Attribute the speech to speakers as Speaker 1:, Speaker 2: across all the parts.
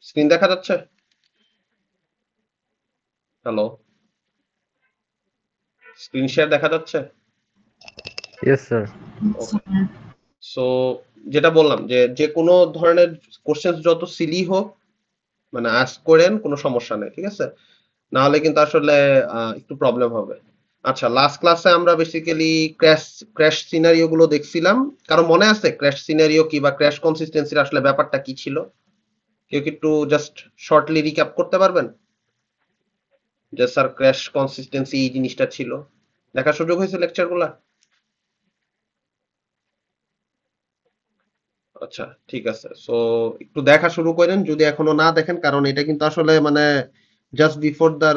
Speaker 1: Screen দেখা যাচ্ছে? Hello, screen share দেখা যাচ্ছে?
Speaker 2: Yes sir.
Speaker 1: ওকে। সো যেটা বললাম যে যে কোনো ধরনের কোশ্চেন যত সিলি হোক মানে আস্ক করেন, কোনো সমস্যা নেই, ঠিক আছে? না হলে কিন্তু আসলে একটু প্রবলেম হবে। আচ্ছা, লাস্ট ক্লাসে আমরা বেসিক্যালি ক্র্যাশ ক্র্যাশ সিনারিও গুলো দেখছিলাম। কারো মনে আছে ক্র্যাশ সিনারিও কি বা ক্র্যাশ কনসিস্টেন্সির আসলে ব্যাপারটা কি ছিল? কেউ কি একটু জাস্ট শর্টলি রিক্যাপ করতে পারবেন যে স্যার ক্র্যাশ কনসিস্টেন্সি এই জিনিসটা ছিল? দেখার সুযোগ হয়েছে লেকচার গুলা? আচ্ছা, ঠিক আছে। সো একটু দেখা শুরু করেন যদি এখনো না দেখেন, কারণ এটা কিন্তু আসলে মানে জাস্ট বিফোর দ্য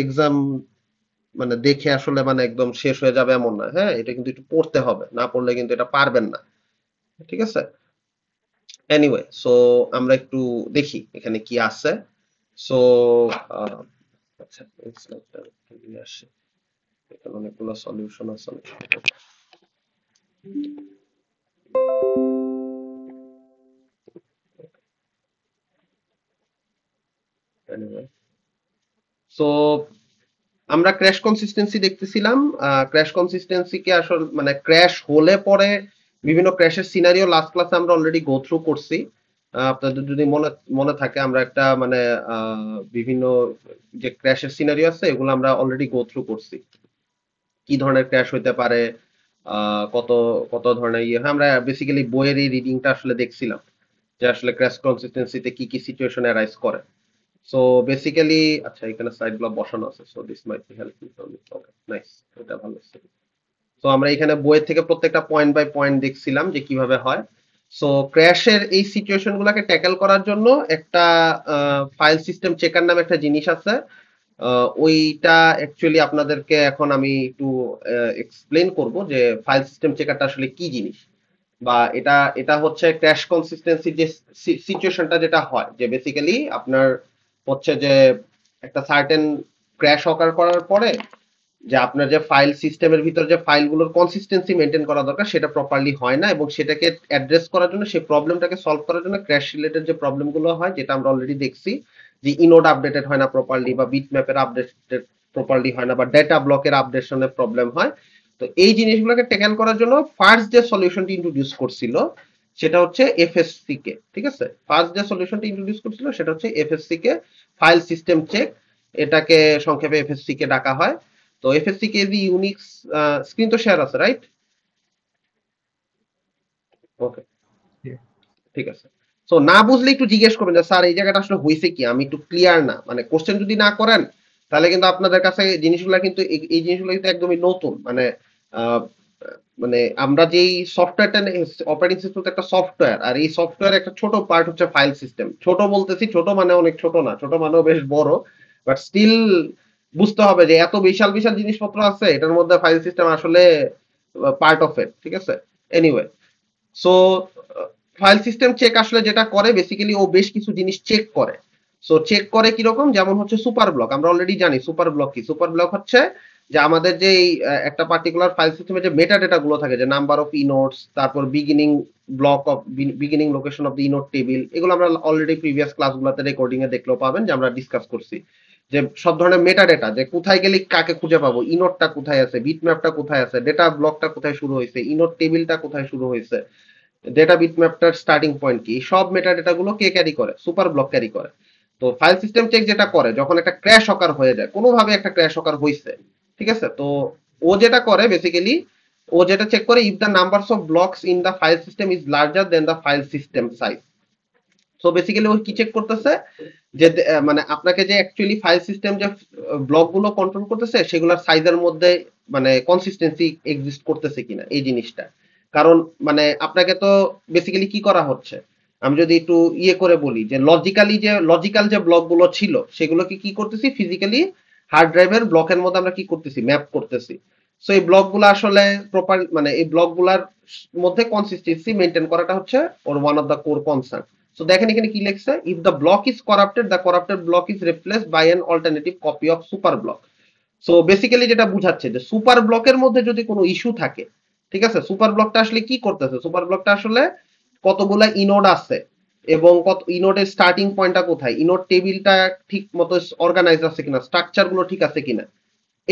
Speaker 1: এক্সাম মানে দেখে আসলে মানে একদম শেষ হয়ে যাবে এমন না। হ্যাঁ, এটা কিন্তু একটু পড়তে হবে, না পড়লে কিন্তু এটা পারবেন না, ঠিক আছে? এনিওয়ে, সো আমরা একটু দেখি এখানে কি আছে। সো আচ্ছা, এই স্লাইডটা নিয়ে আসি। এখানে অনেকগুলো সলিউশন আছে, অনেক সুন্দর। এনিওয়ে, সো আমরা ক্র্যাশ কনসিস্টেন্সি দেখতেছিলাম। ক্র্যাশ কনসিস্টেন্সি কে আসলে মানে ক্র্যাশ হলে পরে বিভিন্ন ক্র্যাশের সিনারিও লাস্ট ক্লাসে আমরা অলরেডি গো থ্রু করছি। আপনাদের যদি মনে মনে থাকে আমরা একটা মানে বিভিন্ন যে ক্র্যাশের সিনারিও আছে এগুলো আমরা অলরেডি গো থ্রু করছি। কি ধরনের ক্র্যাশ হইতে পারে, কত কত ধরনের ইয়ে হয়, আমরা বেসিক্যালি বইয়ের এই রিডিংটা আসলে দেখছিলাম যে আসলে ক্র্যাশ কনসিস্টেন্সিতে কি কি সিচুয়েশন অ্যারাইজ করে। সো বেসিক্যালি আচ্ছা, এখানে সাইড গুলো বসানো আছে, so this might be helpful for me. Okay, nice, এটা ভালো। তো আমরা এখানে বইয়ের থেকে প্রত্যেকটা পয়েন্ট বাই পয়েন্ট দেখছিলাম যে কিভাবে হয়। সো ক্র্যাশের এই সিচুয়েশন গুলাকে ট্যাকেল করার জন্য একটা ফাইল সিস্টেম চেকার নামে একটা জিনিস আছে। ওইটা অ্যাকচুয়ালি আপনাদেরকে এখন আমি একটু এক্সপ্লেন করব যে ফাইল সিস্টেম চেকারটা আসলে কি জিনিস, বা এটা এটা হচ্ছে ক্র্যাশ কনসিস্টেন্সি যে সিচুয়েশনটা যেটা হয় যে বেসিক্যালি আপনার হচ্ছে যে একটা সার্টেন ক্র্যাশ অকার করার পরে যে আপনার যে ফাইল সিস্টেমের ভিতর যে ফাইলগুলোর কনসিস্টেন্সি মেনটেন করা দরকার সেটা প্রপারলি হয় না, এবং সেটাকে অ্যাড্রেস করার জন্য সেই প্রবলেমটাকে সলভ করার জন্য ক্র্যাশ রিলেটেড যে প্রবলেমগুলো হয় যেটা আমরা অলরেডি দেখছি, যে ইনোড আপডেটেড হয় না প্রপারলি, বা বিট ম্যাপের আপডেটেড প্রপারলি হয় না, বা ডেটা ব্লকের আপডেশনের প্রবলেম হয়। তো এই জিনিসগুলোকে ট্যাকেল করার জন্য ফার্স্ট যে সলিউশনটি ইন্ট্রোডিউস করছিল সেটা হচ্ছে এফএসসি কে, ঠিক আছে? ফার্স্ট যে সলিউশনটি ইন্ট্রোডিউস করছিল সেটা হচ্ছে এফএসসি কে, ফাইল সিস্টেম চেক। এটাকে সংক্ষেপে এফএসসি কে ডাকা হয়। তো এফএসসি কে দি ইউনিক্স স্ক্রিন তো শেয়ার আছে, রাইট? ওকে, ঠিক আছে। সো না বুঝলে একটু জিজ্ঞেস করবেন যে স্যার এই জায়গাটা আসলে হয়েছে কি, আমি একটু ক্লিয়ার না, মানে কোশ্চেন যদি না করেন তাহলে কিন্তু আপনাদের কাছে জিনিসগুলো কিন্তু এই জিনিসগুলো কিন্তু একদমই নতুন, মানে আহ, মানে আমরা যেই সফটওয়্যারটা অপারেটিং সিস্টেম তো একটা সফটওয়্যার, আর এই সফটওয়্যার একটা ছোট পার্ট হচ্ছে ফাইল সিস্টেম। ছোট বলতেছি, ছোট মানে অনেক ছোট না, ছোট মানেও বেশ বড়, বাট স্টিল বুঝতে হবে যে এত বিশাল বিশাল জিনিসপত্র আছে এটার মধ্যে, ফাইল সিস্টেম আসলে পার্ট অফ ইট, ঠিক আছে? Anyway, so file system check আসলে যেটা করে বেসিক্যালি ও বেশ কিছু জিনিস চেক করে। সো চেক করে কিরকম, যেমন হচ্ছে সুপার ব্লক। আমরা অলরেডি জানি সুপার ব্লক কি। সুপার ব্লক হচ্ছে যে আমাদের যে একটা পার্টিকুলার ফাইল সিস্টেমে যে মেটা ডেটা গুলো থাকে, যে নাম্বার অফ ইনোডস, তারপর beginning block of beginning location of the inode table, এগুলো আমরা অলরেডি প্রিভিয়াস ক্লাসগুলোতে রেকর্ডিং এ দেখলেও পাবেন যে আমরা ডিসকাস করছি যে সব ধরনের মেটা ডেটা, যে কোথায় গেলে কাকে খুঁজে পাবো, ইনোডটা কোথায় আছে, বিটম্যাপটা কোথায় আছে, ডেটা ব্লকটা কোথায় শুরু হয়েছে, ইনোড টেবিলটা কোথায় শুরু হয়েছে, ডেটা বিটম্যাপটার স্টার্টিং পয়েন্ট কি, সব মেটা ডেটা গুলো কে ক্যারি করে? সুপার ব্লক ক্যারি করে। তো ফাইল সিস্টেম চেক যেটা করে, যখন একটা ক্র্যাশ অকার হয়ে যায়, কোনোভাবে একটা ক্র্যাশ অকার হয়েছে, ঠিক আছে? তো ও যেটা করে বেসিক্যালি, ও যেটা চেক করে if the numbers of blocks in the file system is larger than the file system size. So basically ও কি চেক করতেছে যে মানে আপনাকে যে অ্যাকচুয়ালি ফাইল সিস্টেম যে ব্লক গুলো কন্ট্রোল করতেছে সেগুলোর সাইজের মধ্যে মানে কনসিস্টেন্সি এক্সিস্ট করতেছে কিনা, এই জিনিসটা। কারণ মানে আপনাকে তো বেসিক্যালি কি করা হচ্ছে, আমি যদি একটু ইয়ে করে বলি যে লজিক্যাল যে ব্লক গুলো ছিল সেগুলোকে কি করতেছি, ফিজিক্যালি হার্ড ড্রাইভের ব্লকের মধ্যে আমরা কি করতেছি, ম্যাপ করতেছি। সো এই ব্লক গুলো আসলে প্রপার মানে এই ব্লক গুলার মধ্যে কনসিস্টেন্সি মেনটেন করাটা হচ্ছে ওর one of the core concern. So দেখেন এখানে কি লেখছে, if the block is corrupted the corrupted block is replaced by an alternative copy of super block. So basically যেটা বুঝাচ্ছে যে সুপার ব্লকের মধ্যে যদি কোনো ইস্যু থাকে, ঠিক আছে, সুপার ব্লকটা আসলে কি করতেছে, সুপার ব্লকটা আসলে কতগুলা ইনোড আছে, এবং কত ইনোডের স্টার্টিং পয়েন্টটা কোথায়, ইনোড টেবিলটা ঠিক মতো অর্গানাইজ আছে কিনা, স্ট্রাকচার গুলো ঠিক আছে কিনা,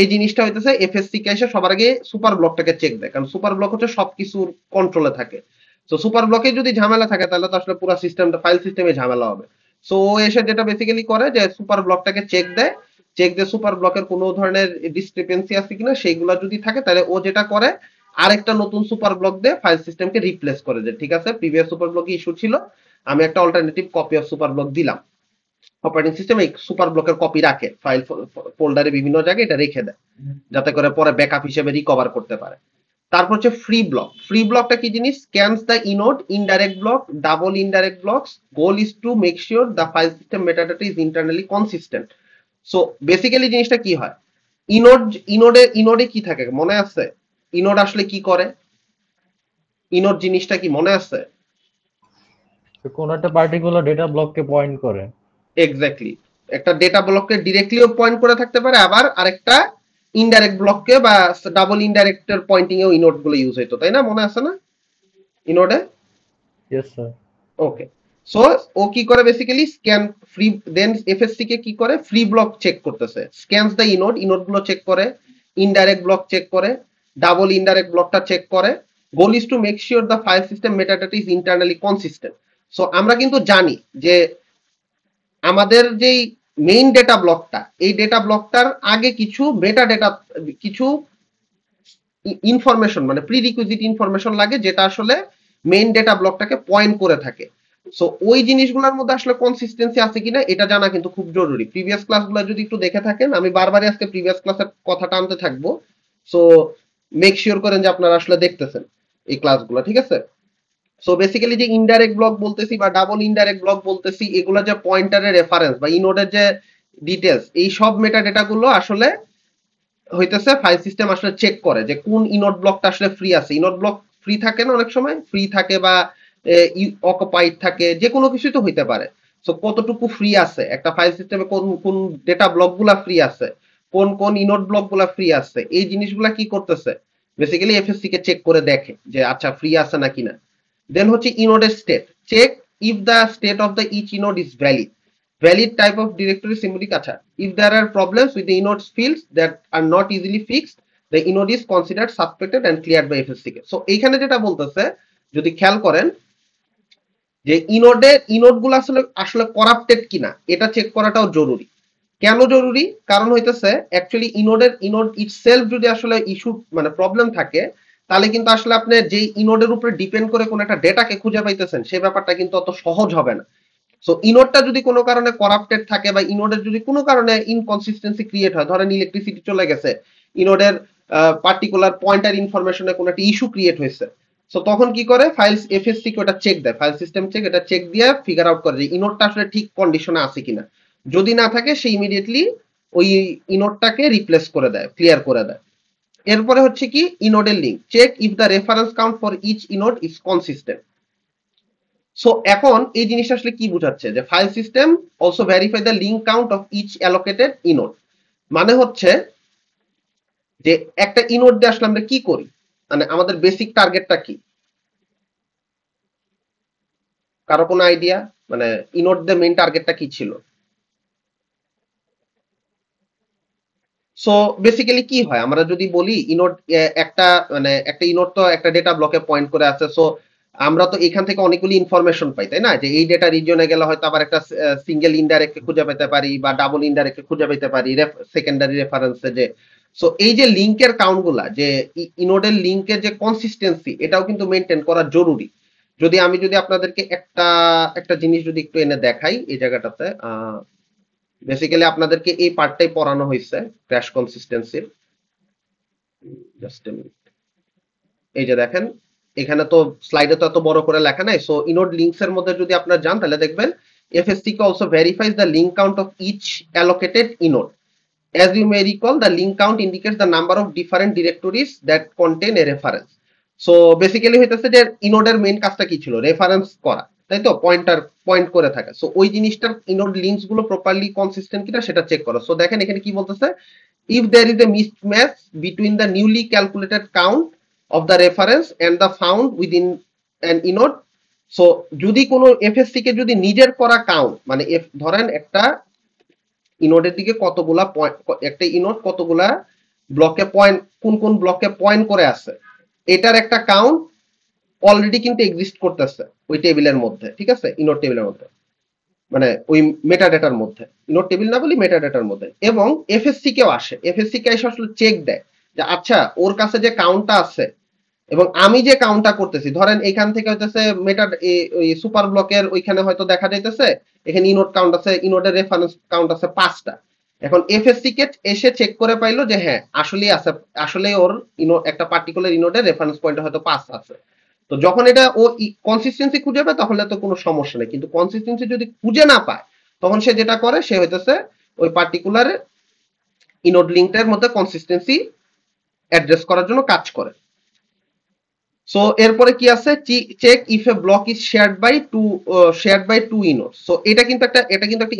Speaker 1: এই জিনিসটা হইতেছে এফএসসি কে এসে সবার আগে সুপার ব্লকটাকে চেক দেয়, কারণ সুপার ব্লক হচ্ছে সবকিছুর কন্ট্রোলে থাকে। তো সুপার ব্লকে যদি ঝামেলা থাকে তাহলে তো আসলে পুরো সিস্টেমটা, ফাইল সিস্টেমে ঝামেলা হবে। সো ও এসে যেটা বেসিক্যালি করে যে সুপার ব্লকটাকে চেক দেয়, চেক দিয়ে সুপার ব্লকের কোনো ধরনের ডিসক্রিপেন্সি আছে কিনা সেইগুলো যদি থাকে তাহলে ও যেটা করে আরেকটা নতুন সুপার ব্লক দিয়ে ফাইল সিস্টেমকে রিপ্লেস করে, যে ঠিক আছে প্রিভিয়াস সুপার ব্লকে ইস্যু ছিল, আমি একটা alternative copy of super block দিলাম। অপারেটিং সিস্টেম এই সুপার ব্লকের কপি রাখে ফাইল ফোল্ডারে বিভিন্ন জায়গায় এটা রেখে দেয়, যাতে করে পরে ব্যাকআপ হিসেবে রিকভার করতে পারে। তারপর হচ্ছে ফ্রি ব্লক। ফ্রি ব্লকটা কি জিনিস? স্ক্যানস the inode indirect block, double indirect blocks, goal is to make sure the file system metadata is internally consistent. So basically জিনিসটা কি হয়, ইনোড ইনোডে কি থাকে মনে আছে? ইনোড আসলে কি করে, ইনোড জিনিসটা কি মনে আছে?
Speaker 2: তো কোন একটা পার্টিকুলার ডেটা ব্লককে পয়েন্ট করে।
Speaker 1: এক্স্যাক্টলি, একটা ডেটা ব্লককে ডিরেক্টলিও পয়েন্ট করে থাকতে পারে, আবার আরেকটা ইনডাইরেক্ট ব্লককে বা ডাবল ইনডাইরেক্টের পয়েন্টিং এও ইনোড গুলো ইউজ হইতো, তাই না? মনে আছে না ইনোডে?
Speaker 2: Yes sir.
Speaker 1: ওকে। সো ও কি করে basically scan free, then FSC কে কি করে ফ্রি ব্লক চেক করতেছে, স্ক্যানস দ্য ইনোড, ইনোড গুলো চেক করে, ইনডাইরেক্ট ব্লক চেক করে, ডাবল ইনডাইরেক্ট ব্লকটা চেক করে, goal is to make sure the file system metadata is internally consistent. So আমরা কিন্তু জানি যে আমাদের যেই মেইন ডেটা ব্লকটা, এই ডেটা ব্লকটার আগে কিছু মেটা ডেটা, কিছু ইনফরমেশন মানে প্রিরিকুইজিট ইনফরমেশন লাগে, যেটা আসলে মেইন ডেটা ব্লকটাকে পয়েন্ট করে থাকে। সো ওই জিনিসগুলোর মধ্যে আসলে কনসিস্টেন্সি আছে কিনা এটা জানা কিন্তু খুব জরুরি। প্রিভিয়াস ক্লাসগুলো যদি একটু দেখে থাকেন, আমি বারবারই আজকে প্রিভিয়াস ক্লাসের কথা টানতে থাকবো। সো মেক শিওর করেন যে আপনারা আসলে দেখতেছেন এই ক্লাসগুলো, ঠিক আছে? সো বেসিক্যালি যে ইনডাইরেক্ট ব্লক বলতেছি বা ডাবল ইনডাইরেক্ট ব্লক বলতেছি, এগুলো যে পয়েন্টারের রেফারেন্স বা ইনোডের যে ডিটেলস, এই সব মেটা ডেটা গুলো আসলে হইতেছে ফাইল সিস্টেম আসলে চেক করে যে কোন ইনোড ব্লকটা আসলে ফ্রি আছে। ইনোড ব্লক ফ্রি থাকে না, অনেক সময় ফ্রি থাকে বা অকুপাইড থাকে, যে কোনো কিছুই তো হইতে পারে। সো কতটুকু ফ্রি আছে একটা ফাইল সিস্টেমে, কোন কোন ডেটা ব্লক গুলা ফ্রি আছে, কোন কোন ইনোড ব্লক গুলা ফ্রি আছে, এই জিনিসগুলা কি করতেছে বেসিক্যালি এফএসসি কে চেক করে দেখে যে আচ্ছা ফ্রি আছে নাকি না। দেন হচ্ছে ইনোডের state check, if the state of the each inode is valid, valid type of directory symbolic acha, if there are problems with the inode fields that are not easily fixed, the inode is considered suspected and cleared by fsck. So এইখানে যেটা বলতেছে, যদি খেয়াল করেন যে inode গুলো আসলে আসলে করাপ্টেড কিনা এটা চেক করাটাও জরুরি। কেন জরুরি? কারণ হইতেছে অ্যাকচুয়ালি ইনোড ইটসেলফ যদি আসলে ইস্যু মানে প্রবলেম থাকে, তাহলে কিন্তু আসলে আপনি যেই ইনোডের উপরে ডিপেন্ড করে কোন একটা ডেটাকে খুঁজে পাইতেছেন সেই ব্যাপারটা কিন্তু অত সহজ হবে না। সো ইনোডটা যদি কোনো কারণে করাপ্টেড থাকে বা ইনোডের যদি কোনো কারণে ইনকনসিস্টেন্সি ক্রিয়েট হয়, ধরেন ইলেকট্রিসিটি চলে গেছে, ইনোডের পার্টিকুলার পয়েন্টার ইনফরমেশনে কোনো একটা ইস্যু ক্রিয়েট হয়েছে, সো তখন কি করে ফাইলস এফএসসি কে ওটা চেক দেয়, ফাইল সিস্টেম চেক, এটা চেক দিয়ে ফিগার আউট করে যে ইনোডটা আসলে ঠিক কন্ডিশনে আছে কিনা। যদি না থাকে সে ইমিডিয়েটলি ওই ইনোডটাকে রিপ্লেস করে দেয়, ক্লিয়ার করে দেয়। এরপরে হচ্ছে কি ইনোডের link check, if the reference count for each inode is consistent. So এখন এই জিনিসটা আসলে কি বোঝাচ্ছে যে file system also verify the link count of each allocated inode. মানে হচ্ছে যে একটা ইনোড দিয়ে আসলে আমরা কি করি, মানে আমাদের বেসিক টার্গেটটা কি, কারো কোনো আইডিয়া? মানে ইনোড দিয়ে মেইন টার্গেটটা কি ছিল? সো বেসিক্যালি কি হয়, আমরা যদি বলি ইনোড একটা মানে একটা ইনোড তো একটা ডেটা ব্লকে পয়েন্ট করে আছে। সো আমরা তো এখান থেকে অনেকগুলি ইনফরমেশন পাই, তাই না? যে এই ডেটা রিজিয়নে গেলে হয়তো আবার একটা সিঙ্গেল ইনডাইরেক্টকে খুঁজে পেতে পারি বা ডাবল ইনডাইরেক্টকে খুঁজে পেতে পারি সেকেন্ডারি রেফারেন্সে। যে সো এই যে লিঙ্কের কাউন্ট গুলা, যে ইনোডের লিঙ্কের যে কনসিস্টেন্সি, এটাও কিন্তু মেনটেন করা জরুরি। যদি আপনাদেরকে একটা একটা জিনিস যদি একটু এনে দেখাই এই জায়গাটাতে, বেসিক্যালি আপনাদেরকে এই পার্টটাই পড়ানো হয়েছে ক্র্যাশ কনসিস্টেন্সির। Just a minute. এই যে দেখেন, এখানে তো স্লাইডে তো এত বড় করে লেখা নাই। সো ইনোড লিঙ্কস এর মধ্যে যদি আপনারা যান তাহলে দেখবেন এফএসসি কে also verifies the link count of each allocated inode. As you may recall, the link count indicates the number of different directories that contain a reference. So basically হইতেছে যে ইনোডের মেইন কাজটা কি ছিল, রেফারেন্স করা, তাই তো, point করে থাকা। সো ওই জিনিসটার ইনোড লিঙ্কস গুলো প্রপারলি কনসিস্টেন্ট কিনা সেটা চেক করা। সো দেখেন এখানে কি বলতেছে, if there is a mismatch between the newly calculated count of the reference and the found within an inode, so যদি কোনো এফএসসি কে যদি নিজের করা কাউন্ট মানে ধরেন একটা ইনোডের দিকে কতগুলা পয়েন্ট, একটা ইনোড কতগুলা ব্লকে পয়েন্ট, কোন কোন ব্লকে পয়েন্ট করে আছে, এটার একটা কাউন্ট অলরেডি কিন্তু এক্সিস্ট করতেছে ওই টেবিলের মধ্যে, ঠিক আছে, ইনোড টেবিলের মধ্যে, মানে ওই মেটাডাটার মধ্যে, ইনোড টেবিল না বলি মেটাডাটার মধ্যে। এবং এফএসসি কেও আসে, এফএসসি কে এসে আসলে চেক দেয় যে আচ্ছা ওর কাছে যে কাউন্টটা আছে এবং আমি যে কাউন্টটা করতেছি, ধরেন এখান থেকে হইতেছে মেটা ওই সুপার ব্লকের ওইখানে হয়তো দেখা যাইতেছে এখানে ইনোড কাউন্ট আছে, ইনোডের রেফারেন্স কাউন্ট আছে 5টা। এখন এফএসসি কে এসে চেক করে পাইলো যে হ্যাঁ আসলেই আছে, আসলে ওর একটা পার্টিকুলার ইনোডের রেফারেন্স পয়েন্ট হয়তো 5 আছে। তো যখন এটা ও কনসিস্টেন্সি খুঁজে পায় তাহলে তো কোনো সমস্যা নেই, কিন্তু কনসিস্টেন্সি যদি খুঁজে না পায় তখন সে যেটা করে সে হইতেছে ওই পার্টিকুলার ইনোড লিঙ্কটার মধ্যে কনসিস্টেন্সি অ্যাড্রেস করার জন্য কাজ করে। সো এরপরে কি আছে, check if a block is shared by two inodes. So এটা কিন্তু একটা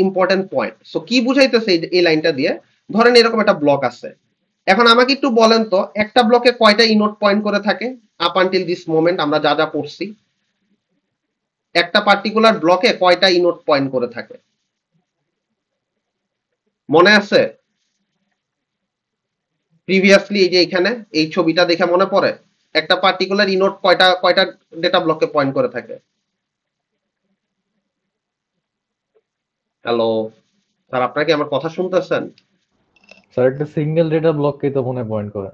Speaker 1: ইম্পর্টেন্ট পয়েন্ট। সো কি বুঝাইতেছে এই লাইনটা দিয়ে, ধরেন এরকম একটা ব্লক আছে, এখন আমাকে একটু বলেন তো একটা ব্লকে কয়টা ইনোড পয়েন্ট করে থাকে আপ আনটিল দিস মোমেন্ট আমরা যা যা পড়ছি, একটা পার্টিকুলার ব্লকে কয়টা ইনোড পয়েন্ট করে থাকে মনে আছে? প্রিভিয়াসলি এই যে এখানে এই ছবিটা দেখে মনে পড়ে একটা পার্টিকুলার ইনোড কয়টা কয়টা ডেটা ব্লকে পয়েন্ট করে থাকে? হ্যালো স্যার, আপনারা কি আমার কথা শুনতেছেন?
Speaker 2: স্যার একটা সিঙ্গেল ডেটা ব্লককেই তো মনে পয়েন্ট করে।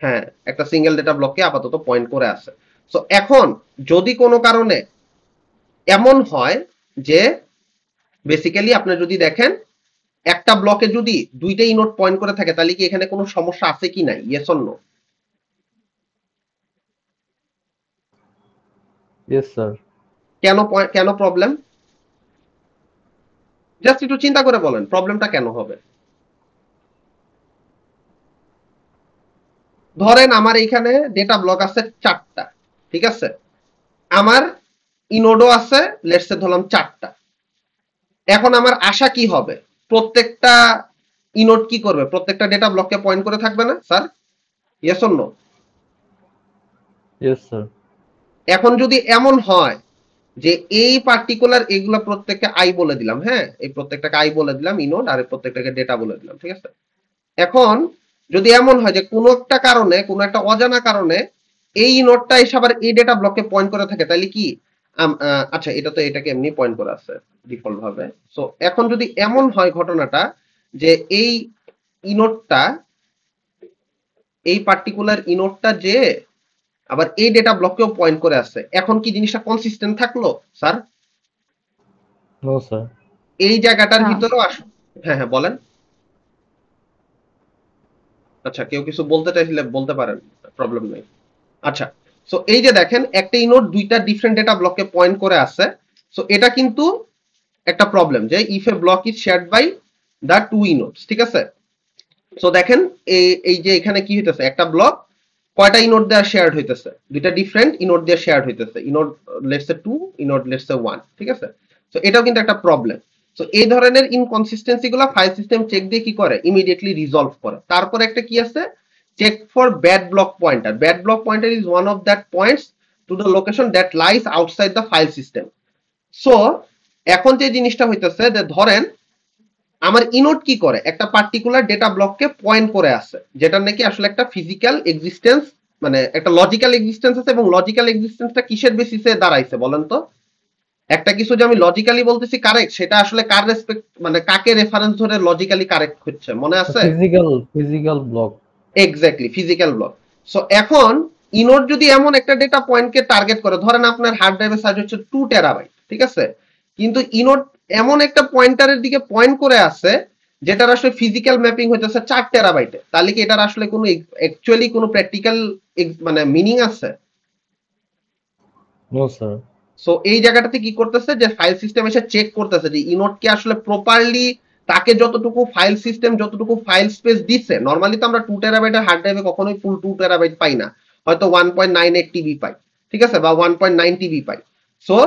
Speaker 1: হ্যাঁ, একটা সিঙ্গেল ডেটা ব্লককে আপাতত পয়েন্ট করে আছে। সো এখন যদি কোনো কারণে এমন হয় যে বেসিক্যালি আপনি যদি দেখেন একটা ব্লকে যদি দুইটা ইনোড পয়েন্ট করে থাকে তাহলে কি এখানে কোনো সমস্যা আছে কি নাই, yes or no?
Speaker 2: Yes sir.
Speaker 1: কেন প্রবলেম? জাস্ট একটু চিন্তা করে বলেন প্রবলেমটা কেন হবে। ধরেন আমার এইখানে ডেটা ব্লক আছে 4টা, ঠিক আছে, আমার ইনোডও আছে লেটস সে ধরলাম 4টা। এখন আমার আশা কি হবে, প্রত্যেকটা ইনোড কি করবে, প্রত্যেকটা ডেটা ব্লককে পয়েন্ট করে থাকবে না sir, yes or no?
Speaker 2: Yes sir.
Speaker 1: এখন যদি এমন হয় যে এই পার্টিকুলার এগুলা প্রত্যেককে আই বলে দিলাম, হ্যাঁ এই প্রত্যেকটাকে আই বলে দিলাম ইনোড, আর এই প্রত্যেকটাকে ডেটা বলে দিলাম, ঠিক আছে, এখন যদি এমন হয় যে কোনো একটা কারণে, কোনো একটা অজানা কারণে এই নোটটা এসে আবার এই ডেটা ব্লকে পয়েন্ট করে থাকে তাহলে কি আচ্ছা এটা তো এটাকে এমনি পয়েন্ট করা আছে ডিফল্ট ভাবে। সো এখন যদি এমন হয় ঘটনাটা যে এই ইনোডটা, এই পার্টিকুলার ইনোডটা যে আবার এই ডেটা ব্লকেও পয়েন্ট করে আছে, এখন কি জিনিসটা কনসিস্টেন্ট থাকলো স্যার?
Speaker 2: No sir.
Speaker 1: এই জায়গাটার
Speaker 3: না।
Speaker 1: ভিতরেও হ্যাঁ হ্যাঁ বলেন। আচ্ছা কেউ কিছু বলতে চাইলে বলতে পারেন, প্রবলেম নেই। আচ্ছা, সো এই যে দেখেন একটা ইনোড দুইটা ডিফারেন্ট ডেটা ব্লকে পয়েন্ট করে আছে। সো এটা কিন্তু একটা প্রবলেম যে if a block is shared by the two inodes, ঠিক আছে। সো দেখেন এই যে এখানে কি হইতেছে, একটা ব্লক কয়টা ইনোড দেওয়া শেয়ার্ড হইতেছে, দুইটা ডিফারেন্ট ইনোড দিয়ে শেয়ার্ড হইতেছে, inode let's say 2, inode let's say 1, ঠিক আছে। সো এটাও কিন্তু একটা প্রবলেম। সো এই ধরনের ইনকনসিস্টেন্সি গুলো ফাইল সিস্টেম চেক দিয়ে কি করে, ইমিডিয়েটলি রিজলভ করে। তারপর একটা কি আছে, check for bad block pointer. Bad block pointer is one of that points to the location that lies outside the file system. So এখন যে জিনিসটা হইতেছে যে ধরেন আমার ইনোড কি করে, একটা পার্টিকুলার ডেটা ব্লককে পয়েন্ট করে আছে যেটা নাকি আসলে একটা ফিজিক্যাল এক্সিস্টেন্স, মানে একটা লজিক্যাল এক্সিস্টেন্স আছে, এবং লজিক্যাল এক্সিস্টেন্সটা কিসের বেসিসে দাঁড়াইছে বলেন তো? একটা কিছু যে আমি লজিক্যালি বলতেছি কারেক্ট, সেটা আসলে কার রেসপেক্ট, মানে কাকে রেফারেন্স ধরে লজিক্যালি কারেক্ট হচ্ছে মনে আছে?
Speaker 2: Physical block.
Speaker 1: Exactly, physical block. So এখন ইনোড যদি এমন একটা ডেটা পয়েন্টকে টার্গেট করে, ধরেন আপনার হার্ড ড্রাইভের সাইজ হচ্ছে 2 টেরাবাইট, ঠিক আছে, কিন্তু ইনোড এমন একটা পয়েন্টারের দিকে পয়েন্ট করে আছে যেটার আসলে ফিজিক্যাল ম্যাপিং হইতেছে 4 টেরাবাইটে, তাহলে কি এটার আসলে কোনো অ্যাকচুয়ালি কোনো প্র্যাকটিক্যাল মানে মিনিং আছে?
Speaker 2: No sir.
Speaker 1: সো এই জায়গাটাতে কি করতেছে যে ফাইল সিস্টেম এসে চেক করতেছে যে ইনোড কি আসলে প্রপারলি তাকে যতটুকু ফাইল সিস্টেম যতটুকু ফাইল স্পেস দিচ্ছে, নরমালি তো আমরা 2 টেরাবাইটের হার্ড ড্রাইভে কখনোই ফুল 2 টেরাবাইট পাই না, হয়তো 1.98 টিবি পাই, ঠিক আছে, বা 1.9 টিবি পাই। সো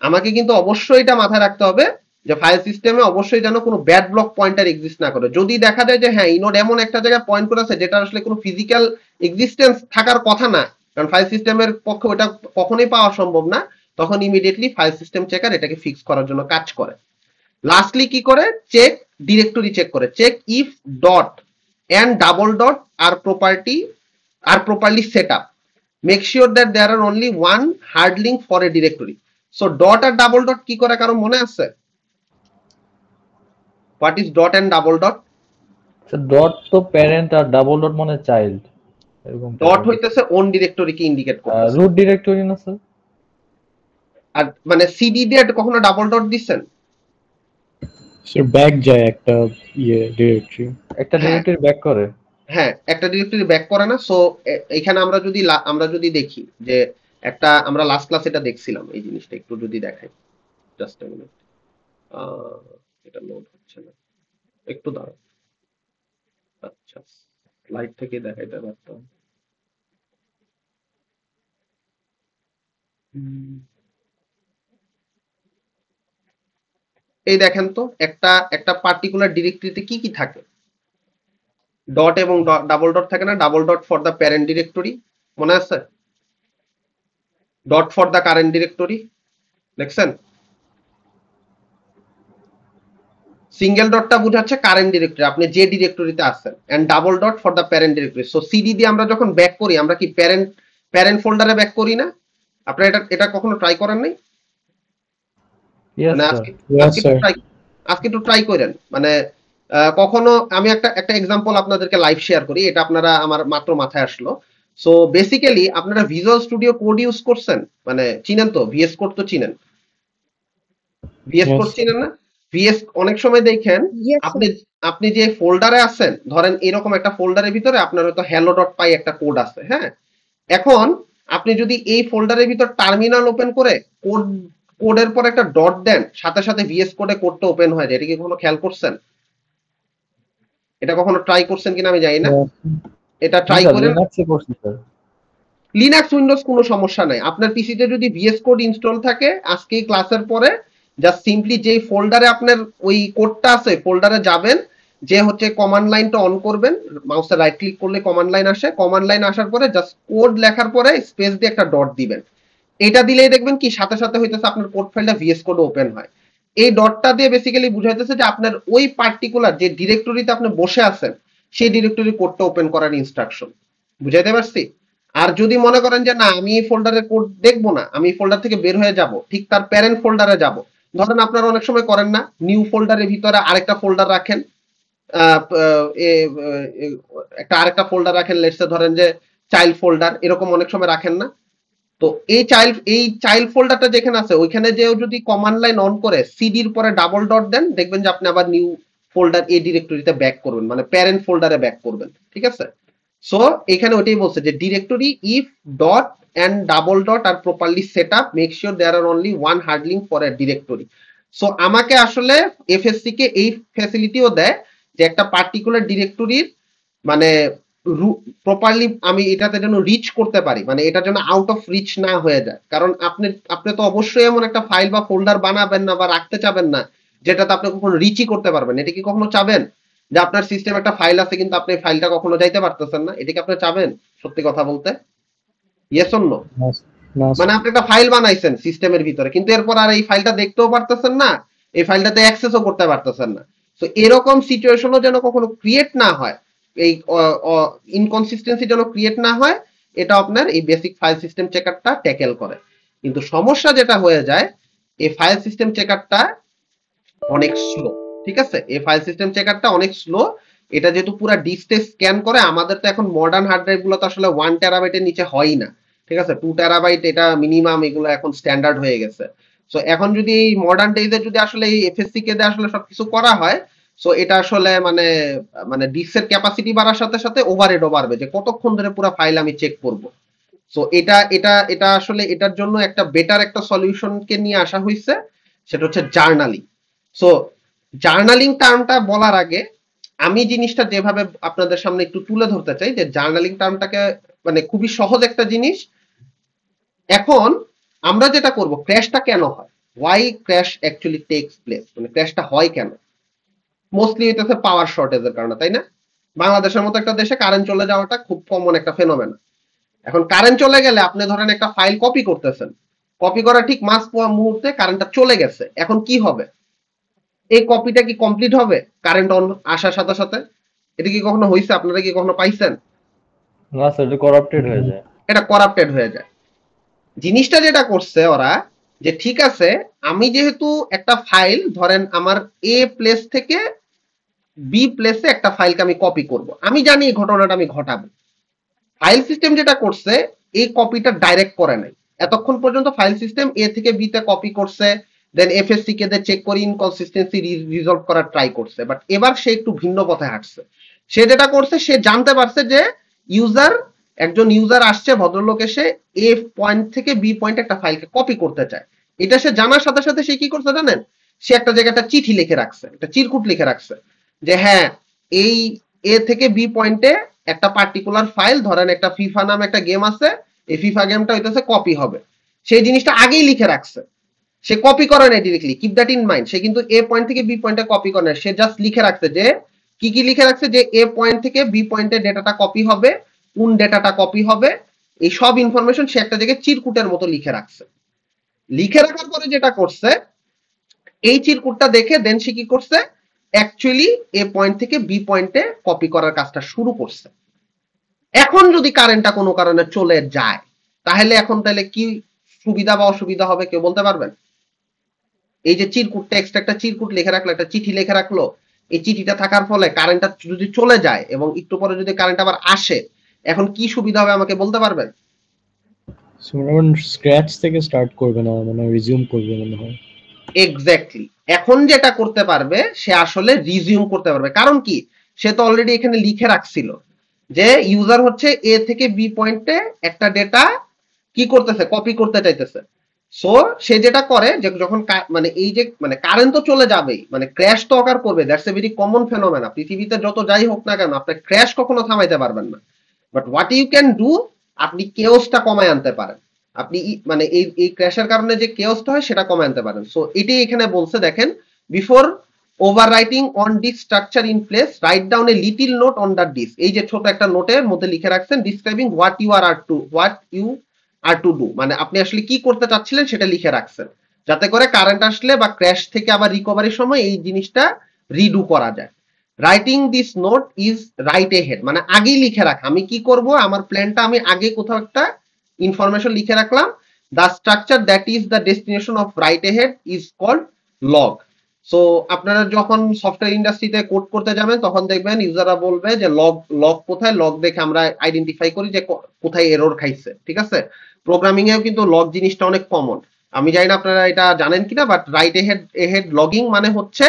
Speaker 1: আমাকে কিন্তু অবশ্যই এটা মাথায় রাখতে হবে যে ফাইল সিস্টেমে অবশ্যই যেন কোনো ব্যাড ব্লক পয়েন্টার এক্সিস্ট না করে। যদি দেখা যায় যে হ্যাঁ ইনোড এমন একটা জায়গায় পয়েন্ট করে আছে যেটা আসলে কোনো ফিজিক্যাল এক্সিস্টেন্স থাকার কথা না, কারণ ফাইল সিস্টেমের পক্ষে ওটা কখনোই পাওয়া সম্ভব না, তখন ইমিডিয়েটলি ফাইল সিস্টেম চেকার এটাকে ফিক্স করার জন্য কাজ করে। লাস্টলি কি করে, চেক ডিরেক্টরি চেক করে, check if dot and double dot are properly set up, make sure that there are only one hard link for a directory. So dot আর double dot কি করে কারো মনে আছে? What is dot and double dot?
Speaker 2: Dot তো parent আর double dot মানে child, এরকম
Speaker 1: ডট হইতেছে ওন ডিরেক্টরিকে ইন্ডিকেট করতেছে।
Speaker 2: রুট ডিরেক্টরি না স্যার?
Speaker 1: আর মানে সিডি দিয়ে কখনো ডাবল ডট দিচ্ছেন?
Speaker 3: স্যার ব্যাক যায় একটা ডিরেক্টরি,
Speaker 2: একটা ডিরেক্টরি ব্যাক করে।
Speaker 1: হ্যাঁ, একটা ডিরেক্টরি ব্যাক করে না। সো এখানে আমরা যদি দেখি যে একটা, আমরা লাস্ট ক্লাস এটা দেখছিলাম, এই জিনিসটা একটু যদি দেখাই, জাস্ট এ মিনিট, এটা লোড হচ্ছে না, একটু দাঁড়াও। আচ্ছা, স্লাইড থেকে দেখাইতে পারতাম। এই দেখেন তো, একটা পার্টিকুলার ডিরেক্টরিতে কি কি থাকে, ডট এবং ডাবল ডট থাকে না? Double dot for the parent directory, মনে আছে? Dot for the current directory, দেখছেন? সিঙ্গেল ডটটা বোঝাচ্ছে কারেন্ট ডিরেক্টরি, আপনি যে ডিরেক্টরিতে আছেন, and double dot for the parent directory. So CD দিয়ে আমরা যখন ব্যাক করি, আমরা কি প্যারেন্ট ফোল্ডারে ব্যাক করি না? আপনারা এটা কখনো ট্রাই করেন নাই?
Speaker 2: ইয়েস
Speaker 1: মানে
Speaker 2: স্যার।
Speaker 1: আজকে একটু ট্রাই করেন। মানে কখনো আমি একটা এক্সাম্পল আপনাদেরকে লাইভ শেয়ার করি, এটা আপনারা আমার মাত্র মাথায় আসলো। সো বেসিক্যালি আপনারা ভিজুয়াল স্টুডিও কোড ইউজ করছেন, মানে চিনেন তো, ভিএস কোড তো চিনেন, ভিএস কোড চিনেন না? ভিএস অনেক সময় দেখেন আপনি আপনি যে ফোল্ডারে আছেন, ধরেন এরকম একটা ফোল্ডারের ভিতরে আপনার হয়তো hello ডট পাই একটা কোড আছে, হ্যাঁ? এখন আপনি যদি এই ফোল্ডারের ভিতর টার্মিনাল ওপেন করে কোডের পর একটা ডট দেন, সাথে সাথে ভিএস কোডে কোডটা ওপেন হয়ে যায়। এটা কি কখনো খেয়াল করছেন? এটা কখনো ট্রাই করছেন কিনা আমি জানি না, এটা ট্রাই করেন। লিনাক্স উইন্ডোজ কোনো সমস্যা নাই, আপনার পিসিতে যদি ভিএস কোড ইনস্টল থাকে, আজকে ক্লাসের পরে জাস্ট সিম্পলি যে ফোল্ডারে আপনার ওই কোডটা আছে ফোল্ডারে যাবেন, যে হচ্ছে কমান্ড লাইনটা অন করবেন, মাউসে রাইট ক্লিক করলে কমান্ড লাইন আসে, কমান্ড লাইন আসার পরে জাস্ট কোড লেখার পরে স্পেস দিয়ে একটা ডট দিবেন। এটা দিলেই দেখবেন কি সাথে সাথে হইতেছে আপনার কোড ফাইলটা ভিএস কোড ওপেন হয়। এই ডটটা দিয়ে বেসিক্যালি বুঝাইতেছে যে আপনার ওই পার্টিকুলার যে ডিরেক্টরিতে আপনি বসে আছেন, সেই ডিরেক্টরি কোডটা ওপেন করার ইনস্ট্রাকশন। বুঝাইতে পারছি? আর যদি মনে করেন যে না, আমি এই ফোল্ডারের কোড দেখবো না, আমি এই ফোল্ডার থেকে বের হয়ে যাব, ঠিক তার প্যারেন্ট ফোল্ডারে যাব। ধরেন আপনারা অনেক সময় করেন না, নিউ ফোল্ডারের ভিতরে আরেকটা ফোল্ডার রাখেন, একটা আরেকটা ফোল্ডার রাখেন, লেটসে ধরেন যে চাইল্ড ফোল্ডার, এরকম অনেক সময় রাখেন না? তো এই চাইল্ড ফোল্ডারটা যেখানে আছে, ওইখানে যেও যদি কমান্ড লাইন অন করে সিডির পরে ডাবল ডট দেন, দেখবেন যে আপনি আবার নিউ ফোল্ডার এই ডিরেক্টরিতে ব্যাক করবেন, মানে প্যারেন্ট ফোল্ডারে ব্যাক করবেন। ঠিক আছে? সো এখানে ওইটাই বলছে যে directory if dot and double dot are properly set up, make sure there are only one hard link for a directory. So আমাকে আসলে এফএসসি কে এই ফ্যাসিলিটিও দেয় যে একটা পার্টিকুলার ডিরেক্টরির মানে প্রপারলি আমি এটাতে যেন রিচ করতে পারি, মানে এটা যেন আউট অফ রিচ না হয়ে যায়। কারণ আপনি তো অবশ্যই এমন একটা ফাইল বা ফোল্ডার বানাবেন না বা রাখতে চাবেন না যেটাতে আপনি কখনো রিচই করতে পারবেন। এটা কি কখনো চাবেন যে আপনার সিস্টেম একটা ফাইল আছে কিন্তু আপনি ফাইলটা কখনো যাইতে পারতেছেন না? এটা কি আপনি চাবেন সত্যি কথা বলতে? Yes or no? মানে আপনি একটা ফাইল বানাইছেন সিস্টেমের ভিতরে, কিন্তু এরপর আর এই ফাইলটা দেখতেও পারতেছেন না, এই ফাইলটাতে অ্যাক্সেসও করতে পারতেছেন না। তো এরকম সিচুয়েশনও যেন কখনো ক্রিয়েট না হয়, এই ইনকনসিস্টেন্সি যেন ক্রিয়েট না হয়, এটা আপনার এই বেসিক ফাইল সিস্টেম চেকারটা ট্যাকেল করে। কিন্তু সমস্যা যেটা হয়ে যায়, এই ফাইল সিস্টেম চেকারটা অনেক স্লো। ঠিক আছে? এই ফাইল সিস্টেম চেকারটা অনেক স্লো। এটা যেহেতু পুরো ডিস্কটে স্ক্যান করে, আমাদের তো এখন মডার্ন হার্ড ড্রাইভ গুলো তো আসলে 1 টেরাবাইটের নিচে হয়ই না। ঠিক আছে? 2 টেরাবাইট এটা মিনিমাম, এগুলো এখন স্ট্যান্ডার্ড হয়ে গেছে। সো এখন যদি এই মডার্ন ডেজে যদি আসলে এই এফএসসি কে দিয়ে আসলে সবকিছু করা হয়, সো এটা আসলে মানে ডিস্কের ক্যাপাসিটি বাড়ার সাথে সাথে ওভারহেডও বাড়বে, যে কতক্ষণ ধরে পুরো ফাইল আমি চেক করব। সো এটা আসলে এটার জন্য একটা বেটার একটা সলিউশনকে নিয়ে আসা হয়েছে, সেটা হচ্ছে জার্নালিং। সো জার্নালিং টার্মটা বলার আগে আমি জিনিসটা যেভাবে আপনাদের সামনে একটু তুলে ধরতে চাই, যে জার্নালিং টার্মটাকে মানে খুবই সহজ একটা জিনিস। এখন আমরা যেটা করব, ক্র্যাশটা কেন হয়, why crash actually takes place, মানে ক্র্যাশটা হয় কেন? মোস্টলি হইতেছে পাওয়ার শর্টেজের কারণে, তাই না? বাংলাদেশের মতো একটা দেশে কারেন্ট চলে যাওয়াটা খুব কমন একটা ফেনোমেনা। এখন কারেন্ট চলে গেলে আপনি ধরেন একটা ফাইল কপি করতেছেন, কপি করা ঠিক মাঝ মুহূর্তে কারেন্টটা চলে গেছে, এখন কি হবে? এই কপিটা কি কমপ্লিট হবে কারেন্ট অন আসার সাথে সাথে? এটা কি কখনো হয়েছে? আপনারা কি কখনো পাইছেন?
Speaker 2: না স্যার, এটা করাপ্টেড হয়ে যায়।
Speaker 1: এটা করাপ্টেড হয়ে যায়। জিনিসটা যেটা করছে ওরা, যে ঠিক আছে আমি যেহেতু একটা ফাইল ধরেন আমার এ প্লেস থেকে বি প্লেসে একটা ফাইলকে আমি কপি করব, আমি জানি এই ঘটনাটা আমি ঘটাবো। ফাইল সিস্টেম যেটা করছে এই কপিটা ডাইরেক্ট করে নাই। এতক্ষণ পর্যন্ত ফাইল সিস্টেম এ থেকে বি তে কপি করছে, দেন এফএসসি কে চেক করে ইনকনসিস্টেন্সি রিজলভ করার ট্রাই করছে, বাট এবার সে একটু ভিন্ন পথে হাঁটছে। সে যেটা করছে, সে জানতে পারছে যে একজন ইউজার আসছে, ভদ্রলোক এসে এ পয়েন্ট থেকে বি পয়েন্ট একটা ফাইলকে কপি করতে চায়। এটা সে জানার সাথে সাথে সে কি করছে জানেন? সে একটা জায়গায় একটা চিঠি লিখে রাখছে, একটা চিরকুট লিখে রাখছে যে হ্যাঁ এই এ থেকে বি পয়েন্টে একটা পার্টিকুলার ফাইল, ধরেন একটা ফিফা নামে একটা গেম আছে, এই ফিফা গেমটা হইতেছে কপি হবে, সেই জিনিসটা আগেই লিখে রাখছে। সে কপি করে নাই directly, keep that in mind. সে কিন্তু এ পয়েন্ট থেকে বি পয়েন্টে কপি করে নাই, সে জাস্ট লিখে রাখছে যে কি কি লিখে রাখছে, যে এ পয়েন্ট থেকে বি পয়েন্টে ডেটাটা কপি হবে, কোন ডেটাটা কপি হবে, এই সব ইনফরমেশন সে একটা জায়গায় চিরকুটের মতো লিখে রাখছে। লিখে রাখার পরে যেটা করছে, এই চিরকুটটা দেখে দেন সে কি করছে, অ্যাকচুয়ালি এ পয়েন্ট থেকে বি পয়েন্টে কপি করার কাজটা শুরু করছে। এখন যদি কারেন্টটা কোনো কারণে চলে যায়, তাহলে এখন তাহলে কি সুবিধা বা অসুবিধা হবে কেউ বলতে পারবেন? এই যে চিরকুট, টেক্সট একটা চিরকুট লিখে রাখলো, একটা চিঠি লিখে রাখলো, এই চিঠিটা থাকার ফলে কারেন্টটা যদি চলে যায় এবং একটু পরে যদি কারেন্ট আবার আসে, এখন কি সুবিধা হবে আমাকে বলতে পারবেন?
Speaker 3: স্ক্র্যাচ থেকে স্টার্ট করবে না, মানে রিজিউম করবে মনে হয়।
Speaker 1: এক্স্যাক্টলি, এখন যেটা করতে পারবে সে আসলে রিজিউম করতে পারবে। কারণ কি, সে তো অলরেডি এখানে লিখে রাখছিল যে ইউজার হচ্ছে এ থেকে বি পয়েন্টে একটা ডেটা কি করতেছে, কপি করতে চাইতেছে। সো সে যেটা করে যে যখন মানে এই যে মানে কারেন্ট তো চলে যাবেই, মানে ক্র্যাশ তো অকার করবে, that's a very common phenomena. পৃথিবীতে যত যাই হোক না কেন আপনি ক্র্যাশ কখনো থামাইতে পারবেন না, but what you can do, আপনি কেওসটা কমায় আনতে পারেন। আপনি মানে এই ক্র্যাশের কারণে যে কেওসটা হয় সেটা কমায় আনতে পারেন। সো এটাই এখানে বলছে, দেখেন, before overwriting on disk structure in place, write down a little note on the disk. এই যে ছোট একটা নোটের মধ্যে লিখে রাখছেন, describing what you are to do, মানে আপনি আসলে কি করতে চাচ্ছিলেন সেটা লিখে রাখছেন, যাতে করে কারেন্ট আসলে বা ক্র্যাশ থেকে আবার রিকভারির সময় এই জিনিসটা রিডু করা যায়। Writing this note is write a head, মানে আগেই লিখে রাখা, আমি কি করব আমার প্ল্যানটা আমি আগে কোথাও একটা ইনফরমেশন লিখে রাখলাম। The structure that is the destination of write ahead is called log. So আপনারা যখন সফটওয়্যার ইন্ডাস্ট্রিতে কোড করতে যাবেন তখন দেখবেন ইউজাররা বলবে যে লগ লগ কোথায়, লগ দেখে আমরা আইডেন্টিফাই করি যে কোথায় এরর খাইছে। ঠিক আছে, প্রোগ্রামিং এও কিন্তু লগ জিনিসটা অনেক কমন। আমি জানি না আপনারা এটা জানেন কিনা, বাট রাইট এহেড লগিং মানে হচ্ছে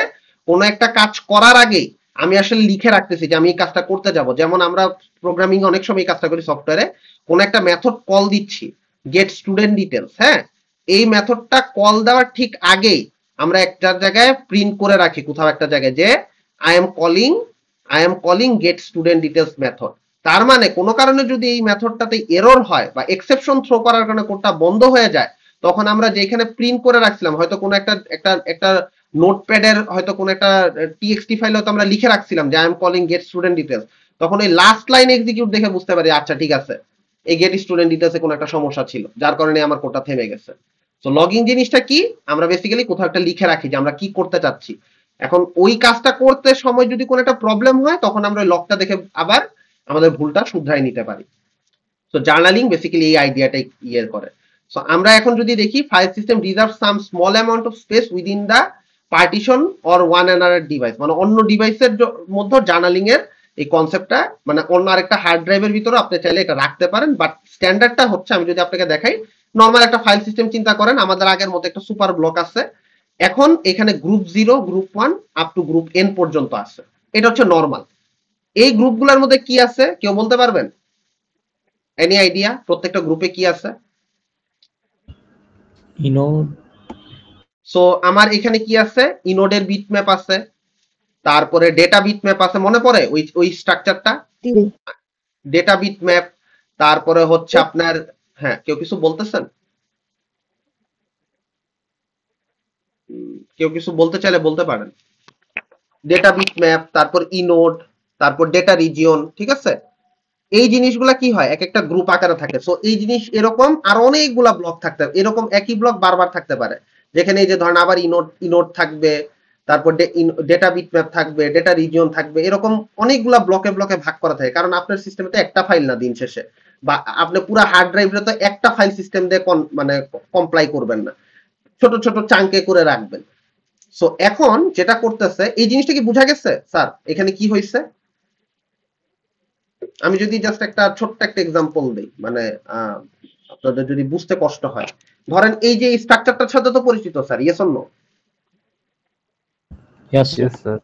Speaker 1: কোনো একটা কাজ করার আগে আমি আসলে লিখে রাখতেছি যে আমি এই কাজটা করতে যাব। যেমন আমরা প্রোগ্রামিং অনেক সময় এই কাজটা করি সফটওয়্যারে, কোন একটা মেথড কল দিচ্ছি, গেট স্টুডেন্ট ডিটেলস, হ্যাঁ, এই মেথডটা কল দেওয়ার ঠিক আগেই আমরা একটা জায়গায় প্রিন্ট করে রাখি কোথাও একটা জায়গায় যে I am calling get student details method. তার মানে কোনো কারণে যদি এই মেথডটাতে এরর হয় বা এক্সেপশন থ্রো করার কারণে কোডটা বন্ধ হয়ে যায়, তখন আমরা যেখানে প্রিন্ট করে রাখছিলাম, হয়তো কোনো একটা একটা একটা নোটপ্যাডের হয়তো কোনো একটা টিএক্সটি ফাইল হয়তো আমরা লিখে রাখছিলাম যে I am calling get student details, তখন এই লাস্ট লাইন এক্সিকিউট দেখে বুঝতে পারি আচ্ছা ঠিক আছে এই গেট স্টুডেন্ট ডিটেলসে কোনো একটা সমস্যা ছিল যার কারণে আমার কোডটা থেমে গেছে। তো লগইন জিনিসটা কি, আমরা বেসিক্যালি কোথাও একটা লিখে রাখি যে আমরা কি করতে চাচ্ছি। এখন ওই কাজটা করতে সময় যদি কোনো একটা প্রবলেম হয় তখন আমরা ওই লগটা দেখে আবার আমাদের ভুলটা শুধরাই নিতে পারি। সো জার্নালিং বেসিক্যালি এই আইডিয়াটাই ইয়ে করে। সো আমরা এখন যদি দেখি, file system reserve some small amount of speech within the partition or one another device, মানে অন্য ডিভাইসের মধ্যে জার্নালিং এর এই কনসেপ্টটা, মানে অন্য আরেকটা হার্ড ড্রাইভের ভিতরে আপনি চাইলে এটা রাখতে পারেন, বাট স্ট্যান্ডার্ডটা হচ্ছে, আমি যদি আপনাকে দেখাই, নর্মাল একটা ফাইল সিস্টেম চিন্তা করেন, আমাদের আগের মতো একটা সুপার ব্লক আছে, এখন এখানে group 0 group 1 up to group n পর্যন্ত আছে, এটা হচ্ছে নর্মাল। এই গ্রুপগুলোর মধ্যে কি আছে কেউ বলতে পারবেন? এনি আইডিয়া প্রত্যেকটা গ্রুপে কি আছে?
Speaker 3: ইনোড।
Speaker 1: সো আমার এখানে কি আছে, ইনোডের বিটম্যাপ আছে, তারপরে ডেটা বিটম্যাপ আছে, মনে পড়ে ওই ওই স্ট্রাকচারটা, ডেটা বিটম্যাপ, তারপরে হচ্ছে আপনার, হ্যাঁ কেউ কিছু বলতেছেন? কেউ কিছু বলতে চাইলে বলতে পারেন। ডেটা বিটম্যাপ, তারপর ইনোড, তারপর ডেটা রিজিয়ন, ঠিক আছে। এই জিনিসগুলা কি হয় এক একটা গ্রুপ আকারে থাকে। সো এই জিনিস এরকম আর অনেকগুলা ব্লক থাকতে এরকম একই ব্লক বারবার থাকতে পারে, যেখানে এই যে ধরেন আবার ইনোড ইনোড থাকবে, তারপর ডেটা বিটম্যাপ থাকবে, ডেটা রিজিয়ন থাকবে, এরকম অনেকগুলা ব্লকে ব্লকে ভাগ করা থাকে, কারণ আপনার সিস্টেমে তো একটা ফাইল না দিন শেষে, বা আপনি পুরো হার্ড ড্রাইভে তো একটা ফাইল সিস্টেম দিয়ে মানে কমপ্লাই করবেন না, ছোট ছোট চাঙ্কে করে রাখবেন। সো এখন যেটা করতেছে এই জিনিসটা কি বোঝা গেছে স্যার এখানে কি হয়েছে? আমি যদি জাস্ট একটা ছোট্ট একটা এক্সাম্পল দিই, মানে আপনাদের যদি বুঝতে কষ্ট হয়, ধরেন এই যে স্ট্রাকচারটার সাথে তো পরিচিত sir, yes or no?
Speaker 3: Yes, sir.
Speaker 2: Yes sir.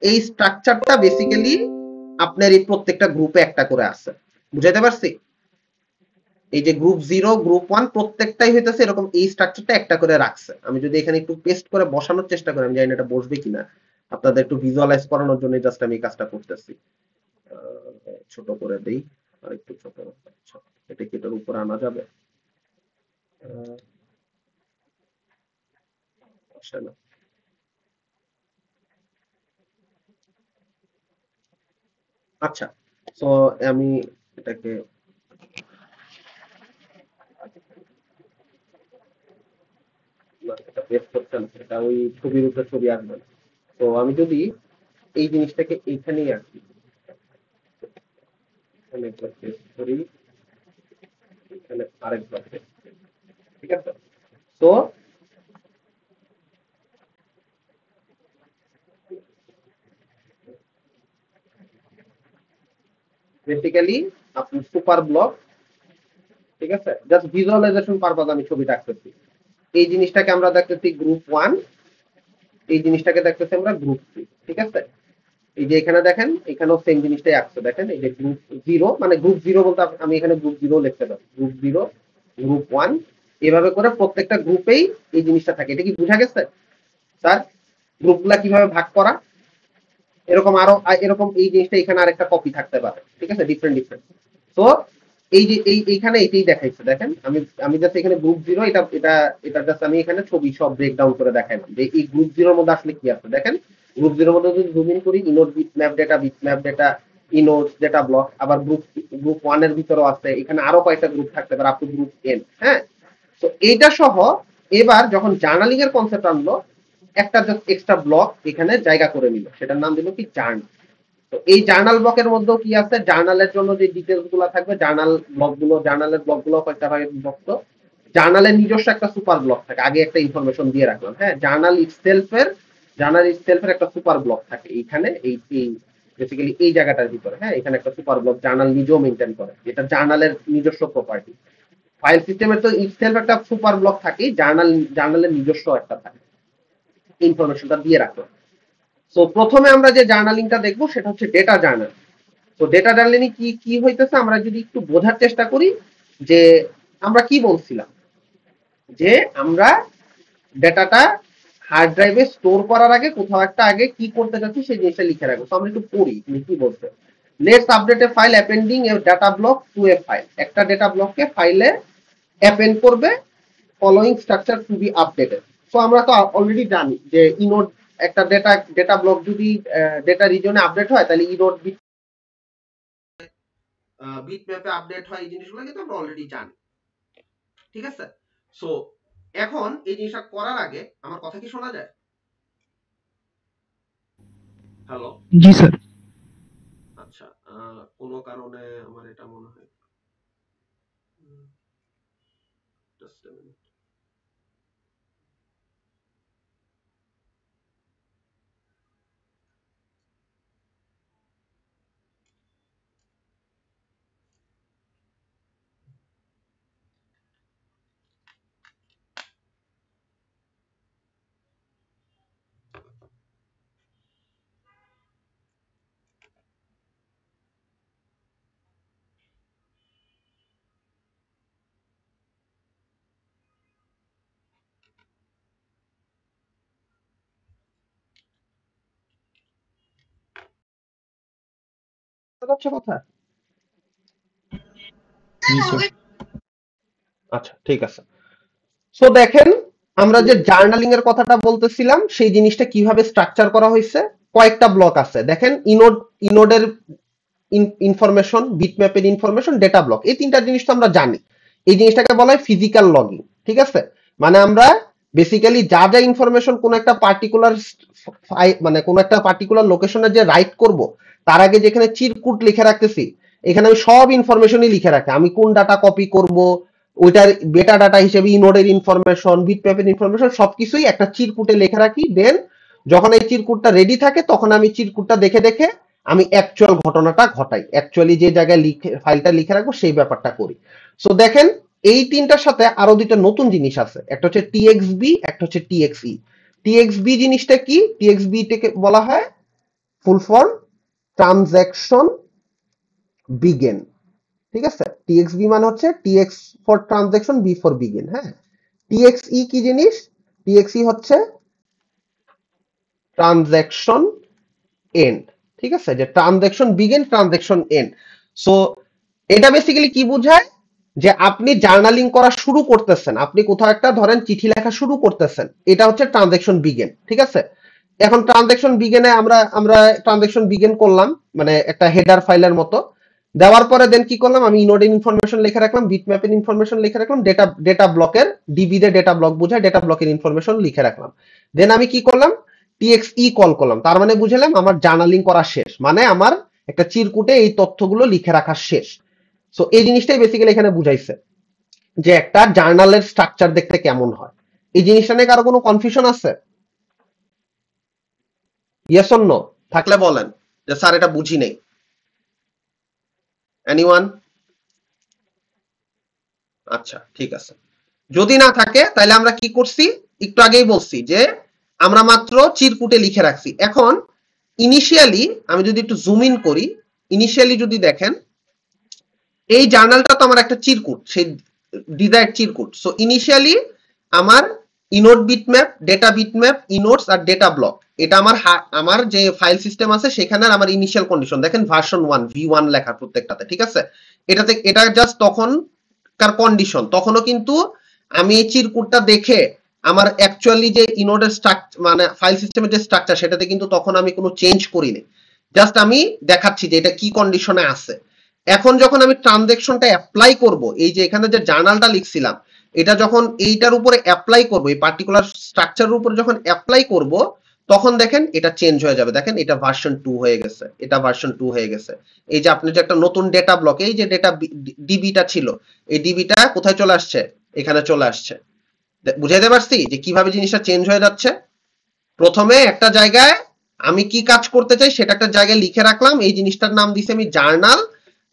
Speaker 1: এই স্ট্রাকচারটা বেসিক্যালি আপনার এই প্রত্যেকটা গ্রুপে একটা করে আছে, বুঝাইতে পারছি? এই যে গ্রুপ 0 গ্রুপ 1 প্রত্যেকটাই হইতেছে এরকম, এই স্ট্রাকচারটা একটা করে রাখছে। আমি যদি এখানে একটু পেস্ট করে বসানোর চেষ্টা করি, আমি জানি না এটা বসবে কিনা, আপনাদের একটু ভিজুয়ালাইজ করানোর জন্য জাস্ট আমি এই কাজটা করতেছি। ছোট করে দেই, আর একটু ছোট। আচ্ছা, এটা কি এটার উপরে আনা যাবে? আসে না। আচ্ছা, সো আমি এটাকে এটা পেস্ট করতে না, এটা ওই ছবির উপরে ছবি আসবে না। তো আমি যদি এই জিনিসটাকে এইখানেই আঁকি, এখানে একবার পেস্ট করি, এখানে আরেকবার পেস্ট করি, ঠিক আছে? তো বেসিক্যালি আপনি সুপার ব্লক, ঠিক আছে, জাস্ট ভিজুয়ালাইজেশন পারপাস আমি ছবিটা আঁকতেছি। এই জিনিসটাকে আমরা দেখতেছি গ্রুপ 1, এই জিনিসটাকে দেখতেছি আমরা গ্রুপ 3, ঠিক আছে? এই যে এখানে দেখেন, এখানেও সেম জিনিসটাই আসছে, দেখেন এই যে গ্রুপ 0, মানে গ্রুপ 0 বলতে আমি এখানে গ্রুপ 0 লিখতে পারি, গ্রুপ 0 গ্রুপ 1, এভাবে করে প্রত্যেকটা গ্রুপেই এই জিনিসটা থাকে। এটা কি বোঝা গেছে স্যার গ্রুপগুলা কিভাবে ভাগ করা? এরকম আরো এরকম এই জিনিসটা এখানে আরেকটা কপি থাকতে পারে, ঠিক আছে, ডিফারেন্ট ডিফারেন্ট। তো এই যে এইখানে এটাই দেখাইছে, দেখেন আমি আমি জাস্ট এখানে গ্রুপ 0, এটা এটা এটা জাস্ট আমি এখানে ছবি সব ব্রেকডাউন করে দেখাইলাম যে এই গ্রুপ 0 মধ্যে আসলে কি আছে। দেখেন গ্রুপ 0 মধ্যে যদি জুম ইন করি, inode bitmap data inode data block, আবার গ্রুপ গ্রুপ 1 এর ভিতরেও আছে, এখানে আরো কয়েকটা গ্রুপ থাকতে পারে আপ টু গ্রুপ n। হ্যাঁ, তো এইটা সহ এবার যখন জার্নালিং এর কনসেপ্ট আনলো, একটা জাস্ট এক্সট্রা ব্লক এখানে জায়গা করে নিল, সেটার নাম দিল কি জার্নাল। তো এই জার্নাল ব্লকের মধ্যেও কি আছে, জার্নালের জন্য যে ডিটেলস গুলো থাকবে, জার্নালের ব্লক গুলো কয়েকটা ভাগে বিভক্ত। জার্নালের নিজস্ব একটা সুপার ব্লক থাকে, আগে একটা ইনফরমেশন দিয়ে রাখলাম, হ্যাঁ, জার্নাল ইটসেলফের একটা সুপার ব্লক থাকে এইখানে, এই বেসিক্যালি এই জায়গাটার ভিতরে, হ্যাঁ, এখানে একটা সুপার ব্লক জার্নাল নিজেও মেনটেন করে, এটা জার্নালের নিজস্ব প্রপার্টি। ফাইল সিস্টেমের তো ইটসেলফ একটা সুপার ব্লক থাকে, জার্নালের নিজস্ব একটা থাকে, ইনফরমেশনটা দিয়ে রাখলাম। সো প্রথমে আমরা যে জার্নালিংটা দেখবো সেটা হচ্ছে ডেটা জার্নাল। তো ডেটা জার্নালিং কি কি হইতেছে আমরা যদি একটু বোঝার চেষ্টা করি, যে আমরা কি বলছিলাম, যে আমরা ডেটাটা হার্ড ড্রাইভে স্টোর করার আগে কোথাও একটা আগে কি করতে যাচ্ছি সেই জিনিসটা লিখে রাখবো। তো আমরা একটু পড়ি তুমি কি বলছে। Let's update a file appending a data block to a file, একটা ডেটা ব্লককে ফাইলে অ্যাপেন্ড করবে, following structure to be updated. So আমরা তো অলরেডি জানি যে ইনোড একটা ডেটা ব্লক যদি ডেটা রিজনে আপডেট হয়, তাহলে ইনোড বিটম্যাপে আপডেট হয়, এই জিনিসগুলো কিন্তু আমরা অলরেডি জানি, ঠিক আছে? সো এখন এই জিনিসটা করার আগে আমার কথা কি শোনা যায়? হ্যালো,
Speaker 4: জি স্যার।
Speaker 1: আচ্ছা, কোনো কারণে আমার এটা মনে হয়, জাস্ট আ মিনিট। বুঝতে পারছো কথা?
Speaker 3: জি স্যার।
Speaker 1: আচ্ছা, ঠিক আছে। সো দেখেন আমরা যে জার্নালিং এর কথাটা বলতেছিলাম সেই জিনিসটা কিভাবে স্ট্রাকচার করা হয়েছে, কয়েকটা ব্লক আছে দেখেন। ইনোডের ইনফরমেশন, বিটম্যাপের ইনফরমেশন, ডেটা ব্লক, এই তিনটা জিনিস তো আমরা জানি। এই জিনিসটাকে বলা হয় ফিজিক্যাল লগিং, ঠিক আছে? মানে আমরা বেসিক্যালি যা যা ইনফরমেশন কোন একটা পার্টিকুলার মানে কোন একটা পার্টিকুলার লোকেশনে যে রাইট করব, তার আগে যেখানে চিরকুট লিখে রাখতেছি, এখানে আমি সব ইনফরমেশনই লিখে রাখি। আমি কোন ডাটা কপি করব, ওইটার বেটা ডাটা হিসেবে ইনোডের ইনফরমেশন, বিটম্যাপের ইনফরমেশন সবকিছুই একটা চিরকুটে লিখে রাখি। দেন যখন এই চিরকুটটা রেডি থাকে তখন আমি চিরকুটটা দেখে দেখে আমি অ্যাকচুয়াল ঘটনাটা ঘটাই, অ্যাকচুয়ালি যে জায়গায় লিখে ফাইলটা লিখে রাখবো সেই ব্যাপারটা করি। সো দেখেন এই তিনটার সাথে আরো দুইটা নতুন জিনিস আছে, একটা হচ্ছে টিএক্সবি, একটা হচ্ছে টিএক্সই। টিএক্সবি জিনিসটা কি? টিএক্সবি থেকে বলা হয় ফুল ফর্ম ট্রানজ্যাকশন বিগেন, ঠিক আছে? টিএক্সবি মানে হচ্ছে TX for transaction, B for begin. হ্যাঁ, টিএক্সই কি জিনিস? টিএক্সই হচ্ছে ট্রানজ্যাকশন এন্ড, ঠিক আছে? যে transaction begin, transaction end. So এটা বেসিক্যালি কি বোঝায়? যে আপনি জার্নালিং করা শুরু করতেছেন, আপনি কোথাও একটা ধরেন চিঠি লেখা শুরু করতেছেন, এটা হচ্ছে ট্রানজ্যাকশন বিগেন, ঠিক আছে? এখন ট্রানজ্যাকশন বিগেনে আমরা আমরা ট্রানজ্যাকশন বিগেন করলাম, মানে একটা হেডার ফাইলের মতো দেওয়ার পরে দেন কি করলাম, আমি ইনোডের ইনফরমেশন লিখে রাখলাম, বিটম্যাপের ইনফরমেশন লিখে রাখলাম, ডেটা ব্লকের ডিবি তে ডেটা ব্লক বোঝায়, ডেটা ব্লকের ইনফরমেশন লিখে রাখলাম। দেন আমি কি করলাম, টিএক্সই কল করলাম, তার মানে বুঝলাম আমার জার্নালিং করা শেষ, মানে আমার একটা চিরকুটে এই তথ্যগুলো লিখে রাখা শেষ। সো এই জিনিসটাই বেসিক্যালি এখানে বুঝাইছে যে একটা জার্নালের স্ট্রাকচার দেখতে কেমন হয়। এই জিনিসটা নিয়ে কারো কোনো কনফিউশন আছে? Yes or no? থাকলে বলেন যে স্যার এটা বুঝি নেই। এনিওয়ান? আচ্ছা ঠিক আছে, যদি না থাকে তাহলে আমরা কি করছি, একটু আগেই বলছি যে আমরা মাত্র চিরকুটে লিখে রাখছি। এখন ইনিশিয়ালি আমি যদি একটু জুম ইন করি, ইনিশিয়ালি যদি দেখেন এই জার্নালটা তো আমার একটা চিরকুট, সেই ডিজায়ার্ড চিরকুট। সো ইনিশিয়ালি আমার ইনোড বিটম্যাপ, ডেটা বিটম্যাপ, ইনোডস আর ডেটা ব্লক, এটা আমার যে ফাইল সিস্টেম আছে সেখানে আমার ইনিশিয়াল কন্ডিশন দেখেন ভার্সন 1 V1 লেখা প্রত্যেকটাতে, ঠিক আছে? এটা জাস্ট তখনকার কন্ডিশন, তখনও কিন্তু আমি এই চিরকুটটা দেখে আমার অ্যাকচুয়ালি যে ইনোডের স্ট্রাকচার মানে ফাইল সিস্টেমের যে স্ট্রাকচার সেটাতে কিন্তু তখন আমি কোনো চেঞ্জ করিনি, জাস্ট আমি দেখাচ্ছি যে এটা কি কন্ডিশনে আছে। এখন যখন আমি ট্রানজ্যাকশনটা অ্যাপ্লাই করব, এই যে এখানে যে জার্নালটা লিখছিলাম এটা যখন এইটার উপরে অ্যাপ্লাই করব, এই পার্টিকুলার স্ট্রাকচারের উপরে যখন অ্যাপ্লাই করব, তখন দেখেন এটা চেঞ্জ হয়ে যাবে। দেখেন এটা ভার্সন 2 হয়ে গেছে, এটা ভার্সন 2 হয়ে গেছে। এই যে আপনি যে একটা নতুন ডেটা ব্লক, এই যে ডেটা ডিবিটা ছিল, এই ডিবিটা কোথায় চলে আসছে? এখানে চলে আসছে। বুঝাইতে পারছি যে কিভাবে জিনিসটা চেঞ্জ হয়ে যাচ্ছে? প্রথমে একটা জায়গায় আমি কি কাজ করতে চাই সেটা একটা জায়গায় লিখে রাখলাম, এই জিনিসটার নাম দিছি আমি জার্নাল।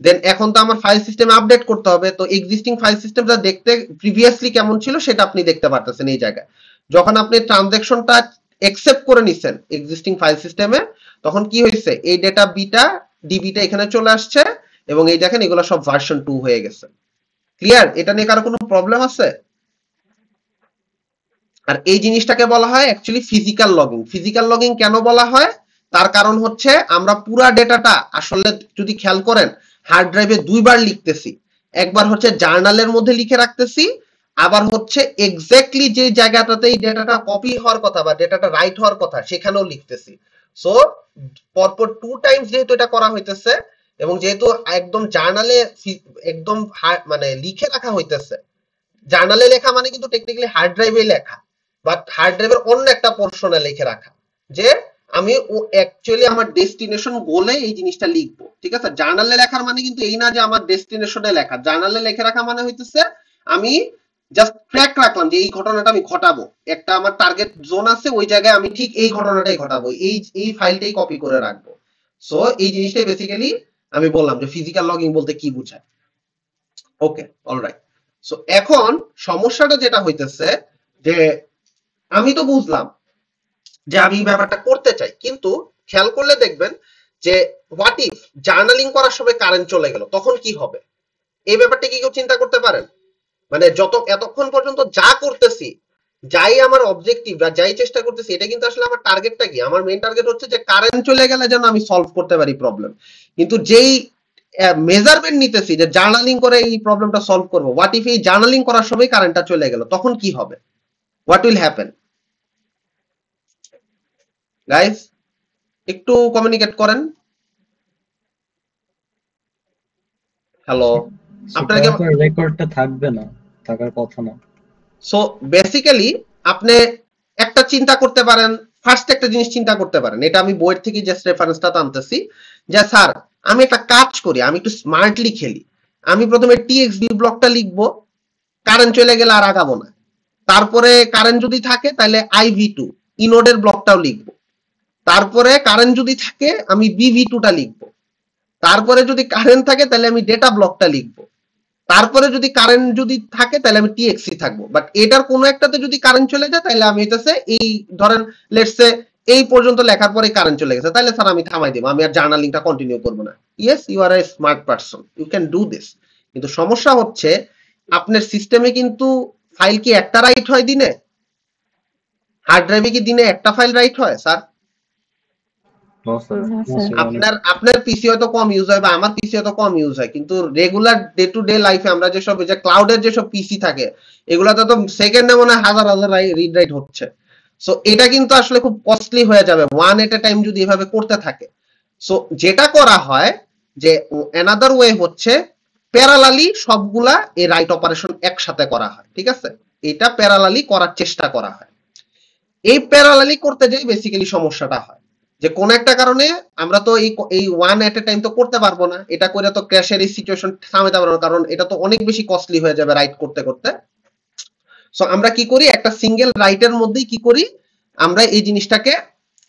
Speaker 1: দেন এখন তো আমার ফাইল সিস্টেম আপডেট করতে হবে, তো এক্সিস্টিং ফাইল সিস্টেমটা দেখতে প্রিভিয়াসলি কেমন ছিল সেটা আপনি দেখতে পারতেছেন এই জায়গায়। যখন আপনি ট্রানজ্যাকশনটা অ্যাকসেপ্ট করে নিছেন এক্সিস্টিং ফাইল সিস্টেমে, তখন কি হয়েছে, এই ডেটা বিটা ডিবিটা এখানে চলে আসছে এবং এই দেখেন এগুলো সব ভার্সন 2 হয়ে গেছে। ক্লিয়ার? এটা নিয়ে কারো কোনো প্রবলেম আছে? আর এই জিনিসটাকে বলা হয় actually physical logging. Physical logging কেন বলা হয়? তার কারণ হচ্ছে আমরা পুরা ডেটাটা আসলে যদি খেয়াল করেন হার্ড ড্রাইভে দুইবার লিখতেছি, একবার হচ্ছে জার্নালের মধ্যে লিখে রাখতেছি, আবার হচ্ছে এক্স্যাক্টলি যে জায়গাটাতে এই ডেটাটা কপি হওয়ার কথা বা ডেটাটা রাইট হওয়ার কথা সেখানেও লিখতেছি। সো পরপর 2 টাইমস যেহেতু এটা করা হইতেছে এবং যেহেতু একদম জার্নালে একদম মানে লিখে রাখা হইতেছে, জার্নালে লেখা মানে কিন্তু টেকনিক্যালি হার্ড ড্রাইভে লেখা, বাট হার্ড ড্রাইভের অন্য একটা পোর্শনে লিখে রাখা, যে আমি ও অ্যাকচুয়ালি আমার ডেস্টিনেশন গোলে এই জিনিসটা লিখবো, ঠিক আছে? জার্নালে লেখার মানে কিন্তু এই না যে আমার ডেস্টিনেশনে লেখা। জার্নালে লিখে রাখা মানে হইতেছে আমি জাস্ট ট্র্যাক রাখলাম যে এই ঘটনাটা আমি ঘটাবো, একটা আমার টার্গেট জোন আছে, ওই জায়গায় আমি ঠিক এই ঘটনাটাই ঘটাবো, এই ফাইলটাই কপি করে রাখবো। সো এই জিনিসটাই বেসিক্যালি আমি বললাম যে ফিজিক্যাল লগিং বলতে কি বোঝায়। ওকে, অলরাইট। সো এখন সমস্যাটা যেটা হইতেছে যে আমি তো বুঝলাম যে আমি ব্যাপারটা করতে চাই, কিন্তু খেয়াল করলে দেখবেন যে হোয়াট ইফ জার্নালিং করার সময় কারেন্ট চলে গেল, তখন কি হবে? এই ব্যাপারটা কি কেউ চিন্তা করতে পারেন? মানে এতক্ষণ পর্যন্ত যা করতেছি, যাই আমার অবজেক্টিভ বা যাই চেষ্টা করতেছি, এটা কিন্তু আসলে আমার টার্গেটটা কি? আমার মেইন টার্গেট হচ্ছে যে কারেন্ট চলে গেলে যেন আমি সলভ করতে পারি প্রবলেম। কিন্তু যেই মেজারমেন্ট নিতেছি যে জার্নালিং করে এই প্রবলেমটা সলভ করব, হোয়াট ইফ এই জার্নালিং করার সময় কারেন্টটা চলে গেল, তখন কি হবে? What will happen? গাইস একটু কমিউনিকেট করেন। হ্যালো,
Speaker 3: সেটা
Speaker 1: আপনাকে
Speaker 3: আবার রেকর্ডটা থাকবে না, থাকার কথা না।
Speaker 1: সো বেসিক্যালি আপনি একটা চিন্তা করতে পারেন, ফার্স্ট একটা জিনিস চিন্তা করতে পারেন, এটা আমি বইয়ের থেকে জাস্ট রেফারেন্সটা টানতেছি, যে স্যার আমি একটা কাজ করি, আমি একটু স্মার্টলি খেলি, আমি প্রথমে টিএক্সবি ব্লকটা লিখবো, কারেন্ট চলে গেলে আর আগাবো না, তারপরে কারেন্ট যদি থাকে তাহলে আইভি2 ইনোডের ব্লকটাও লিখবো, তারপরে কারেন্ট যদি থাকে আমি বিভি2টা লিখবো, তারপরে যদি কারেন্ট থাকে তাহলে আমি ডেটা ব্লকটা লিখবো, তারপরে যদি কারেন্ট যদি থাকে তাহলে আমি টিএক্সি থাকবো, বাট এটার কোনো একটাতে যদি কারেন্ট চলে যায় তাহলে আমি হইতেছে এই ধরেন লেটসে এই পর্যন্ত লেখার পরে কারেন্ট চলে গেছে, তাহলে স্যার আমি থামাই দেবো, আমি আর জার্নালিংটা কন্টিনিউ করবো না। Yes, you are a smart person, you can do this. কিন্তু সমস্যা হচ্ছে আপনার সিস্টেমে কিন্তু ফাইল কি একটা রাইট হয় দিনে? হার্ড ড্রাইভে কি দিনে একটা ফাইল রাইট হয় স্যার?
Speaker 2: No sir.
Speaker 4: না স্যার।
Speaker 1: আপনার পিসি হয়তো কম ইউজ হয় বা আমার পিসি হয়তো কম ইউজ হয়, কিন্তু রেগুলার ডে টু ডে লাইফে আমরা যেসব যে ক্লাউডের যেসব পিসি থাকে এগুলাতে তো সেকেন্ডে মনে হয় হাজার হাজার রিড রাইট হচ্ছে। সো এটা কিন্তু আসলে খুব কস্টলি হয়ে যাবে ওয়ান এট এ টাইম যদি এভাবে করতে থাকে। সো যেটা করা হয় যে অ্যানাদার ওয়ে হচ্ছে প্যারালালি সবগুলা এই রাইট অপারেশন একসাথে করা হয়, ঠিক আছে? এটা প্যারালালি করার চেষ্টা করা হয়। এই প্যারালালি করতে যাই বেসিক্যালি সমস্যাটা হয় যে কোন একটা কারণে আমরা তো এই ওয়ান এট এ টাইম তো করতে পারবো না, এটা করে তো ক্র্যাশের এই সিচুয়েশন থামাতে পারবো না, কারণ এটা তো অনেক বেশি কস্টলি হয়ে যাবে রাইট করতে করতে। সো আমরা কি করি, একটা সিঙ্গেল রাইটের মধ্যেই কি করি, আমরা এই জিনিসটাকে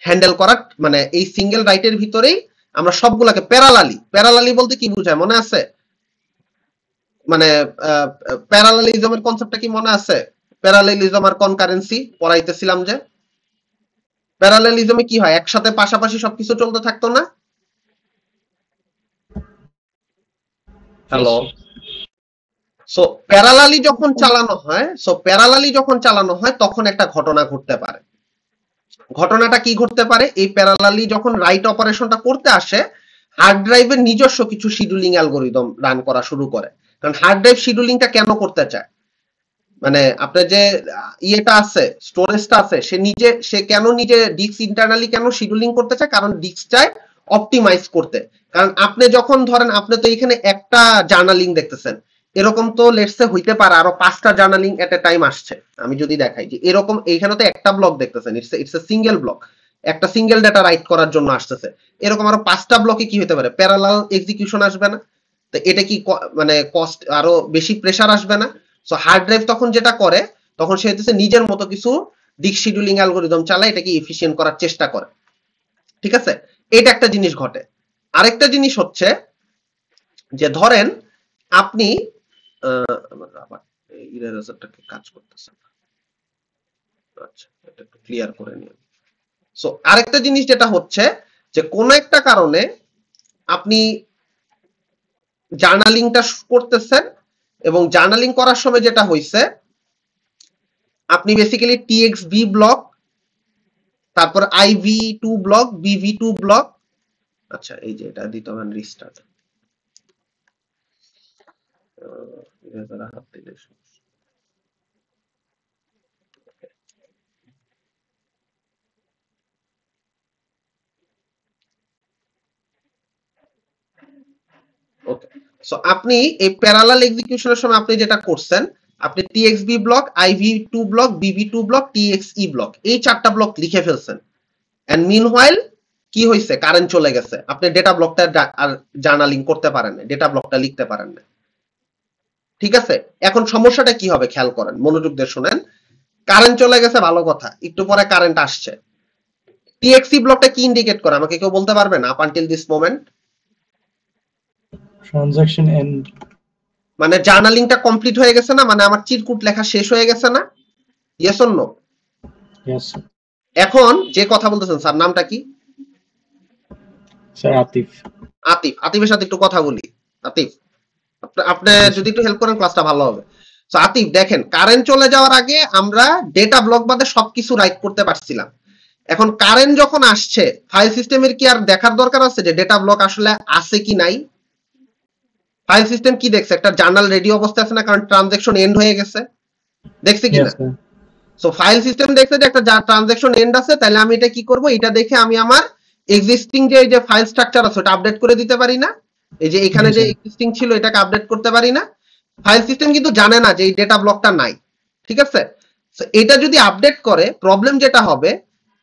Speaker 1: হ্যান্ডেল করার মানে এই সিঙ্গেল রাইটের ভিতরেই আমরা সবগুলাকে প্যারালালি বলতে কি বোঝায় মনে আছে? মানে প্যারালালিজমের কনসেপ্টটা কি মনে আছে? প্যারালেলিজম আর কনকারেন্সি পড়াইতেছিলাম যে প্যারালেলিজমে কি হয়, একসাথে পাশাপাশি সবকিছু চলতে থাকতো না? হ্যালো, সো প্যারালালি যখন চালানো হয় তখন একটা ঘটনা ঘটতে পারে। ঘটনাটা কি ঘটতে পারে, এই প্যারালালি যখন রাইট অপারেশনটা করতে আসে হার্ড ড্রাইভের নিজস্ব কিছু শিডিউলিং অ্যালগরিদম রান করা শুরু করে। কারণ হার্ড ড্রাইভ শিডিউলিংটা কেন করতে চায়, মানে আপনার যে ইয়েটা আছে, স্টোরেজটা আছে, সে কেন নিজে ডিস্ক ইন্টারনালি কেন শিডিউলিং করতে চায়, কারণ ডিস্ক চায় অপটিমাইজ করতে। কারণ আপনি যখন ধরেন আপনি তো এখানে একটা জার্নালিং দেখতেছেন, এরকম তো লেটসে হইতে পারে আরো 5টা জার্নালিং এট এ টাইম আসছে। আমি যদি দেখাই যে এরকম এইখানে তো একটা ব্লক দেখতেছেন, ইটস এ সিঙ্গেল ব্লক, একটা সিঙ্গেল ডেটা রাইট করার জন্য আসতেছে, এরকম আরো 5টা ব্লকে কি হতে পারে, প্যারালাল এক্সিকিউশন আসবে না? তো এটা কি মানে কস্ট আরো বেশি প্রেসার আসবে না? সো হার্ড ড্রাইভ তখন যেটা করে, তখন সে হচ্ছে নিজের মতো কিছু ডিস্ক শিডিউলিং অ্যালগরিদম চালায়, এটাকে এফিশিয়েন্ট করার চেষ্টা করে, ঠিক আছে? এটা একটা জিনিস ঘটে। আরেকটা জিনিস হচ্ছে যে ধরেন আপনি ইরেজারটাকে কাজ করতেছে, আচ্ছা এটা একটু ক্লিয়ার করে নিন। সো আরেকটা জিনিস যেটা হচ্ছে যে কোন একটা কারণে আপনি জার্নালিংটা করতেছেন, এবং জার্নালিং করার সময় যেটা হইছে আপনি বেসিক্যালি টিএক্সবি ব্লক, তারপর আইভি2 ব্লক, বিভি2 ব্লক, আচ্ছা এই যে এটা দিতে হবে রিস্টার্ট, হাত দিলে ওকে। সো আপনি এই প্যারালাল এক্সিকিউশনের সময় আপনি যেটা করছেন, আপনি টিএক্সবি ব্লক, আইভি2 ব্লক, বিভি2 ব্লক, টিএক্সই ব্লক, এই 4টা ব্লক লিখে ফেলছেন। এন্ড মিনহোয়াইল কি হইছে, কারেন্ট চলে গেছে, আপনি ডেটা ব্লকটা আর জার্নালিং করতে পারেন না, ডেটা ব্লকটা লিখতে পারেন না, ঠিক আছে? এখন সমস্যাটা কি হবে খেয়াল করেন, মনোযোগ দিয়ে শুনেন। কারেন্ট চলে গেছে ভালো কথা, একটু পরে কারেন্ট আসছে, টিএক্সই ব্লকটা কি ইন্ডিকেট করে আমাকে কেউ বলতে পারবেন up until this moment?
Speaker 3: Transaction end,
Speaker 1: মানে জার্নালিংটা কমপ্লিট হয়ে গেছে না, মানে আমার চিরকুট লেখা শেষ হয়ে গেছে না? Yes or no?
Speaker 3: ইয়েস
Speaker 1: এখন যে কথা বলতেছেন স্যার নামটা কি?
Speaker 3: স্যার আতিফ।
Speaker 1: আতিফের সাথে একটু কথা বলি। আতিফ, আপনি যদি একটু হেল্প করেন ক্লাসটা ভালো হবে। সো আতিফ দেখেন, কারেন্ট চলে যাওয়ার আগে আমরা ডেটা ব্লক বাদে সবকিছু রাইট করতে পারছিলাম। এখন কারেন্ট যখন আসছে ফাইল সিস্টেমের কি আর দেখার দরকার আছে যে ডেটা ব্লক আসলে আছে কি নাই? ফাইল সিস্টেম কি দেখছে, একটা জার্নাল রেডি অবস্থায় আছে না, কারণ ট্রানজাকশন এন্ড হয়ে গেছে, দেখছে কিনা? সো ফাইল সিস্টেম দেখছে যে একটা ট্রানজাকশন এন্ড আছে, তাহলে আমি এটা কি করব, এটা দেখে আমি আমার এক্সিস্টিং যে ফাইল স্ট্রাকচার আছে ওটা আপডেট করে দিতে পারি না? এই যে এখানে
Speaker 3: জি
Speaker 1: যে
Speaker 3: স্যার।
Speaker 1: এক্সিস্টিং ছিল এটাকে আপডেট করতে পারি না। ফাইল সিস্টেম কিন্তু জানে না যে এই ডেটা ব্লকটা নাই, ঠিক আছে? So, এটা যদি আপডেট করে প্রবলেম যেটা হবে,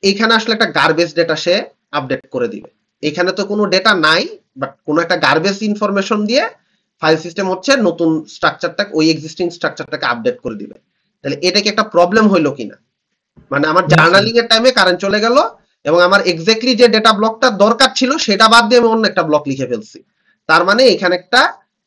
Speaker 1: এখানে আসলে একটা গার্বেজ ডেটা সে আপডেট করে দিবে। এখানে তো কোনো ডেটা নাই, বাট কোনো একটা গার্বেজ ইনফরমেশন দিয়ে ফাইল সিস্টেম হচ্ছে নতুন স্ট্রাকচারটাকে, ওই এক্সিস্টিং স্ট্রাকচারটাকে আপডেট করে দিবে। তাহলে এটা কি একটা প্রবলেম হইলো কিনা? মানে আমার
Speaker 3: ইয়েস স্যার।
Speaker 1: জার্নালিং এর টাইমে কারেন্ট চলে গেল এবং আমার এক্স্যাক্টলি যে ডেটা ব্লকটা দরকার ছিল সেটা বাদ দিয়ে আমি অন্য একটা ব্লক লিখে ফেলছি। তার মানে এখানে একটা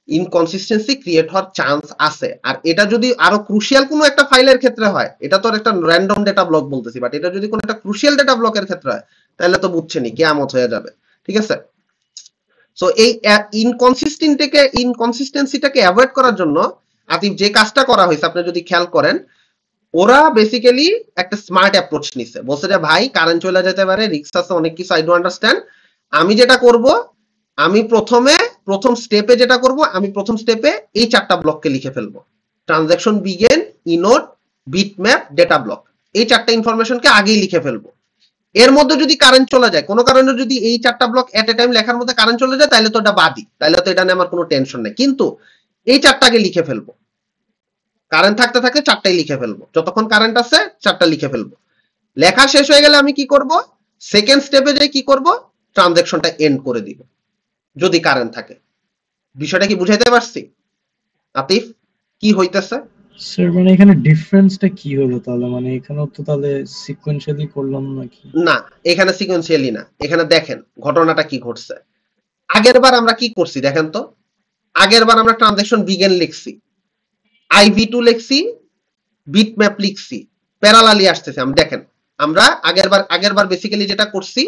Speaker 1: ইনকনসিস্টেন্সি ক্রিয়েট হওয়ার চান্স আছে। আর এটা যদি আরো ক্রুশিয়াল কোনো একটা ফাইলের ক্ষেত্রে হয়, এটা তো একটা র্যান্ডম ডেটা ব্লক বলতেছি, বাট এটা যদি কোনো একটা ক্রুশিয়াল ডেটা ব্লকের ক্ষেত্রে হয়, তাহলে তো বুঝছেনই কেয়ামত হয়ে যাবে। ঠিক আছে? সো এই ইনকনসিস্টেন্সিটাকে অ্যাভয়েড করার জন্য আতিফ যে কাজটা করা হয়েছে আপনি যদি খেয়াল করেন, ওরা বেসিক্যালি একটা স্মার্ট অ্যাপ্রোচ নিছে, বলছে যে ভাই কারেন্ট চলে যেতে পারে, রিস্ক আছে অনেক কিছু, আই ডু আন্ডারস্ট্যান্ড। আমি যেটা করব, আমি প্রথম স্টেপে যেটা করব, আমি প্রথম স্টেপে এই চারটা ব্লককে লিখে ফেলবো। Transaction begin, inode, bitmap, data block, এই চারটা ইনফরমেশনকে আগেই লিখে ফেলবো। এর মধ্যে যদি কারেন্ট চলে যায়, কোনো কারণে যদি এই চারটা ব্লক এট এ টাইম লেখার মধ্যে কারেন্ট চলে যায়, তাহলে তো এটা বাদই, তাহলে তো এটা নিয়ে আমার কোনো টেনশন নেই। কিন্তু এই চারটাকে লিখে ফেলবো, কারেন্ট থাকতে থাকতে চারটাই লিখে ফেলবো, যতক্ষণ কারেন্ট আছে চারটা লিখে ফেলবো। লেখা শেষ হয়ে গেলে আমি কি করব, সেকেন্ড স্টেপে যাই কি করব, ট্রানজাকশনটা এন্ড করে দিব যদি কারেন্ট থাকে। বিষয়টা কি বুঝাইতে পারছি আতিফ, কি হইতেছে?
Speaker 3: স্যার মানে এখানে ডিফারেন্সটা কি হলো তাহলে? মানে এখানেও তো তাহলে সিকোয়েন্সিয়ালি করলাম নাকি?
Speaker 1: না, এখানে সিকোয়েন্সিয়ালি না, এখানে দেখেন ঘটনাটা কি ঘটছে। আগের বার আমরা কি করছি দেখেন তো, আগের বার আমরা ট্রানজাকশন বিগেন লিখছি, IV2 লিখছি, বিটম্যাপ লিখছি, প্যারালালি আসতেছে। আমরা দেখেন, আমরা আগেরবার বেসিক্যালি যেটা করছি,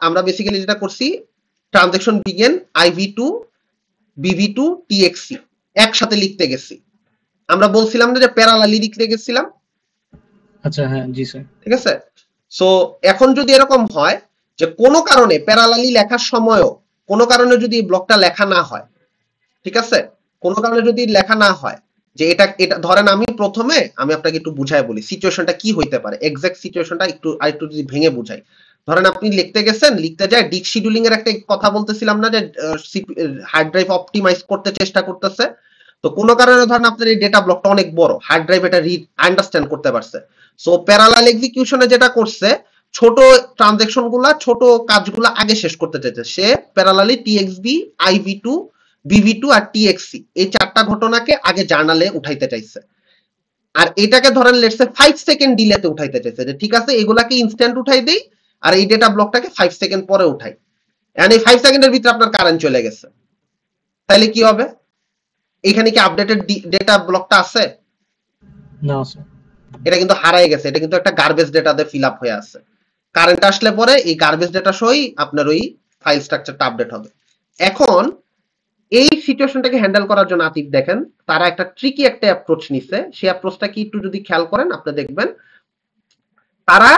Speaker 1: আমরা বেসিক্যালি যেটা করছি, transaction begin, IV2, BV2, TXC একসাথে লিখতে গেছি। আমরা বলছিলাম না যে প্যারালালি লিখতে গেছিলাম,
Speaker 3: আচ্ছা হ্যাঁ, জি স্যার।
Speaker 1: ঠিক আছে? সো এখন যদি এরকম হয় যে কোনো কারণে প্যারালালি লেখার সময়ও কোনো কারণে যদি ব্লকটা লেখা না হয়, ঠিক আছে, কোনো কারণে যদি লেখা না হয়, যে এটা এটা ধরেন আমি আপনাকে একটু বুঝাই বলি সিচুয়েশনটা কি হইতে পারে, এক্সাক্ট সিচুয়েশনটা একটু যদি ভেঙে বুঝাই। ধরেন আপনি লিখতে গেছেন, লিখতে যায় ডিস্ক শিডিউলিং এর একটা কথা বলতেছিলাম না, যে হার্ড ড্রাইভ অপটিমাইজ করতে চেষ্টা করতেছে। তো কোনো কারণে ধরেন আপনার এই ডেটা ব্লকটা অনেক বড়, হার্ড ড্রাইভ এটা রিড আন্ডারস্ট্যান্ড করতে পারছে। সো প্যারালাল এক্সিকিউশনে যেটা করছে, ছোট ট্রানজাকশন গুলা, ছোট কাজগুলা আগে শেষ করতে চাইছে সে। প্যারালালি TXB, IV2, BV2 আর TXC এই চারটা ঘটনাকে আগে জার্নালে উঠাইতে চাইছে। আর এটাকে ধরেন লেটস সে 5 সেকেন্ড ডিলেতে উঠাইতে চাইছে, যে ঠিক আছে এগুলাকে ইনস্ট্যান্ট উঠাই দেই, আর এই ডেটা ব্লকটাকে 5 সেকেন্ড পরে উঠাই। এন্ড এই 5 সেকেন্ডের ভিতরে আপনার কারেন্ট চলে গেছে, তাহলে কি হবে? এখানে কি আপডেটেড ডেটা ব্লকটা আছে?
Speaker 3: না স্যার।
Speaker 1: এটা কিন্তু হারাই গেছে, এটা কিন্তু একটা গার্বেজ ডেটাতে ফিল আপ হয়ে আছে। কারেন্ট আসলে পরে এই গার্বেজ ডেটা সহই আপনার ওই ফাইল স্ট্রাকচারটা আপডেট হবে। এখন এই সিচুয়েশনটাকে হ্যান্ডেল করার জন্য আতিফ দেখেন, তারা একটা ট্রিকি একটা অ্যাপ্রোচ নিছে। সেই অ্যাপ্রোচটা কি একটু যদি খেয়াল করেন আপনি দেখবেন, তারা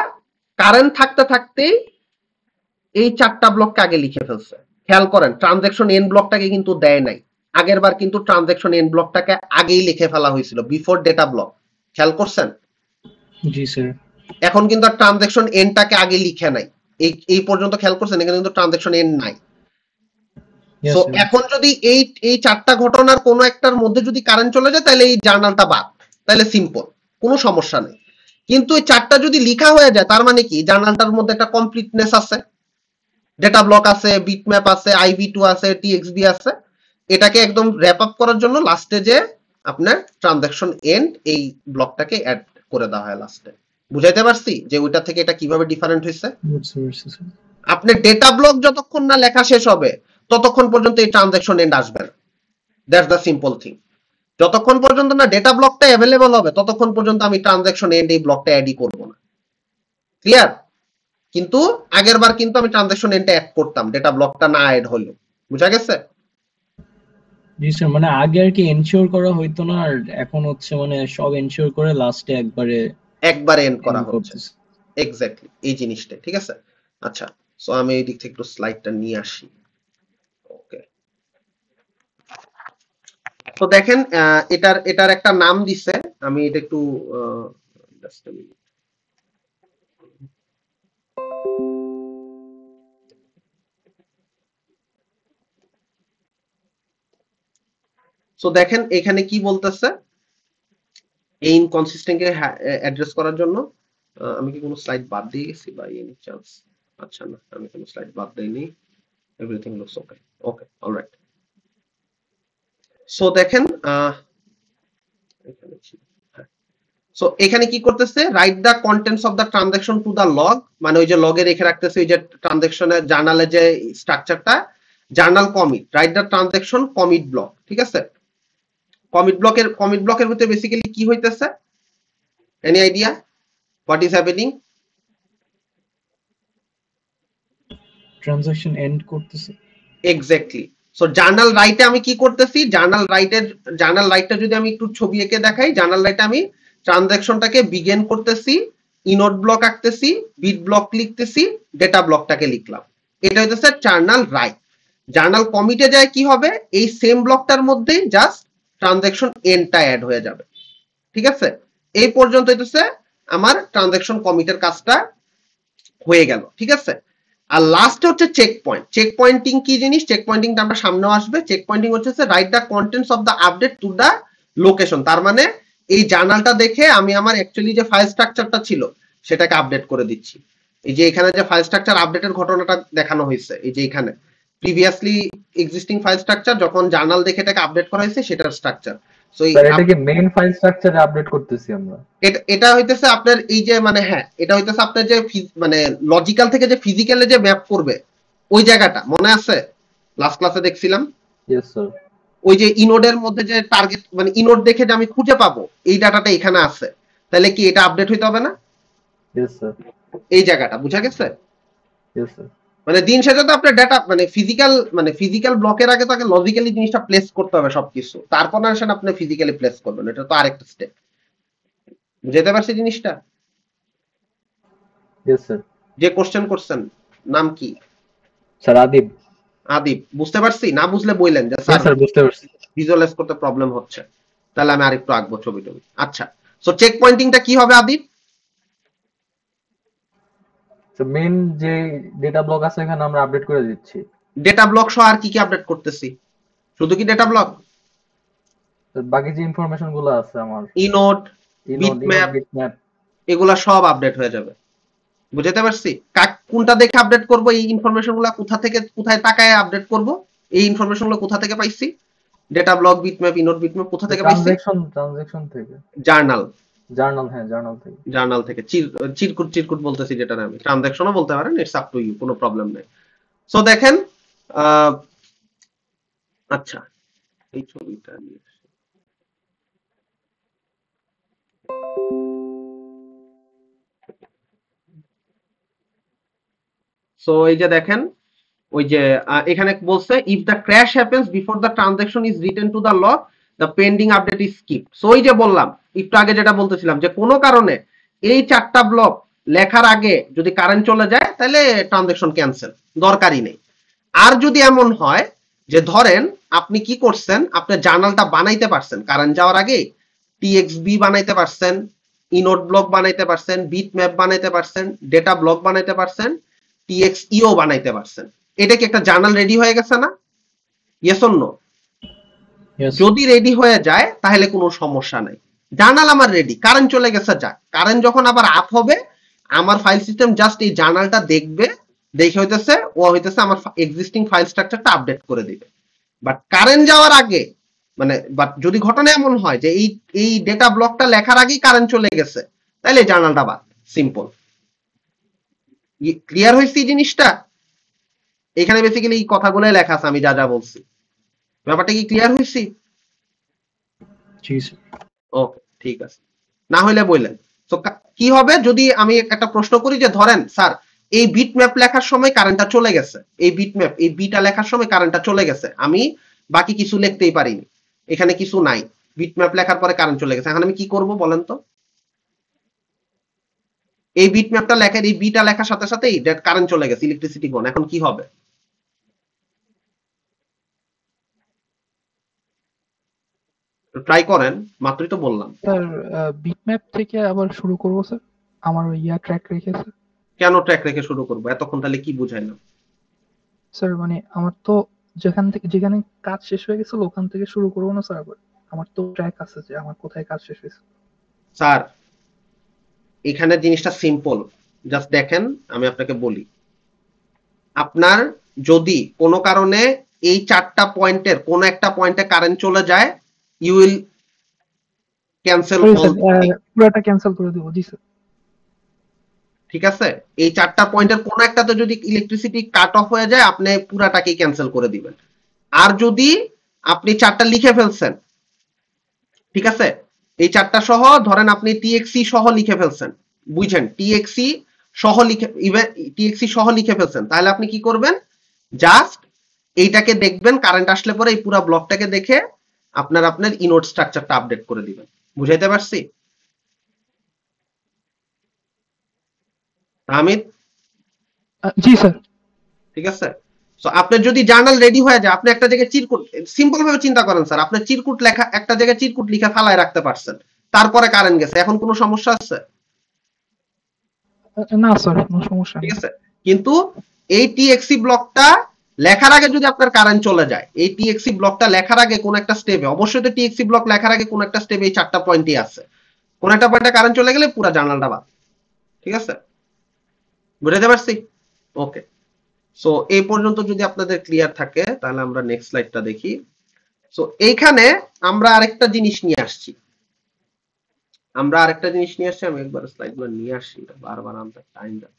Speaker 1: কারেন্ট থাকতে থাকতেই এই চারটা ব্লককে আগে লিখে ফেলছে। খেয়াল করেন ট্রানজাকশন এন ব্লকটাকে কিন্তু দেয় নাই। আগের বার কিন্তু ট্রানজাকশন এন ব্লকটাকে আগেই লিখে ফেলা হয়েছিল বিফোর ডেটা ব্লক, খেয়াল করছেন?
Speaker 3: জি স্যার।
Speaker 1: এখন কিন্তু আর ট্রানজাকশন এনটাকে আগে লিখে নাই। এই পর্যন্ত খেয়াল করছেন, এখানে কিন্তু ট্রানজাকশন এন নাই।
Speaker 3: Yes
Speaker 1: so
Speaker 3: sir.
Speaker 1: এখন যদি এই চারটা ঘটনার কোনো একটার মধ্যে যদি কারেন্ট চলে যায়, তাহলে এই জার্নালটা বাদ, তাহলে সিম্পল, কোনো সমস্যা নেই। কিন্তু এই চারটা যদি লিখা হয়ে যায়, তার মানে কি জার্নালটার মধ্যে একটা কমপ্লিটনেস আছে, ডেটা ব্লক আছে, বিটম্যাপ আছে, IV2 আছে, TXB আছে। এটাকে একদম র‍্যাপ আপ করার জন্য লাস্টে যে আপনার ট্রানজাকশন এন্ড এই ব্লকটাকে অ্যাড করে দেওয়া হয় লাস্টে। বুঝাইতে পারছি যে ওইটা থেকে এটা কিভাবে ডিফারেন্ট হয়েছে?
Speaker 3: বুঝতে পারছি স্যার।
Speaker 1: আপনার ডেটা ব্লক যতক্ষণ না লেখা শেষ হবে, ততক্ষণ পর্যন্ত এই ট্রানজাকশন এন্ড আসবে না। That's the simple thing. যতক্ষণ পর্যন্ত না ডেটা ব্লকটা অ্যাভেলেবল হবে, ততক্ষণ পর্যন্ত আমি ট্রানজাকশন এন্ড এই ব্লকটা অ্যাডই করব না। ক্লিয়ার? কিন্তু আগের বার কিন্তু আমি ট্রানজাকশন এন্ডটা অ্যাড করতাম, ডেটা ব্লকটা না অ্যাড হলো। বুঝা গেছে?
Speaker 3: জি স্যার, মানে আগে আর কি এনশিওর করা হইতো না, আর এখন হচ্ছে মানে সব এনশিওর করে লাস্টে
Speaker 1: একবারে এন্ড করা
Speaker 3: এন্ড
Speaker 1: হচ্ছে।
Speaker 3: করতেছে।
Speaker 1: এক্স্যাক্টলি এই জিনিসটা, ঠিক আছে? আচ্ছা, সো আমি এই দিক থেকে একটু স্লাইডটা নিয়ে আসি। ওকে, তো দেখেন এটার একটা নাম দিছে, আমি এটা একটু just a minute। সো দেখেন এখানে কি বলতেছে এই ইনকনসিস্টেন্ট কে অ্যাড্রেস করার জন্য আমি কি কোনো স্লাইড বাদ দিয়ে গেছি বা এনি চান্স? আচ্ছা না, আমি কোনো স্লাইড বাদ দেইনি। এভরিথিং লুকস ওকে। ওকে, অলরাইট। সো দেখেন এখানে ছিল। হ্যাঁ। সো এখানে কি করতেছে, right the contents of the transaction two the log, মানে ওই যে লগে রেখে রাখতেছে ওই যে ট্রানজাকশনের জার্নালের যে স্ট্রাকচারটা, journal commit, write the transaction commit block, ঠিক আছে? কমিট ব্লকের ভিতরে বেসিক্যালি কি হইতেছে, any idea what is happening?
Speaker 3: Transaction end করতেছে।
Speaker 1: এক্স্যাক্টলি। সো জার্নাল রাইটে আমি কি করতেছি, জার্নাল রাইটটা যদি আমি একটু ছবি এঁকে দেখাই, জার্নাল রাইটে আমি ট্রানজাকশনটাকে বিগিন করতেছি, ইনোড ব্লক আঁকতেছি, বিট ব্লক লিখতেছি, ডেটা ব্লকটাকে লিখলাম। এটা হইতেছে জার্নাল রাইট। জার্নাল কমিটে যায় কি হবে, এই সেম ব্লকটার মধ্যেই জাস্ট ট্রানজাকশন এন্ডটা অ্যাড হয়ে যাবে, ঠিক আছে? এই পর্যন্ত হইতেছে আমার ট্রানজাকশন কমিটের কাজটা হয়ে গেল, ঠিক আছে? আর লাস্টে হচ্ছে চেক পয়েন্ট। চেক পয়েন্টিং কি জিনিস, চেক পয়েন্টিংটা আমরা সামনেও আসবে। চেক পয়েন্টিং হচ্ছে right the contents of the update two the location. তার মানে এই জার্নালটা দেখে আমি আমার অ্যাকচুয়ালি যে ফাইল স্ট্রাকচারটা ছিল সেটাকে আপডেট করে দিচ্ছি। এই যে এখানে যে ফাইল স্ট্রাকচার আপডেটের ঘটনাটা দেখানো হয়েছে, এই যে এখানে প্রিভিয়াসলি এক্সিস্টিং ফাইল স্ট্রাকচার, যখন জার্নাল দেখে এটাকে আপডেট করা হয়েছে সেটার স্ট্রাকচার। সো
Speaker 2: স্যার এটা কি মেইন ফাইল স্ট্রাকচারে আপডেট করতেছি আমরা?
Speaker 1: এটা হইতেছে আপনার এই যে মানে হ্যাঁ, এটা হইতেছে আপনার যে মানে লজিক্যাল থেকে যে ফিজিক্যালে যে ম্যাপ করবে ওই জায়গাটা মনে আছে, লাস্ট ক্লাসে দেখছিলাম।
Speaker 2: Yes sir.
Speaker 1: ওই যে ইনোডের মধ্যে যে টার্গেট মানে ইনোড দেখে যে আমি খুঁজে পাবো এই ডাটাটা এখানে আছে, তাহলে কি এটা আপডেট হইতে হবে না?
Speaker 2: Yes sir.
Speaker 1: এই জায়গাটা বুঝা গেছে?
Speaker 2: Yes sir.
Speaker 1: মানে দিন শেষে তো আপনার ডাটা মানে ফিজিক্যাল ব্লকের আগে তাকে লজিক্যালি জিনিসটা প্লেস করতে হবে সবকিছু, তারপর না আসেন আপনি ফিজিক্যালি প্লেস করবেন, এটা তো আরেকটা স্টেপ। বুঝতে পারছি জিনিসটা?
Speaker 2: Yes sir.
Speaker 1: যে কোশ্চেন করছেন নাম কি?
Speaker 2: স্যার আদিব।
Speaker 1: আদিব। বুঝতে পারছি? না বুঝলে বললেন যে
Speaker 2: স্যার
Speaker 1: স্যার
Speaker 2: বুঝতে পারছি।
Speaker 1: ভিজুয়ালাইজ করতে প্রবলেম হচ্ছে, তাহলে আমি আরেকটু আঁকবো ছবি টবি। আচ্ছা, সো চেক পয়েন্টিংটা কি হবে আদিব?
Speaker 2: তো মেইন যে ডেটা ব্লক আছে এখানে আমরা আপডেট করে দিচ্ছি।
Speaker 1: ডেটা ব্লক সহ আর কি কি আপডেট করতেছি? শুধু কি ডেটা ব্লক?
Speaker 2: বাকি যে ইনফরমেশন গুলো আছে আমার,
Speaker 1: ইনোড,
Speaker 2: ইনোড,
Speaker 1: বিটম্যাপ,
Speaker 2: বিটম্যাপ,
Speaker 1: এগুলা সব আপডেট হয়ে যাবে। বুঝতে পারছি? কোনটা দেখে আপডেট করব, এই ইনফরমেশন গুলা কোথা থেকে কোথায় তাকায় আপডেট করব, এই ইনফরমেশন গুলো কোথা থেকে পাইছি? Data block, bitmap, inode, bitmap কোথা থেকে পাইছি?
Speaker 2: ট্রানজাকশন থেকে।
Speaker 1: জার্নাল।
Speaker 2: জার্নাল, হ্যাঁ জার্নাল থেকে।
Speaker 1: জার্নাল থেকে চিরকুট বলতেছি যেটা আমি, ট্রানজাকশনও বলতে পারেন, ইটস আপ টু ইউ, কোনো প্রবলেম নেই। সো দেখেন আচ্ছা এই ছবিটা নিয়ে সো এই যে দেখেন ওই যে এখানে বলছে if the crash happens before the transaction is written to the log the pending update is skip. So ওই যে বললাম একটু আগে যেটা বলতেছিলাম যে কোনো কারণে এই চারটা ব্লক লেখার আগে যদি কারেন্ট চলে যায় তাহলে ট্রানজাকশন ক্যান্সেল, দরকারই নেই। আর যদি এমন হয় যে ধরেন আপনি কি করছেন, আপনি জার্নালটা বানাইতে পারছেন কারেন্ট যাওয়ার আগে, টিএক্সবি বানাইতে পারছেন, ইনোড ব্লক বানাইতে পারছেন, বিট ম্যাপ বানাইতে পারছেন, ডেটা ব্লক বানাইতে পারছেন, টিএক্সইও বানাইতে পারছেন, এটা কি একটা জার্নাল রেডি হয়ে গেছে না? Yes or no? যদি রেডি হয়ে যায় তাহলে কোনো সমস্যা নাই, জার্নাল আমার রেডি, কারেন্ট চলে গেছে, যাক, কারেন্ট যখন আবার আপ হবে আমার ফাইল সিস্টেম জাস্ট এই জার্নালটা দেখবে, দেখে হইতেছে ও হইতেছে আমার এক্সিস্টিং ফাইল স্ট্রাকচারটা আপডেট করে দিবে। বাট কারেন্ট যাওয়ার আগে মানে বাট যদি ঘটনা এমন হয় যে এই ডেটা ব্লকটা লেখার আগেই কারেন্ট চলে গেছে তাহলে জার্নালটা বাদ, সিম্পল। ক্লিয়ার হয়েছে এই জিনিসটা? এখানে বেসিক্যালি এই কথাগুলোই লেখা আছে আমি যা যা বলছি, ব্যাপারটা কি ক্লিয়ার হয়েছে?
Speaker 3: জি স্যার।
Speaker 1: ওকে, ঠিক আছে, না হইলে বললেন। তো কি হবে যদি আমি একটা প্রশ্ন করি যে ধরেন স্যার এই বিট ম্যাপ লেখার সময় কারেন্টটা চলে গেছে, এই বিট ম্যাপ এই বিটা লেখার সময় কারেন্টটা চলে গেছে, আমি বাকি কিছু লিখতেই পারিনি, এখানে কিছু নাই, বিট ম্যাপ লেখার পরে কারেন্ট চলে গেছে, এখন আমি কি করব বলেন তো? এই বিট ম্যাপটা লেখার এই বিটা লেখার সাথে সাথেই কারেন্ট চলে গেছে, ইলেকট্রিসিটি গন, এখন কি হবে? ট্রাই করেন, মাত্রই তো বললাম।
Speaker 4: স্যার বিটম্যাপ থেকে আবার শুরু করবো স্যার, আমার ওই ট্র্যাক রেখেছে।
Speaker 1: কেন ট্র্যাক রেখে শুরু করবো? এতক্ষণ তাহলে কি বুঝাইলাম?
Speaker 4: স্যার মানে আমার তো যেখানে কাজ শেষ হয়ে গেছিল ওখান থেকে শুরু করবো না স্যার? আবার আমার তো ট্র্যাক আছে যে আমার কোথায় কাজ শেষ হয়েছে।
Speaker 1: স্যার এখানে জিনিসটা সিম্পল, জাস্ট দেখেন আমি আপনাকে বলি। আপনার যদি কোনো কারণে এই 4টা পয়েন্টের কোনো একটা পয়েন্টে কারেন্ট চলে যায়, you will cancel
Speaker 4: sorry
Speaker 1: all.
Speaker 4: Sir, পুরোটা ক্যান্সেল করে দেবো। জি স্যার।
Speaker 1: ঠিক আছে, এই 4টা পয়েন্টের কোনো একটাতে যদি ইলেকট্রিসিটি কাট অফ হয়ে যায় আপনি পুরাটাকেই ক্যান্সেল করে দিবেন। আর যদি আপনি 4টা লিখে ফেলছেন, ঠিক আছে, এই 4টা সহ ধরেন আপনি টিএক্সি সহ লিখে ফেলছেন, বুঝছেন, টিএক্সি সহ লিখে টিএক্সি সহ লিখে ফেলছেন, তাহলে আপনি কি করবেন, জাস্ট এইটাকে দেখবেন, কারেন্ট আসলে পরে এই পুরো ব্লকটাকে দেখে আপনার ইনোড স্ট্রাকচারটা আপডেট করে দিবেন। বুঝাইতে পারছি হামিদ?
Speaker 4: জি স্যার।
Speaker 1: ঠিক আছে, সো আপনার যদি জার্নাল রেডি হয়ে যায়, আপনি একটা জায়গায় চিরকুট, সিম্পল ভাবে চিন্তা করেন স্যার, আপনার চিরকুট লেখা একটা জায়গায় চিরকুট লিখে ফালায় রাখতে পারছেন, তারপরে কারেন্ট গেছে, এখন কোনো সমস্যা আছে?
Speaker 4: না স্যার, কোনো সমস্যা
Speaker 1: ঠিক
Speaker 4: নেই।
Speaker 1: আছে, কিন্তু এই টিএক্সি ব্লকটা লেখার আগে যদি আপনার কারেন্ট চলে যায়, এই টিএক্সি ব্লকটা লেখার আগে কোন একটা স্টেপে, অবশ্যই তো টিএক্সি ব্লক লেখার আগে কোন একটা স্টেপে এই 4টা পয়েন্টই আছে, কোন একটা পয়েন্টে কারেন্ট চলে গেলে পুরো জার্নালটা বাদ। ঠিক আছে, বুঝাতে পারছি? ওকে, সো এই পর্যন্ত যদি আপনাদের ক্লিয়ার থাকে তাহলে আমরা নেক্সট স্লাইডটা দেখি। সো এইখানে আমরা আরেকটা জিনিস নিয়ে আসছি, আমি একবার স্লাইডগুলো নিয়ে আসি, বারবার আমাদের টাইম যাচ্ছে।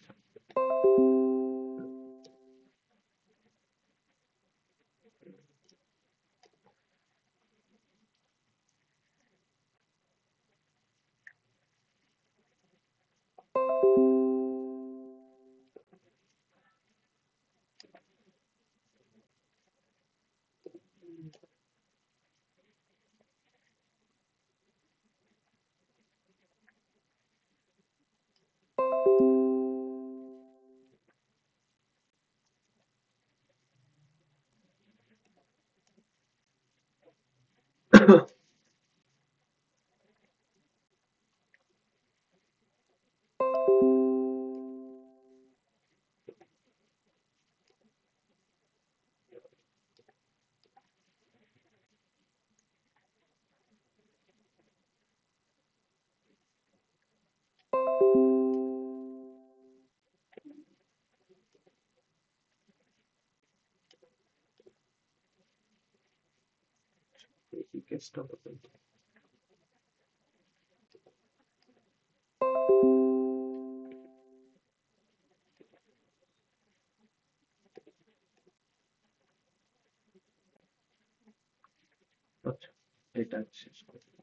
Speaker 1: আচ্ছা, এটা শেষ করে দিই।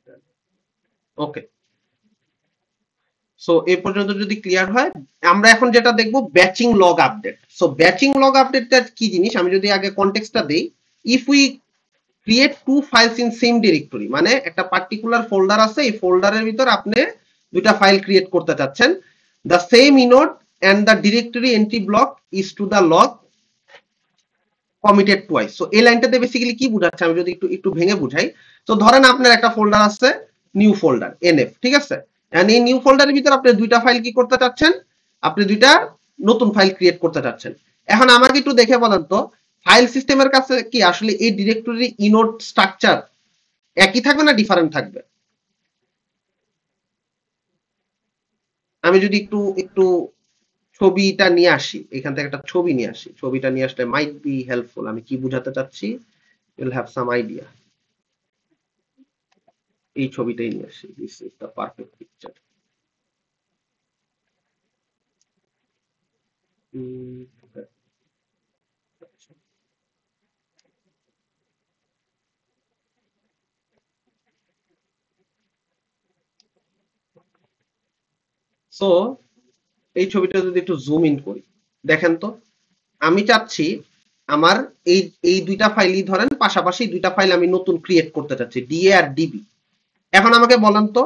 Speaker 1: ওকে, সো এই পর্যন্ত যদি ক্লিয়ার হয়, আমরা এখন যেটা দেখব batching log update. So batching log আপডেটটা কি জিনিস, আমি যদি আগে কনটেক্সটটা দেই, if we create two files in same directory, মানে একটা পার্টিকুলার ফোল্ডার আছে, এই ফোল্ডারের ভিতর আপনি দুইটা ফাইল ক্রিয়েট করতে চাচ্ছেন, the same inode and the directory entry block is to the log committed twice. So এই লাইনটাতে বেসিক্যালি কি বোঝাচ্ছে আমি যদি একটু একটু ভেঙে বুঝাই। তো ধরেন আপনার একটা ফোল্ডার আছে, নিউ ফোল্ডার এনএফ, ঠিক আছে, এন্ড এই নিউ ফোল্ডারের ভিতর আপনি দুইটা ফাইল কি করতে চাচ্ছেন, আপনি দুইটা নতুন ফাইল ক্রিয়েট করতে চাচ্ছেন। এখন আমাকে একটু দেখে বলেন তো, ফাইল সিস্টেমের কাছে কি আসলে এই ডিরেক্টরি ইনোড স্ট্রাকচার একই থাকবে না ডিফারেন্ট থাকবে? আমি যদি একটু একটু ছবিটা নিয়ে আসি, এখান থেকে একটা ছবি নিয়ে আসি, ছবিটা নিয়ে আসলে মাইট বি হেল্পফুল, আমি কি বুঝাতে চাচ্ছি, ইউল হ্যাভ সাম আইডিয়া। এই ছবিটাই নিয়ে আসি, this is the perfect picture. So এই ছবিটা যদি একটু জুম ইন করি, দেখেন তো, আমি চাচ্ছি আমার এই এই দুইটা ফাইলই ধরেন পাশাপাশি দুইটা ফাইল আমি নতুন ক্রিয়েট করতে চাচ্ছি, ডিএ আর ডিবি। এখন আমাকে বলেন তো,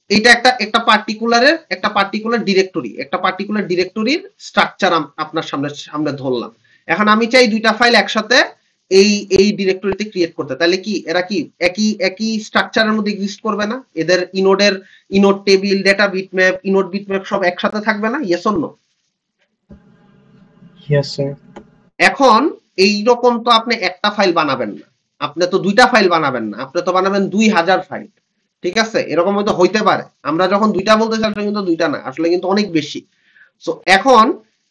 Speaker 1: এইটা একটা পার্টিকুলার ডিরেক্টরির স্ট্রাকচার আপনার সামনে ধরলাম। এখন আমি চাই দুইটা ফাইল একসাথে এই ডিরেক্টরিতে ক্রিয়েট করতে, তাহলে কি এরা কি একই স্ট্রাকচারের মধ্যে এক্সিস্ট করবে না? এদের inode table, data bitmap, inode bitmap সব একসাথে থাকবে না? Yes or no?
Speaker 3: Yes sir.
Speaker 1: এখন এইরকম তো আপনি একটা ফাইল বানাবেন না, আপনি তো দুইটা ফাইল বানাবেন না, আপনি তো বানাবেন 2000 ফাইল। ঠিক আছে, এরকম হয়তো হইতে পারে, আমরা যখন দুইটা বলতে চাই কিন্তু দুইটা না, আসলে কিন্তু অনেক বেশি। সো এখন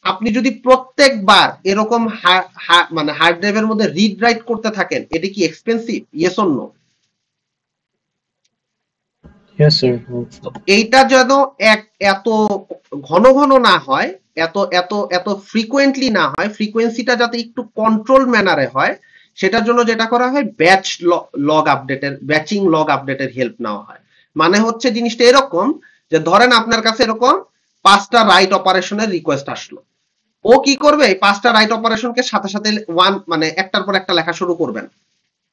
Speaker 1: আপনি যদি প্রত্যেকবার এরকম মানে হার্ড ড্রাইভের মধ্যে রিড রাইট করতে থাকেন, এটা কি expensive? Yes or no?
Speaker 3: Yes sir.
Speaker 1: এইটা যেন এত ঘন ঘন না হয়, এত এত এত ফ্রিকোয়েন্টলি না হয়, ফ্রিকোয়েন্সিটা যাতে একটু কন্ট্রোল ম্যানারে হয়, সেটার জন্য যেটা করা হয় ব্যাচিং লগ আপডেটের হেল্প নেওয়া হয়। মানে হচ্ছে জিনিসটা এরকম যে ধরেন আপনার কাছে এরকম 5টা রাইট অপারেশনের রিকোয়েস্ট আসলো, ও কি করবে, এই 5টা রাইট অপারেশনকে সাথে সাথে মানে একটার পর একটা লেখা শুরু করবেন,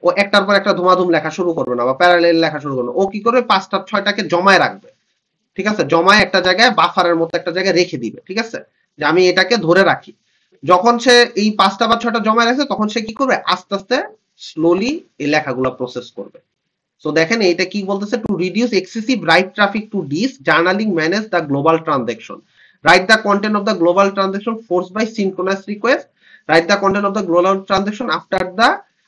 Speaker 1: ও একটার পর একটা ধুমাধুম লেখা শুরু করবে না বা প্যারালেল লেখা শুরু করবে না, ও কি করবে 5টা 6টাকে জমায় রাখবে। ঠিক আছে, জমায় একটা জায়গায় বাফারের মতো একটা জায়গায় রেখে দিবে। ঠিক আছে, যে আমি এটাকে ধরে রাখি। যখন সে এই 5টা বা 6টা জমায় রাখছে, তখন সে কি করবে, আস্তে আস্তে স্লোলি এই লেখাগুলো প্রসেস করবে। সো দেখেন এটা কি বলতেছে, to reduce excessive write traffic to disk, journaling manage the global transaction, write the content of the global transaction force by synchronous request, write the content of the global transaction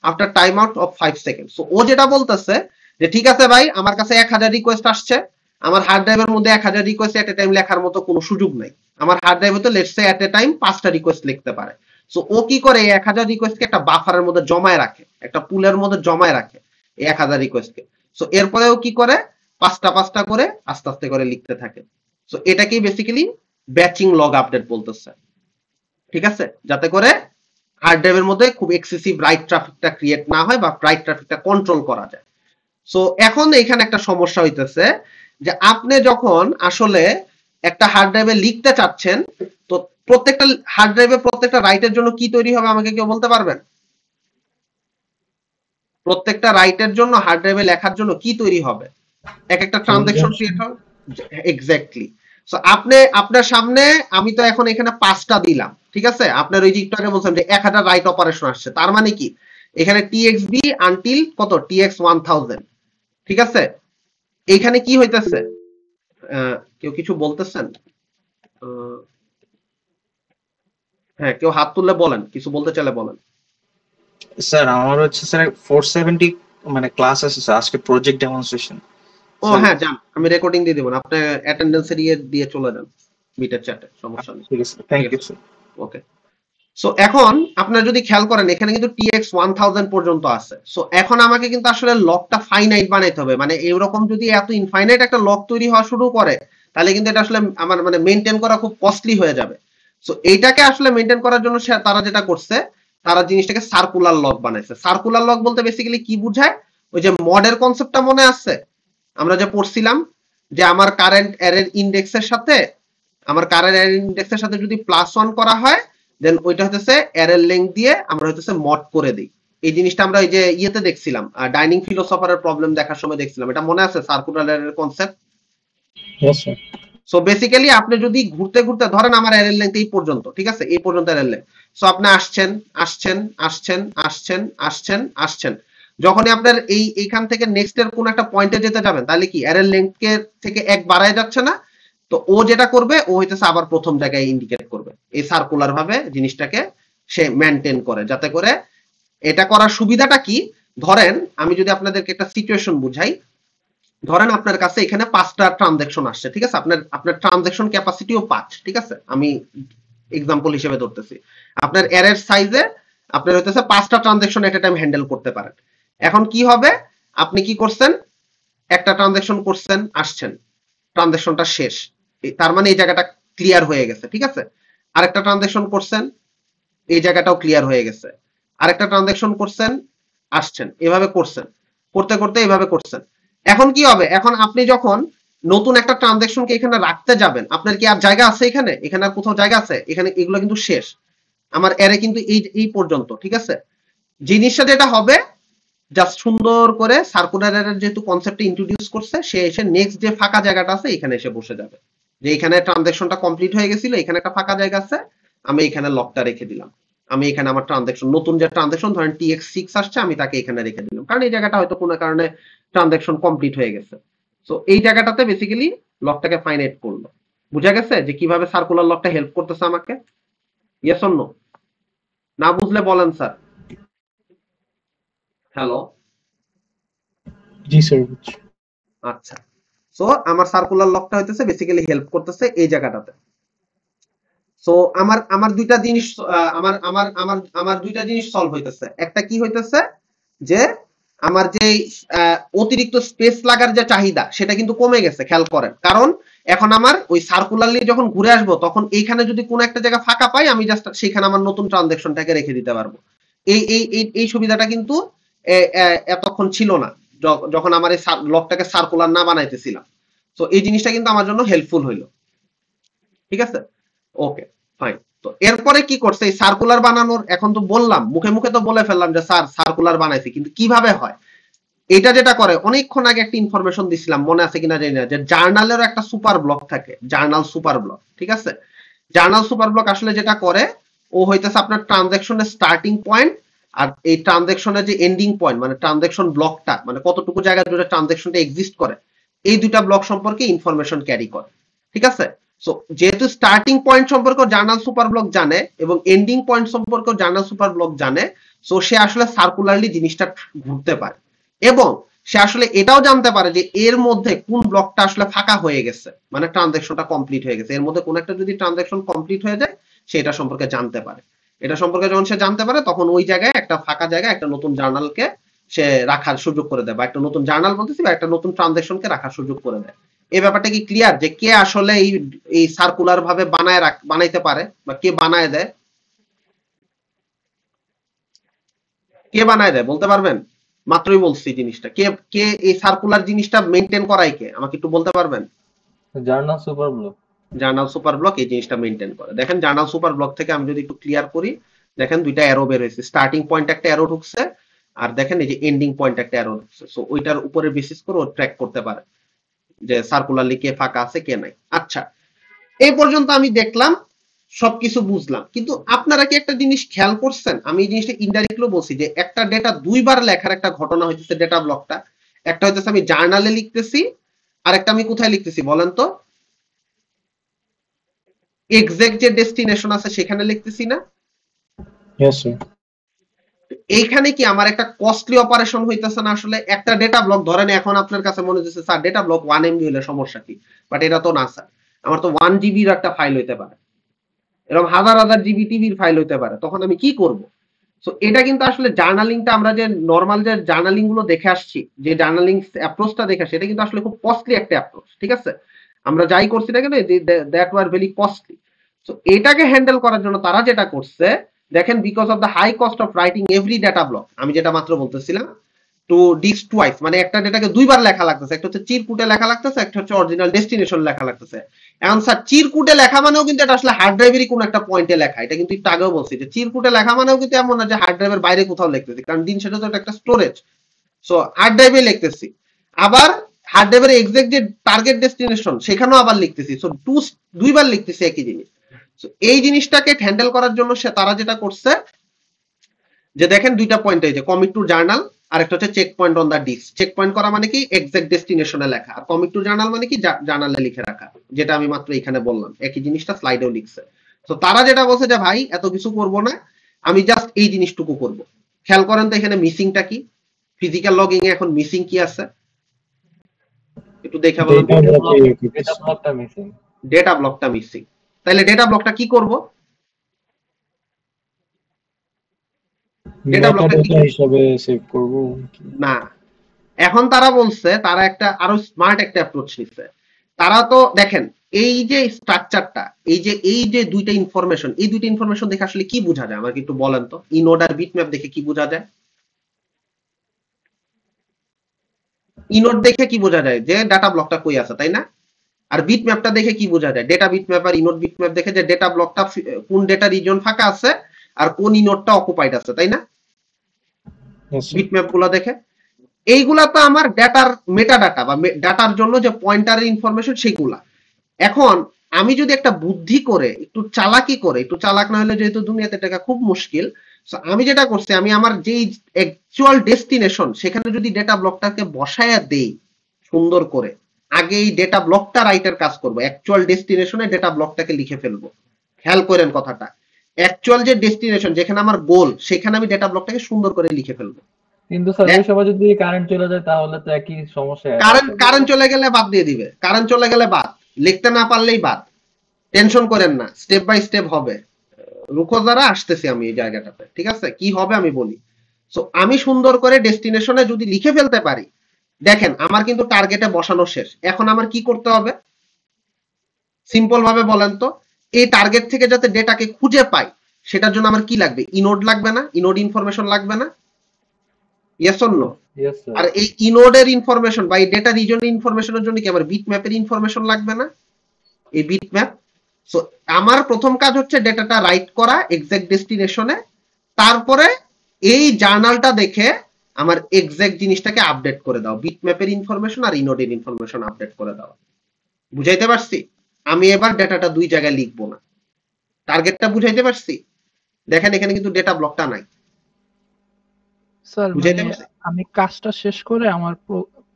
Speaker 1: after time out of 5 second. So ও যেটা বলতেছে যে ঠিক আছে ভাই, আমার কাছে 1000 request আসছে, আমার হার্ড ড্রাইভের মধ্যে 1000 রিকোয়েস্ট এট এ টাইম লেখার মতো কোনো সুযোগ নাই, আমার হার্ড ড্রাইভে তো let's say at A time 5টা রিকোয়েস্ট লিখতে পারে। সো ও কি করে, এই 1000 রিকোয়েস্টকে একটা বাফারের মধ্যে জমায় রাখে, একটা পুলের মধ্যে জমায় রাখে এই 1000 রিকোয়েস্টকে। সো এরপরেও কি করে, 5টা করে আস্তে আস্তে করে লিখতে থাকে। সো এটাকেই বেসিক্যালি ব্যাচিং লগ আপডেট বলতেছে। ঠিক আছে, যাতে করে হার্ড ড্রাইভের মধ্যে খুব এক্সেসিভ রাইট ট্রাফিকটা ক্রিয়েট না হয় বা রাইট ট্রাফিকটা কন্ট্রোল করা যায়। সো এখন এখানে একটা সমস্যা হইতেছে যে আপনি যখন আসলে একটা হার্ড ড্রাইভে লিখতে চাচ্ছেন, তো প্রত্যেকটা হার্ড ড্রাইভে প্রত্যেকটা রাইটের জন্য কি তৈরি হবে আমাকে কেউ বলতে পারবেন? প্রত্যেকটা রাইটের জন্য হার্ড ড্রাইভে লেখার জন্য কি তৈরি হবে? এক একটা ট্রানজাকশন ক্রিয়েট হবে। এক্স্যাক্টলি। সো আপনার সামনে আমি তো এখন এখানে 5টা দিলাম। ঠিক আছে, আপনার ওই যে একটু আগে বলছিলাম যে 1000 রাইট অপারেশন আসছে, তার মানে কি এখানে টিএক্সবি আনটিল কত টিএক্স 1000। ঠিক আছে, এইখানে কি হইতেছে, কেউ কিছু বলতেছেন? হ্যাঁ, কেউ হাত তুললে বলেন, কিছু বলতে চাইলে বলেন।
Speaker 5: স্যার আমার হচ্ছে স্যার 470 মানে ক্লাস আছে স্যার, আজকে প্রজেক্ট ডেমনস্ট্রেশন।
Speaker 1: ও হ্যাঁ, যান, আমি রেকর্ডিং দিয়ে দেব, আপনি অ্যাটেন্ডেন্সের দিয়ে চলে যান মিটের চ্যাটে, সমস্যা নেই।
Speaker 5: ঠিক আছে, thank you sir.
Speaker 1: Okay. So এখন আপনারা যদি খেয়াল করেন, এখানে কিন্তু টিএক্স 1000 পর্যন্ত আছে। সো এখন আমাকে কিন্তু আসলে লকটা ফাইনাইট বানাইতে হবে, মানে এরকম যদি এত ইনফাইনাইট একটা লক তৈরি হওয়া শুরু করে, তাহলে কিন্তু এটা আসলে আমার মানে মেইনটেইন করা খুব কস্টলি হয়ে যাবে। সো এইটাকে আসলে মেইনটেইন করার জন্য তারা যেটা করছে, তারা জিনিসটাকে সার্কুলার লক বানাইছে। সার্কুলার লক বলতে বেসিক্যালি কি বোঝায়, ওই যে মডের কনসেপ্টটা মনে আছে আমরা যে পড়ছিলাম, যে আমার কারেন্ট অ্যারের ইন্ডেক্সের সাথে যদি +1 করা হয়, দেন ওইটা হচ্ছে অ্যারের লেংথ দিয়ে আমরা হচ্ছে মড করে দিই। এই জিনিসটা আমরা এই যে ইয়েতে দেখছিলাম, ডাইনিং ফিলোসফারের প্রবলেম দেখার সময় দেখছিলাম, এটা মনে আছে সার্কুলার অ্যারের concept?
Speaker 3: Yes sir.
Speaker 1: So basically আপনি যদি ঘুরতে ঘুরতে ধরেন আমার অ্যারের লেংথ এই পর্যন্ত, ঠিক আছে, এই পর্যন্ত অ্যারের লেংথ। সো আপনি আসছেন, যখনই আপনার এইখান থেকে নেক্সট এর কোন একটা পয়েন্টে যেতে যাবেন, তাহলে কি অ্যারের লেংথ থেকে এক বাড়ায় যাচ্ছে না? তো ও যেটা করবে, ও হইতেছে আবার প্রথম জায়গায় ইন্ডিকেট করবে, এই সার্কুলার ভাবে জিনিসটাকে সে মেনটেন করে। যাতে করে এটা করার সুবিধাটা কি, ধরেন আমি যদি আপনাদেরকে একটা সিচুয়েশন বুঝাই, ধরেন আপনার কাছে এখানে 5টা ট্রানজাকশন আসছে। ঠিক আছে, আপনার ট্রানজাকশন ক্যাপাসিটিও 5। ঠিক আছে, আমি এক্সাম্পল হিসেবে ধরতেছি, আপনার অ্যারের সাইজে আপনার হইতেছে 5টা ট্রানজাকশন এট এ টাইম হ্যান্ডেল করতে পারেন। এখন কি হবে, আপনি কি করছেন, একটা ট্রানজাকশন করছেন, আসছেন, ট্রানজাকশনটা শেষ, তার মানে এই জায়গাটা ক্লিয়ার হয়ে গেছে। ঠিক আছে, আরেকটা ট্রানজাকশন করছেন, এই জায়গাটাও ক্লিয়ার হয়ে গেছে, আরেকটা ট্রানজাকশন করছেন, আসছেন, এভাবে করছেন, করতে করতে এভাবে করছেন। এখন কি হবে, এখন আপনি যখন নতুন একটা ট্রানজাকশনকে এখানে রাখতে যাবেন, আপনার কি আর জায়গা আছে? এখানে আর কোথাও জায়গা আছে? এখানে এগুলো কিন্তু শেষ, আমার অ্যারে কিন্তু এই পর্যন্ত। ঠিক আছে, জিনিসটা যেটা হবে, জাস্ট সুন্দর করে সার্কুলার অ্যারের যেহেতু কনসেপ্টটা ইন্ট্রোডিউস করছে, সে এসে নেক্সট যে ফাঁকা জায়গাটা আছে এখানে এসে বসে যাবে, যে এখানে ট্রানজাকশনটা কমপ্লিট হয়ে গেছিল, এখানে একটা ফাঁকা জায়গা আছে, আমি এখানে লকটা রেখে দিলাম, আমি এখানে আমার ট্রানজাকশন, নতুন যে ট্রানজাকশন ধরেন TX6 আসছে, আমি তাকে এখানে রেখে দিলাম, কারণ এই জায়গাটা হয়তো কোনো কারণে ট্রানজাকশন কমপ্লিট হয়ে গেছে। সো এই জায়গাটাতে বেসিক্যালি লকটাকে ফাইনাইট করলো। বুঝা গেছে যে কিভাবে সার্কুলার লকটা হেল্প করতেছে আমাকে? Yes or no? না বুঝলে বলেন স্যার। হ্যালো।
Speaker 3: জি স্যার বুঝছি।
Speaker 1: আচ্ছা, সো আমার সার্কুলার লকটা হইতেছে বেসিক্যালি হেল্প করতেছে এই জায়গাটাতে। সো আমার আমার দুইটা জিনিস আমার দুইটা জিনিস সলভ হইতেছে। একটা কি হইতেছে যে আমার যে অতিরিক্ত স্পেস লাগার যে চাহিদা সেটা কিন্তু কমে গেছে, খেয়াল করেন। কারণ এখন আমার ওই সার্কুলারলি যখন ঘুরে আসবো তখন এইখানে যদি কোনো একটা জায়গা ফাঁকা পাই আমি জাস্ট সেখানে আমার নতুন ট্রানজাকশনটাকে রেখে দিতে পারবো। এই সুবিধাটা কিন্তু এতক্ষণ ছিল না যখন আমার এই লকটাকে সার্কুলার না বানাইতেছিলাম। তো এই জিনিসটা কিন্তু আমার জন্য হেল্পফুল হইলো। ঠিক আছে, ওকে ফাইন। তো এরপরে কি করছে এই সার্কুলার বানানোর, এখন তো বললাম মুখে মুখে তো বলে ফেললাম যে স্যার সার্কুলার বানাইছি, কিন্তু কিভাবে হয় এটা যেটা করে, অনেকক্ষণ আগে একটা ইনফরমেশন দিছিলাম মনে আছে কিনা জানি না, যে জার্নালেরও একটা সুপার ব্লক থাকে, জার্নাল সুপার ব্লক। ঠিক আছে, জার্নাল সুপার ব্লক আসলে যেটা করে ও হইতেছে আপনার ট্রানজাকশনের স্টার্টিং পয়েন্ট আর এই ট্রানজাকশনের যে এন্ডিং পয়েন্ট, মানে ট্রানজাকশন ব্লকটা, মানে কতটুকু জায়গা জুড়ে ট্রানজাকশনটা এক্সিস্ট করে, এই দুইটা ব্লক সম্পর্কে ইনফরমেশন ক্যারি করে। ঠিক আছে, সো যেহেতু স্টার্টিং পয়েন্ট সম্পর্কে জার্নাল সুপার ব্লক জানে এবং এন্ডিং পয়েন্ট সম্পর্কে জার্নাল সুপার ব্লক জানে, সো সে আসলে সার্কুলারলি জিনিসটা ঘুরতে পারে এবং সে আসলে এটাও জানতে পারে যে এর মধ্যে কোন ব্লকটা আসলে ফাঁকা হয়ে গেছে, মানে ট্রানজাকশনটা কমপ্লিট হয়ে গেছে, এর মধ্যে কোন একটা যদি ট্রানজাকশন কমপ্লিট হয়ে যায় সে এটা সম্পর্কে জানতে পারে। এটা সম্পর্কে যখন সে জানতে পারে তখন ওই জায়গায় একটা ফাঁকা জায়গায় একটা নতুন জার্নালকে সে রাখার সুযোগ করে দেয়, বা একটা নতুন জার্নাল বলতেছি বা একটা নতুন ট্রানজাকশনকে রাখার সুযোগ করে দেয়। এই ব্যাপারটা কি ক্লিয়ার যে কে আসলে এই সার্কুলার ভাবে বানাইতে পারে বা কে বানায় দেয়? কে বানায় দেয় বলতে পারবেন? মাত্রই বলছি জিনিসটা, কে কে এই সার্কুলার জিনিসটা মেনটেন করায় কে, আমাকে একটু বলতে পারবেন?
Speaker 2: Journal super block.
Speaker 1: Journal super block এই জিনিসটা মেনটেন করে। দেখেন জার্নাল সুপার ব্লক থেকে আমি যদি একটু ক্লিয়ার করি, দেখেন দুইটা অ্যারো বের হয়েছে, স্টার্টিং পয়েন্ট একটা অ্যারো ঢুকছে আর দেখেন এই যে এন্ডিং পয়েন্ট একটা অ্যারো ঢুকছে। সো ওইটার উপরে বেসিস করে ও ট্র্যাক করতে পারে যে সার্কুলারলি কে ফাঁকা আছে কে নাই। আচ্ছা, এই পর্যন্ত আমি দেখলাম, সবকিছু বুঝলাম, কিন্তু আপনারা কি একটা জিনিস খেয়াল করছেন? আমি এই জিনিসটা ইনডাইরেক্টলি বলছি যে একটা ডেটা দুইবার লেখার একটা ঘটনা হইতেছে ডেটা ব্লকটা। একটা হইতেছে আমি জার্নালে লিখতেছি আর একটা আমি কোথায় লিখতেছি বলেন তো? এক্সাক্ট যে ডেস্টিনেশন আছে সেখানে লিখতেছি না?
Speaker 3: Yes sir.
Speaker 1: এইখানে কি আমার একটা কস্টলি অপারেশন হইতেছে না? আসলে একটা ডেটা ব্লক ধরেন এখন আপনার কাছে মনে হচ্ছে স্যার ডেটা ব্লক 1 MB হলে সমস্যা কি, বাট এটা তো না স্যার, আমার তো 1 GB এর একটা ফাইল হইতে পারে, এরকম হাজার হাজার জিবি টিবির ফাইল হইতে পারে, তখন আমি কি করব? সো এটা কিন্তু আসলে জার্নালিংটা আমরা যে নর্মাল যে জার্নালিং গুলো দেখে আসছি, যে জার্নালিং অ্যাপ্রোচটা দেখে আসছি, এটা কিন্তু আসলে খুব কস্টলি একটা অ্যাপ্রোচ। ঠিক আছে, আমরা যাই করছি না কেন that were very costly. So এটাকে হ্যান্ডেল করার জন্য তারা যেটা করছে, দেখেন because of the high cost of writing every data block, আমি যেটা মাত্র বলতেছিলাম, টু ডিস্ক টুয়াইস, মানে একটা ডেটাকে দুইবার লেখা লাগতেছে, একটা হচ্ছে চিরকুটে লেখা লাগতেছে, একটা হচ্ছে অরিজিনাল ডেস্টিনেশন লেখা লাগতেছে। এখন স্যার চিরকুটে লেখা মানেও কিন্তু এটা আসলে হার্ড ড্রাইভেরই কোনো একটা পয়েন্টে লেখা, এটা কিন্তু একটু আগেও বলছি যে চিরকুটে লেখা মানেও কিন্তু এমন না যে হার্ড ড্রাইভের বাইরে কোথাও লিখতেছি, কারণ দিন সেটা তো একটা স্টোরেজ। সো হার্ড ড্রাইভে লিখতেছি, আবার হার্ড ড্রাইভের এক্সাক্ট যে টার্গেট ডেস্টিনেশন সেখানেও আবার লিখতেছি, সো দুইবার লিখতেছি একই জিনিস। সো এই জিনিসটাকে হ্যান্ডেল করার জন্য তারা যেটা করছে যে দেখেন দুইটা পয়েন্ট, এই যে কমিট টু জার্নাল আর একটা হচ্ছে check point on the disk. Check point করা মানে কি এক্সাক্ট ডেস্টিনেশনে লেখা, আর কমিট টু জার্নাল মানে কি জার্নালে লিখে রাখা, যেটা আমি মাত্র এখানে বললাম, একই জিনিসটা স্লাইডেও লিখছে। তো তারা যেটা বলছে যে ভাই এত কিছু করব না, আমি জাস্ট এই জিনিসটুকু করব। খেয়াল করেন তো এখানে মিসিংটা কি, ফিজিক্যাল লগইং এ এখন মিসিং কি আছে একটু দেখে বলুন।
Speaker 2: ডেটা ব্লকটা মিসিং।
Speaker 1: ডেটা ব্লকটা মিসিং, তাহলে ডেটা ব্লকটা কি করব? ডেটা ব্লকটা
Speaker 3: হিসাবে সেভ করব
Speaker 1: না, এখন তারা বলছে তারা একটা আরো স্মার্ট একটা অ্যাপ্রোচ নিচ্ছে। তারা তো দেখেন এই যে স্ট্রাকচারটা, এই যে দুইটা ইনফরমেশন, এই দুইটা ইনফরমেশন দেখে আসলে কি বোঝা যায় আমাকে একটু বলেন তো? ইনোড আর বিটম্যাপ দেখে কি বোঝা যায়? ইনোড দেখে কি বোঝা যায়? যে ডাটা ব্লকটা কই আছে, তাই না? আর বিটম্যাপটা দেখে কি বোঝা যায়? ডেটা বিটম্যাপ আর ইনোড বিটম্যাপ দেখে যে ডেটা ব্লকটা কোন ডেটা রিজন ফাঁকা আছে আর কোন ইনোডটা অকুপাইড আছে, তাই না? বিটম্যাপ গুলো দেখে এইগুলা তো আমার ডাটার মেটা ডাটা বা ডাটার জন্য যে পয়েন্টারের ইনফরমেশন সেগুলা। এখন আমি যদি একটা বুদ্ধি করে একটু চালাকি করে, একটু চালাক না হলে যেহেতু দুনিয়াতে টাকা খুব মুশকিল, আমি যেটা করছি, আমি আমার যেই অ্যাকচুয়াল ডেস্টিনেশন সেখানে যদি ডেটা ব্লকটাকে বসায়া দেই সুন্দর করে, আগে এই ডেটা ব্লকটা রাইটার কাজ করবো, অ্যাকচুয়াল ডেস্টিনেশনে ডেটা ব্লকটাকে লিখে ফেলবো। খেয়াল করেন কথাটা, অ্যাকচুয়াল যে ডেস্টিনেশন যেখানে আমার গোল সেখানে আমি ডেটা ব্লকটাকে সুন্দর করে লিখে ফেলবো।
Speaker 2: কিন্তু স্যার ওই সময় যদি কারেন্ট চলে যায় তাহলে তো একই সমস্যা add
Speaker 1: কারেন্ট
Speaker 2: হবে।
Speaker 1: কারেন্ট চলে গেলে বাদ দিয়ে দিবে, কারেন্ট চলে গেলে বাদ, লিখতে না পারলেই বাদ, টেনশন করেন না, স্টেপ বাই স্টেপ হবে। রুকো যারা আসতেছি আমি এই জায়গাটাতে, ঠিক আছে? কি হবে আমি বলি। সো আমি সুন্দর করে ডেস্টিনেশনে যদি লিখে ফেলতে পারি, দেখেন আমার কিন্তু টার্গেটে বসানো শেষ। এখন আমার কি করতে হবে সিম্পল ভাবে বলেন তো, এই টার্গেট থেকে যাতে ডেটাকে খুঁজে পাই সেটার জন্য আমার কি লাগবে? ইনোড লাগবে না? ইনোড ইনফরমেশন লাগবে না? Yes or no?
Speaker 2: Yes, sir.
Speaker 1: আর এই ইনোডের ইনফরমেশন বা এই ডেটা রিজনের ইনফরমেশনের জন্য কি আমার বিট ম্যাপের ইনফরমেশন লাগবে না? এই বিট ম্যাপ। সো আমার প্রথম কাজ হচ্ছে ডেটাটা রাইট করা এক্সাক্ট ডেস্টিনেশনে, তারপরে এই জার্নালটা দেখে আমার এক্সাক্ট জিনিসটাকে আপডেট করে দাও, বিট ম্যাপের ইনফরমেশন আর ইনোডের ইনফরমেশন আপডেট করে দাও। বুঝাইতে পারছি? আমি এবার ডেটাটা দুই জায়গায় লিখবো না। টার্গেটটা বুঝাইতে পারছি? দেখেন এখানে কিন্তু ডেটা ব্লকটা নাই।
Speaker 4: স্যার
Speaker 1: বুঝাইতে
Speaker 4: মানে
Speaker 1: পারছি?
Speaker 4: আমি কাজটা শেষ করে আমার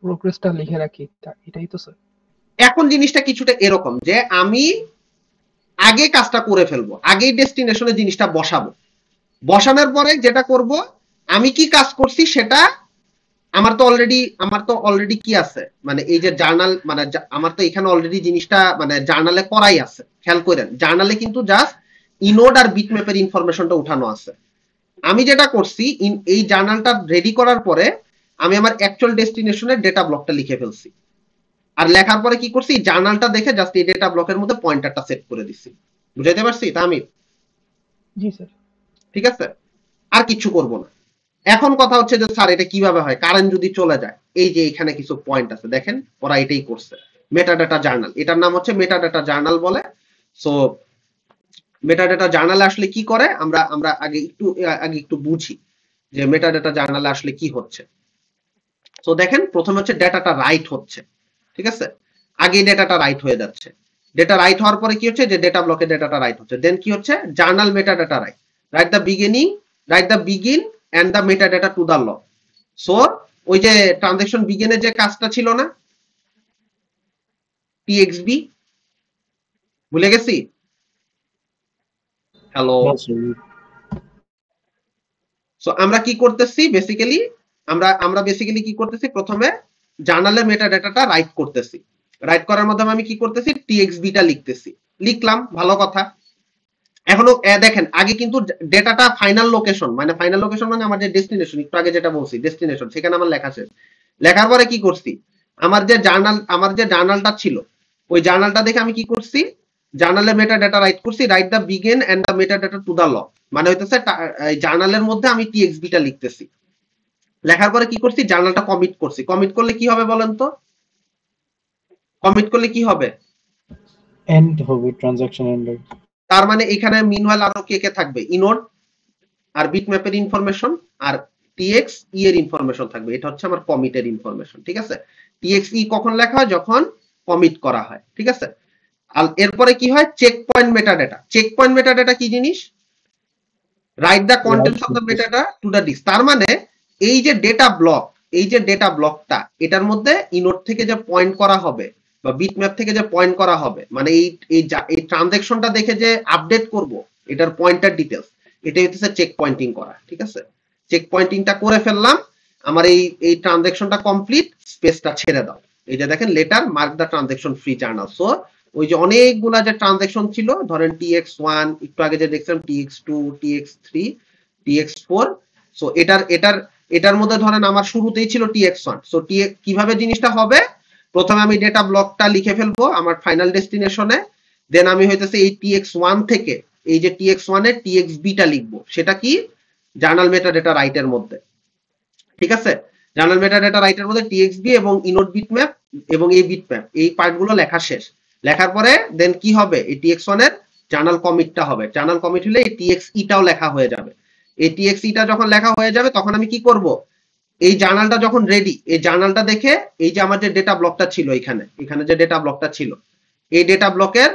Speaker 4: প্রোগ্রেসটা লিখে রাখি, এটাই তো স্যার।
Speaker 1: এখন জিনিসটা কিছুটা এরকম যে আমি আগে কাজটা করে ফেলবো, আগেই ডেস্টিনেশনে জিনিসটা বসাবো, বসানোর পরে যেটা করব, আমি কি কাজ করছি সেটা আমার তো অলরেডি কি আছে, মানে এই যে জার্নাল, মানে আমার তো এখানে অলরেডি জিনিসটা মানে জার্নালে করাই আছে। খেয়াল করেন জার্নালে কিন্তু জাস্ট ইনোড আর বিটম্যাপের ইনফরমেশনটা উঠানো আছে। আমি যেটা করছি এই জার্নালটা রেডি করার পরে আমি আমার অ্যাকচুয়াল ডেস্টিনেশনের ডেটা ব্লকটা লিখে ফেলছি, আর লেখার পরে কি করছি জার্নালটা দেখে জাস্ট এই ডেটা ব্লকের মধ্যে পয়েন্টারটা সেট করে দিছি। বুঝাইতে পারছি তামিম?
Speaker 4: জি স্যার।
Speaker 1: ঠিক আছে, আর কিছু করব না। এখন কথা হচ্ছে যে স্যার এটা কিভাবে হয়, কারেন্ট যদি চলে যায়। এই যে এখানে কিছু পয়েন্ট আছে, দেখেন ওরা এটাই করছে, মেটাডাটা জার্নাল, এটার নাম হচ্ছে মেটাডাটা জার্নাল বলে। সো মেটাডাটা জার্নালে আসলে কি করে আমরা আমরা আগে একটু বুঝি যে মেটাডাটা জার্নালে আসলে কি হচ্ছে। সো দেখেন প্রথমে হচ্ছে ডেটাটা রাইট হচ্ছে, ঠিক আছে? আগে ডেটাটা রাইট হয়ে যাচ্ছে, ডেটা রাইট হওয়ার পরে কি হচ্ছে যে ডেটা ব্লকে ডেটাটা রাইট হচ্ছে, দেন কি হচ্ছে journal metadata write, write the begin and the metadata to the log. So ওই যে ট্রানজাকশন বিগিনের যে কাজটা ছিল না টিএক্সবি, ভুলে গেছি? হ্যালো।
Speaker 3: না, sir।
Speaker 1: সো আমরা কি করতেছি বেসিক্যালি, আমরা বেসিক্যালি কি করতেছি, প্রথমে জার্নালের মেটাডাটাটা রাইট করতেছি, রাইট করার মাধ্যমে আমি কি করতেছি টিএক্সবিটা লিখতেছি, লিখলাম, ভালো কথা। এখনো দেখেন আগে কিন্তু ডেটাটা ফাইনাল লোকেশন মানে আমার যে ডেস্টিনেশন, একটু আগে যেটা বলছি ডেস্টিনেশন, সেখানে আমার লেখা শেষ। লেখার পরে কি করছি, আমার যে জার্নালটা ছিল ওই জার্নালটা দেখে আমি কি করছি জার্নালের মেটাডাটা রাইট করছি, write the begin and the metadata to the log, মানে হইতেছে জার্নালের মধ্যে আমি টিএক্সবিটা লিখতেছি। লেখার পরে কি করছি জার্নালটা কমিট করছি। কমিট করলে কি হবে বলেন তো? কমিট করলে কি হবে?
Speaker 3: এন্ড হবে, ট্রানজাকশন এন্ড।
Speaker 1: তার মানে এখানে মিনওয়াইল আরো কে কে থাকবে, ইনোড আর বিটম্যাপের ইনফরমেশন আর টিএক্স ই এর ইনফরমেশন থাকবে। এটা হচ্ছে আমার কমিটের ইনফরমেশন, ঠিক আছে? টিএক্স ই কখন লেখা হয়, যখন কমিট করা হয়, ঠিক আছে? আর এরপরে কি হয় check point metadata. Check point metadata কি জিনিস? Write the contents of the metadata to the disk. তার মানে এই যে ডেটা ব্লকটা এটার মধ্যে ইনোড থেকে যে পয়েন্ট করা হবে বা বিটম্যাপ থেকে যে পয়েন্ট করা হবে, মানে এই ট্রানজাকশনটা দেখে যে আপডেট করব এটার পয়েন্টার ডিটেলস, এটা হচ্ছে চেক পয়েন্টিং করা, ঠিক আছে? চেক পয়েন্টিংটা করে ফেললাম, আমার এই ট্রানজাকশনটা কমপ্লিট, স্পেসটা ছেড়ে দাও। এই যে দেখেন letter mark the transaction free journal. So ওই যে অনেকগুলা যে ট্রানজাকশন ছিল, ধরেন TX1, একটু আগে যে দেখছিলাম TX2, TX3, TX4। সো এটার মধ্যে ধরেন আমার শুরুতেই ছিল TX1। সো কিভাবে জিনিসটা হবে, প্রথমে আমি ডেটা ব্লকটা লিখে ফেলবো আমার ফাইনাল ডেস্টিনেশনে, দেন আমি হইতেছে এই TX1 থেকে এই যে TX1 এর TXBটা লিখবো, সেটা কি জার্নাল মেটাডাটা রাইটের মধ্যে, ঠিক আছে? জার্নাল মেটাডাটা রাইটের মধ্যে TXB এবং ইনোড বিটম্যাপ এবং এই বিটম্যাপ, এই পার্টগুলো লেখা শেষ। লেখার পরে দেন কি হবে, এই TX1 এর জার্নাল কমিটটা হবে। জার্নাল কমিট হলে এই TXE-টাও লেখা হয়ে যাবে। এই TXE-টা যখন লেখা হয়ে যাবে তখন আমি কি করব, এই জার্নালটা যখন রেডি, এই জার্নালটা দেখে এই যে আমার যে ডেটা ব্লকটা ছিল এখানে যে ডেটা ব্লকটা ছিল, এই ডেটা ব্লকের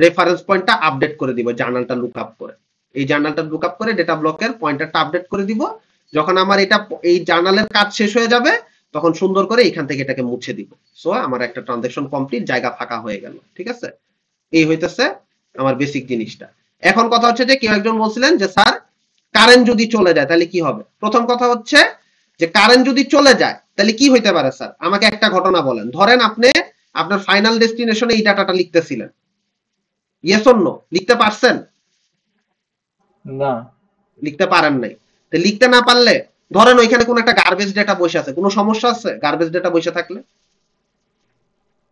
Speaker 1: রেফারেন্স পয়েন্টটা আপডেট করে দিব জার্নালটা লুকআপ করে। এই জার্নালটা লুকআপ করে ডেটা ব্লকের পয়েন্টারটা আপডেট করে দিব। যখন আমার এই জার্নালের কাজ শেষ হয়ে যাবে তখন সুন্দর করে এখান থেকে এটাকে মুছে দিব। সো আমার একটা ট্রানজাকশন কমপ্লিট, জায়গা ফাঁকা হয়ে গেল, ঠিক আছে? এই হইতেছে আমার বেসিক জিনিসটা। এখন কথা হচ্ছে যে কেউ একজন বলছিলেন যে স্যার কারেন্ট যদি চলে যায় তাহলে কি হবে। প্রথম কথা হচ্ছে যে কারেন্ট যদি চলে যায় তাহলে কি হইতে পারে স্যার, আমাকে একটা ঘটনা বলেন। ধরেন আপনি আপনার ফাইনাল ডেস্টিনেশনে এই ডাটাটা লিখতেছিলেন, ইয়েস অর নো লিখতে পারছেন?
Speaker 2: না।
Speaker 1: লিখতে পারেন নাই। তো লিখতে না পারলে ধরেন ওইখানে কোনো একটা গার্বেজ ডেটা বসে আছে, কোনো সমস্যা আছে গার্বেজ ডেটা বসে থাকলে?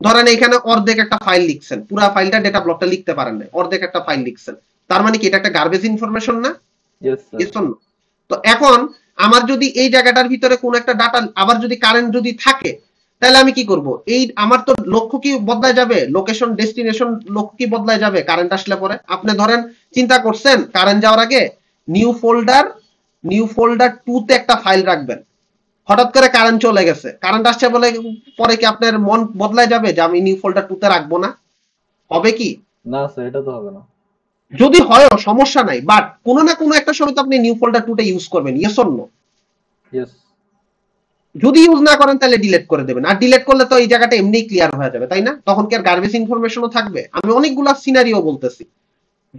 Speaker 1: ধরেন এখানে অর্ধেক একটা ফাইল লিখছেন, পুরো ফাইলটা ডেটা ব্লকটা লিখতে পারেন না, অর্ধেক একটা ফাইল লিখছেন, তার মানে কি এটা একটা গার্বেজ ইনফরমেশন না?
Speaker 2: Yes sir.
Speaker 1: Yes or no? তো এখন আমার যদি এই জায়গাটার ভিতরে কোন একটা ডাটা আবার যদি কারেন্ট যদি থাকে তাহলে আমি কি করব? এই আমার তো লক্ষ্য কি বদলায় যাবে, লোকেশন ডেস্টিনেশন লক্ষ্য কি বদলায় যাবে কারেন্ট আসলে পরে? আপনি ধরেন চিন্তা করছেন কারেন্ট যাওয়ার আগে নিউ ফোল্ডার 2 তে একটা ফাইল রাখবেন, হঠাৎ করে কারেন্ট চলে গেছে, কারেন্ট আসছে বলে পরে কি আপনার মন বদলায় যাবে যে আমি নিউ ফোল্ডার 2 তে রাখবো না? হবে কি?
Speaker 2: না স্যার, এটা তো হবে না।
Speaker 1: যদি হয় সমস্যা নাই, বাট কোনো না কোনো একটা সময় তো আপনি নিউ ফোল্ডার 2 টা ইউজ করবেন, ইয়েস অর নো?
Speaker 2: ইয়েস।
Speaker 1: যদি ইউজ না করেন তাহলে ডিলিট করে দেবেন, আর ডিলিট করলে তো এই জায়গাটা এমনিই ক্লিয়ার হয়ে যাবে, তাই না? তখন কি আর গার্বেজ ইনফরমেশনও থাকবে? আমি অনেকগুলো সিনারিও বলতেছি।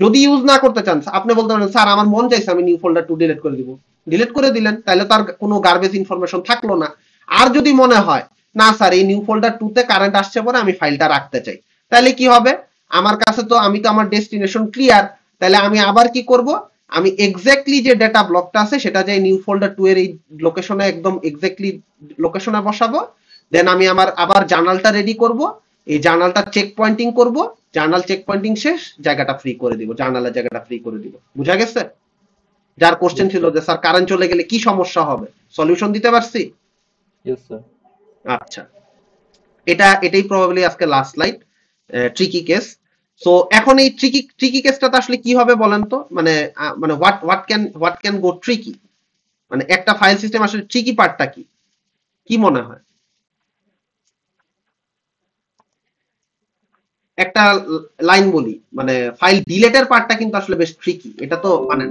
Speaker 1: যদি ইউজ না করতে চান আপনি বলতে পারেন স্যার আমার মন চাইছে আমি নিউ ফোল্ডার 2 ডিলিট করে দিব, ডিলিট করে দিলেন, তাহলে তার কোনো গার্বেজ ইনফরমেশন থাকলো না। আর যদি মনে হয় না স্যার এই নিউ ফোল্ডার 2 তে কারেন্ট আসছে পরে আমি ফাইলটা রাখতে চাই, তাহলে কি হবে? আমার কাছে তো আমি তো আমার ডেস্টিনেশন ক্লিয়ার, তাহলে আমি আবার কি করব? আমি এক্স্যাক্টলি যে ডেটা ব্লকটা আছে সেটা যে নিউ ফোল্ডার 2 এর এই লোকেশনে একদম এক্স্যাক্টলি লোকেশনে বসাবো, দেন আমি আমার আবার জার্নালটা রেডি করব, এই জার্নালটা চেক পয়েন্টিং করব, জার্নাল চেক পয়েন্টিং শেষ, জায়গাটা ফ্রি করে দিব, জার্নালের জায়গাটা ফ্রি করে দিব। বুঝা গেছে? যার কোশ্চেন ছিল যে স্যার কারেন্ট চলে গেলে কি সমস্যা হবে, সলিউশন দিতে পারছি?
Speaker 2: Yes sir.
Speaker 1: আচ্ছা, এটাই প্রবাবলি আজকে last slide, tricky case. So এখন এই ট্রিকি কেসটা আসলে কি হবে বলেন তো? মানে মানে হোয়াট ক্যান গো ট্রিকি, মানে একটা ফাইল সিস্টেম আসলে ট্রিকি পার্টটা কি, কি মনে হয়? একটা লাইন বলি, মানে ফাইল ডিলেটের পার্টটা কিন্তু আসলে বেশ ট্রিকি, এটা তো মানে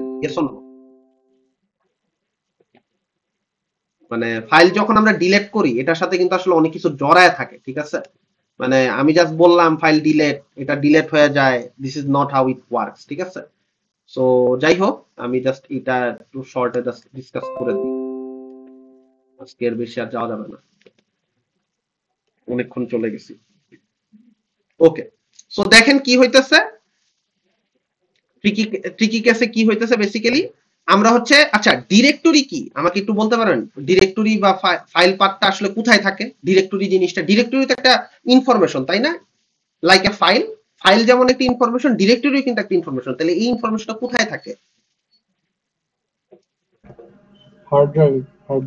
Speaker 1: মানে ফাইল যখন আমরা ডিলেট করি এটার সাথে কিন্তু আসলে অনেক কিছু জড়ায় থাকে, ঠিক আছে? মানে আমি জাস্ট বললাম ফাইল ডিলেট, এটা ডিলেট হয়ে যায়, this is not how it works, ঠিক আছে? সো যাই হোক, আমি জাস্ট এটা একটু শর্টে জাস্ট ডিসকাস করে দিই, আজকে এর বেশি আর যাওয়া যাবে না, অনেকক্ষণ চলে গেছি। ওকে, সো দেখেন কি হইতেছে ট্রিকি কেসে, কি হইতেছে বেসিক্যালি আমরা হচ্ছে, আচ্ছা ডিরেক্টরি কি আমাকে একটু বলতে পারেন? ডিরেক্টরি বা ফাইল পাথটা আসলে কোথায় থাকে? ডিরেক্টরি জিনিসটা, ডিরেক্টরি তো একটা ইনফরমেশন, তাই না? লাইক এ ফাইল, ফাইল যেমন একটা ইনফরমেশন, ডিরেক্টরি কিন্তু একটা ইনফরমেশন, তাহলে এই ইনফরমেশনটা কোথায় থাকে?
Speaker 3: Hard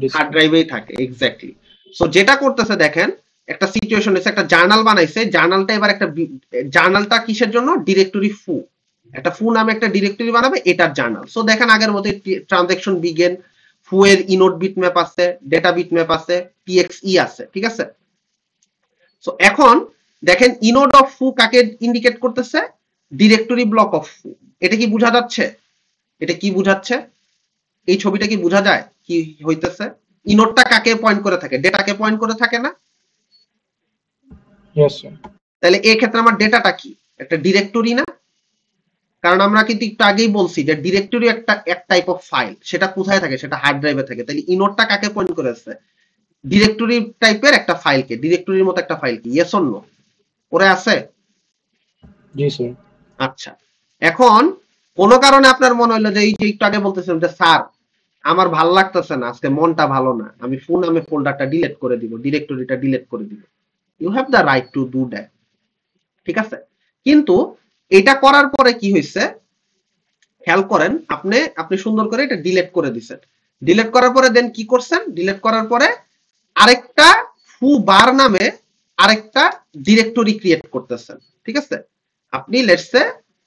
Speaker 3: disk.
Speaker 1: হার্ড ড্রাইভেই থাকে, এক্স্যাক্টলি। সো যেটা করতেছে দেখেন, একটা সিচুয়েশন এসে একটা জার্নাল বানাইছে, জার্নালটা এবার একটা জার্নালটা কিসের জন্য? ডিরেক্টরি ফু, একটা ফু নামে একটা ডিরেক্টরি বানাবে, এটার জার্নাল। সো দেখেন আগের মতো ট্রানজাকশন বিগেন, ফু এর ইনোড বিটম্যাপ আছে, ডেটা বিটম্যাপ আছে, টিএক্সই আছে, ঠিক আছে? সো এখন দেখেন ইনোড অফ ফু কাকে ইন্ডিকেট করতেছে? ডিরেক্টরি ব্লক অফ ফু। এটা কি বোঝা যাচ্ছে? এটা কি বুঝাচ্ছে? এই ছবিটা কি বোঝা যায় কি হইতেছে? ইনোডটা কাকে পয়েন্ট করে থাকে? ডেটাকে পয়েন্ট করে থাকে না?
Speaker 3: Yes sir.
Speaker 1: তাহলে এই ক্ষেত্রে আমার ডেটাটা কি? একটা ডিরেক্টরি না? কারণ আমরা কিন্তু একটু আগেই বলছি যে ডিরেক্টরি একটা এক টাইপ অফ ফাইল, সেটা কোথায় থাকে? সেটা হার্ড ড্রাইভে থাকে। তাহলে ইনোডটা কাকে পয়েন্ট করেছে? ডিরেক্টরি টাইপের একটা ফাইলকে, ডিরেক্টরির মতো একটা ফাইলকে, ইয়েস অর নো? ওরে আছে?
Speaker 3: জি স্যার।
Speaker 1: আচ্ছা, এখন কোন কারণে আপনার মনে হলো যে এই যে একটু আগে বলতেছিলাম যে স্যার আমার ভাল লাগতেছে না, আজকে মনটা ভালো না, আমি ফোন নামে ফোল্ডারটা ডিলিট করে দিব, ডিরেক্টরিটা ডিলিট করে দিব। You have the right to do that, ঠিক আছে? কিন্তু এটা করার পরে কি হয়েছে খেয়াল করেন, আপনি সুন্দর করে এটা ডিলিট করে দিছেন। ডিলিট করার পরে দেন কি করছেন? ডিলিট করার পরে আরেকটা ফু বার নামে আরেকটা ডিরেক্টরি ক্রিয়েট করতেছেন, ঠিক আছে? আপনি লেটস সে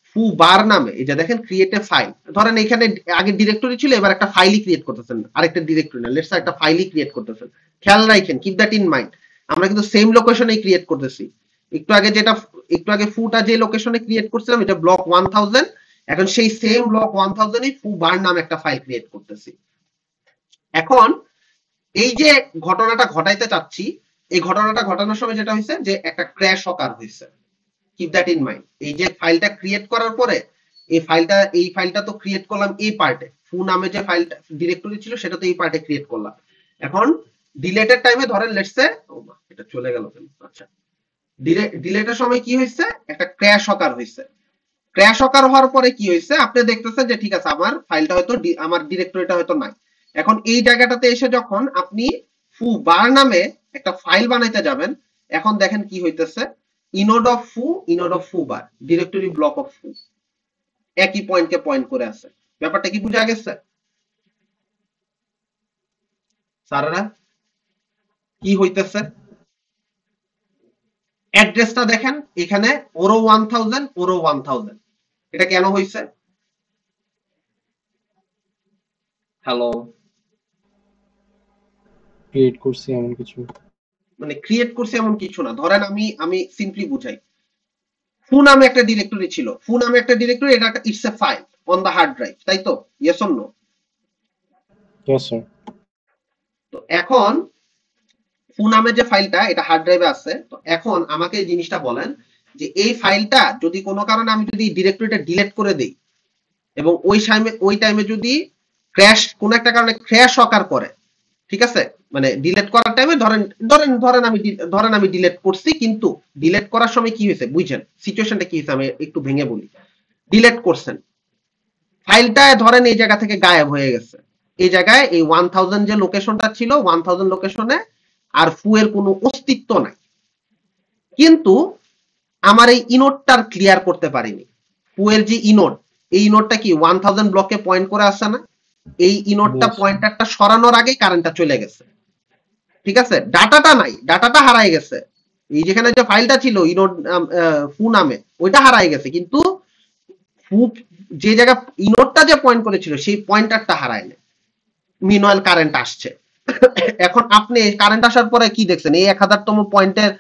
Speaker 1: ফু বার নামে, এই যে দেখেন ক্রিয়েট এ ফাইল, ধরেন এখানে আগে ডিরেক্টরি ছিল, এবার একটা ফাইলই ক্রিয়েট করতেছেন, আরেকটা ডিরেক্টরি না, লেটস সে একটা ফাইলই ক্রিয়েট করতেছেন। খেয়াল রাখেন, কিপ দ্যাট ইন মাইন্ড, আমরা কিন্তু সেম লোকেশনেই ক্রিয়েট করতেছি। একটু আগে ফুটা যে লোকেশনে ক্রিয়েট করছিলাম এটা ব্লক 1000, এখন সেই সেম ব্লক 1000 এই ফু বার নামে একটা ফাইল ক্রিয়েট করতেছি। এখন এই যে ঘটনাটা ঘটাইতে চাচ্ছি, এই ঘটনাটা ঘটানোর সময় যেটা হয়েছে যে একটা ক্র্যাশ অকার হয়েছে, কিপ দ্যাট ইন মাইন্ড। এই যে ফাইলটা ক্রিয়েট করার পরে এই ফাইলটা তো ক্রিয়েট করলাম এই পার্টে, ফু নামে যে ফাইলটা ডিরেক্টরি ছিল সেটা তো এই পার্টে ক্রিয়েট করলাম। এখন ডিলেটের টাইমে ধরেন লেটসে এটা চলে গেল কেন, আচ্ছা ডিলেটের সময় কি হয়েছে, একটা ক্র্যাশ অকার হয়েছে। ক্র্যাশ অকার হওয়ার পরে কি হয়েছে, আপনি দেখতেছেন যে ঠিক আছে আমার ফাইলটা হয়তো আমার ডিরেক্টরিটা হয়তো নাই। এখন এই জায়গাটাতে এসে যখন আপনি ফু বার নামে একটা ফাইল বানাইতে যাবেন, এখন দেখেন কি হইতেছে, ইনোড অফ ফু বার ডিরেক্টরি ব্লক অফ ফু একই পয়েন্টকে পয়েন্ট করে আছে। ব্যাপারটা কি বুঝা গেছে স্যাররা? কি হইতেছে, অ্যাড্রেসটা দেখেন এখানে ওরো 1000 ওরো 1000, এটা কেন হইছে? হ্যালো,
Speaker 3: ক্রিয়েট করছি এমন কিছু।
Speaker 1: মানে ক্রিয়েট করছে এমন কিছু না। ধরেন আমি সিম্পলি বুঝাই, ফু নামে একটা ডিরেক্টরি ছিল, ফু নামে একটা ডিরেক্টরি, এটা একটা it's a file on the hard drive, তাই তো? Yes or no?
Speaker 3: Yes sir.
Speaker 1: তো এখন ফু নামে যে ফাইলটা এটা হার্ড ড্রাইভে আছে, তো এখন আমাকে এই জিনিসটা বলেন যে এই ফাইলটা যদি কোনো কারণে আমি যদি ডিরেক্টরিটা ডিলিট করে দেই এবং ওই টাইমে যদি ক্র্যাশ, কোন একটা কারণে ক্র্যাশ অকার করে, ঠিক আছে, মানে ডিলিট করার টাইমে ধরেন আমি ডিলিট করছি, কিন্তু ডিলিট করার সময় কি হয়েছে বুঝছেন সিচুয়েশনটা কি হয়েছে, আমি একটু ভেঙে বলি। ডিলিট করছেন, ফাইলটা ধরেন এই জায়গা থেকে গায়েব হয়ে গেছে, এই জায়গায় এই 1000 যে লোকেশনটা ছিল 1000 লোকেশনে আর ফু এর কোনো অস্তিত্ব নাই, কিন্তু আমার এই ইনোডটার ক্লিয়ার করতে পারিনি। ফু এর যে ইনোড, এই ইনোডটা কি 1000 ব্লকে পয়েন্ট করে আসছে না, এই ইনোডটা পয়েন্টারটা সরানোর আগেই কারেন্টটা চলে গেছে, ঠিক আছে, ডাটাটা নাই, ডাটাটা হারায় গেছে, এই যেখানে যে ফাইলটা ছিল ইনোড ফু নামে ওইটা হারায় গেছে, কিন্তু ফু যে জায়গা ইনোডটা যে পয়েন্ট করেছিল সেই পয়েন্টারটা হারায় না। মিনওয়াইল কারেন্ট আসছে। এখন আপনি কারেন্ট আসার পরে কি দেখছেন, এই 1000তম পয়েন্টের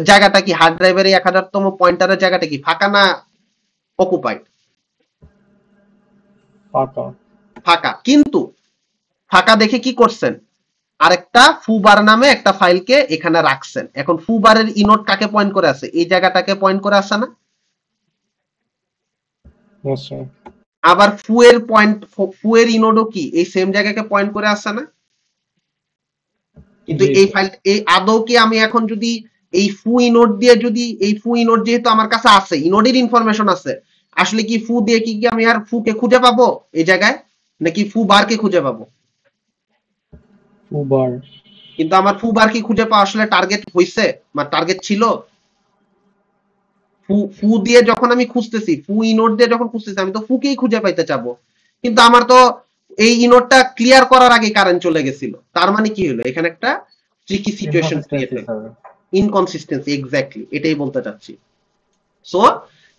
Speaker 1: জায়গাটা কি, হার্ড ড্রাইভের এই 1000তম পয়েন্টারের জায়গাটা কি ফাঁকা না অকুপাইড?
Speaker 3: ফাঁকা।
Speaker 1: ফাঁকা। কিন্তু ফাঁকা দেখে কি করছেন, আরেকটা ফুবার নামে একটা ফাইলকে এখানে রাখছেন। এখন ফুবারের ইনোড কাকে পয়েন্ট করে আছে, এই জায়গাটাকে পয়েন্ট করে আসছে না?
Speaker 3: Yes sir.
Speaker 1: আবার ফুয়ের ইনোডও কি এই সেম জায়গাকে পয়েন্ট করে আসছে না? কিন্তু এই ফাইল এই আদৌ কি আমি এখন যদি এই ফু ইনোড দিয়ে যদি এই ফু ইনোড যেহেতু আমার কাছে আছে, ইনোডের ইনফরমেশন আছে, আসলে কি ফু দিয়ে কি আমি আর ফুকে খুঁজে পাবো এই জায়গায়, নাকি ফু বারকে খুঁজে পাবো?
Speaker 3: ফু বার।
Speaker 1: কিন্তু আমার ফু বার কি খুঁজে পাওয়া আসলে টার্গেট হইছে, মানে টার্গেট ছিল? ফু দিয়ে যখন আমি খুঁজতেছি, ফু ইনোড দিয়ে যখন খুঁজতেছি, আমি তো ফুকেই খুঁজে পাইতে চাবো, কিন্তু আমার তো এই ইনোডটা ক্লিয়ার করার আগে কারেন্ট চলে গেছিল। তার মানে কি হলো, এখানে একটা ট্রিকি সিচুয়েশন ক্রিয়েট হলো, ইনকনসিস্টেন্সি, এক্স্যাক্টলি এটাই বলতে চাচ্ছি। সো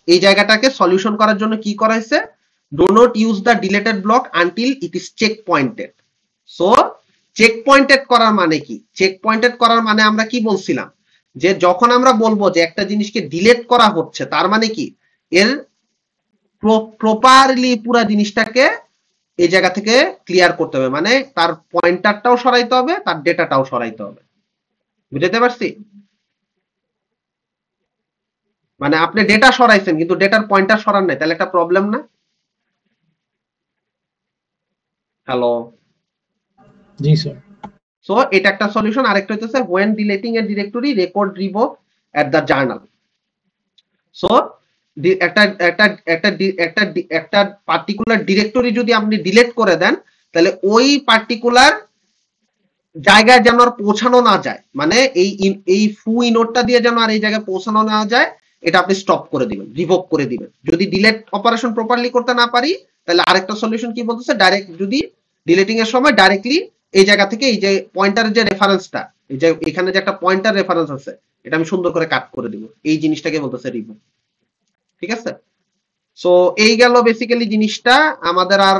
Speaker 1: এই জায়গাটাকে সলিউশন করার জন্য কি করা হয়েছে, do not use the deleted block until it is check pointed. So check pointed করার মানে কি, চেক পয়েন্টেড করার মানে আমরা কি বলছিলাম, যে যখন আমরা বলবো যে একটা জিনিসকে ডিলেট করা হচ্ছে, তার মানে কি এর প্রপারলি পুরো জিনিসটাকে এই জায়গা থেকে ক্লিয়ার করতে হবে, মানে তার পয়েন্টারটাও সরাইতে হবে, তার ডেটাটাও সরাইতে হবে। বুঝতে পারছি? মানে আপনি ডেটা সরাইছেন কিন্তু ডেটার পয়েন্টার সরান নাই, তাহলে একটা প্রবলেম না? হ্যালো,
Speaker 3: জি স্যার।
Speaker 1: সো এটা একটা সলিউশন। আরেকটা হচ্ছে when deleting a directory record revoke at the journal. So একটা পার্টিকুলার ডিরেক্টরি যদি আপনি ডিলিট করে দেন, তাহলে ওই পার্টিকুলার জায়গায় যেন আর পৌঁছানো না যায়, মানে এই ফু ইনোডটা দিয়ে যেন আর এই জায়গায় পৌঁছানো না যায়, এটা আপনি স্টপ করে দিবেন, রিভোক করে দিবেন। যদি ডিলিট অপারেশন প্রপারলি করতে না পারি, তাহলে আরেকটা সলিউশন কি বলতেছে, ডাইরেক্ট যদি ডিলিটিং এর সময় ডাইরেক্টলি এই জায়গা থেকে এই যে পয়েন্টারের যে রেফারেন্সটা, এই যে এখানে যে একটা পয়েন্টার রেফারেন্স আছে, এটা আমি সুন্দর করে কাট করে দিব, এই জিনিসটাকে বলতেছে রিভোক। ঠিক আছে? সো এই গেল বেসিক্যালি জিনিসটা। আমাদের আর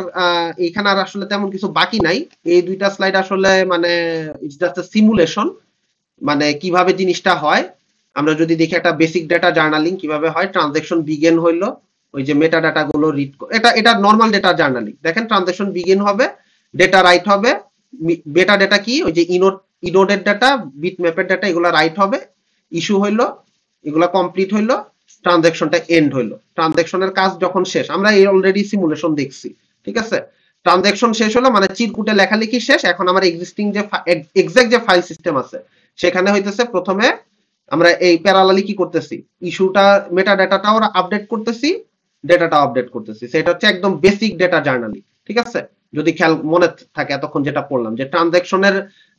Speaker 1: এখানে আর আসলে তেমন কিছু বাকি নাই। এই দুইটা স্লাইড আসলে মানে ইটস জাস্ট আ সিমুলেশন, মানে কিভাবে জিনিসটা হয়। আমরা যদি দেখি একটা বেসিক ডাটা জার্নালিং কিভাবে হয়, ট্রানজাকশন বিগিন হইলো, ওই যে মেটা ডাটা গুলো রিড, এটা নর্মাল ডেটা জার্নালিং। দেখেন ট্রানজাকশন বিগিন হবে, ডেটা রাইট হবে, বেটা ডেটা কি ওই যে ইনোডের ডাটা, বিট ম্যাপের ডাটা, এগুলো রাইট হবে, ইস্যু হইলো, এগুলা কমপ্লিট হইলো, ট্রানজ্যাকশনটা এন্ড হইলো, ট্রানজ্যাকশনের কাজ যখন শেষ, আমরা এই অলরেডি সিমুলেশন দেখছি, ঠিক আছে। ট্রানজ্যাকশন শেষ হলো মানে চিরকুটে লেখালেখি শেষ, এখন আমার এক্সিস্টিং যে এক্সাক্ট যে ফাইল সিস্টেম আছে সেখানে হইতেছে প্রথমে আমরা এই প্যারালালি কি করতেছি, ইস্যুটা মেটা ডাটাটাও আপডেট করতেছি, ডেটাটাও আপডেট করতেছি। সেটা হচ্ছে একদম বেসিক ডেটা জার্নালি, ঠিক আছে। যদি খেয়াল মনে থাকে এতক্ষণ যেটা পড়লাম যে ট্রানজ্যাকশনের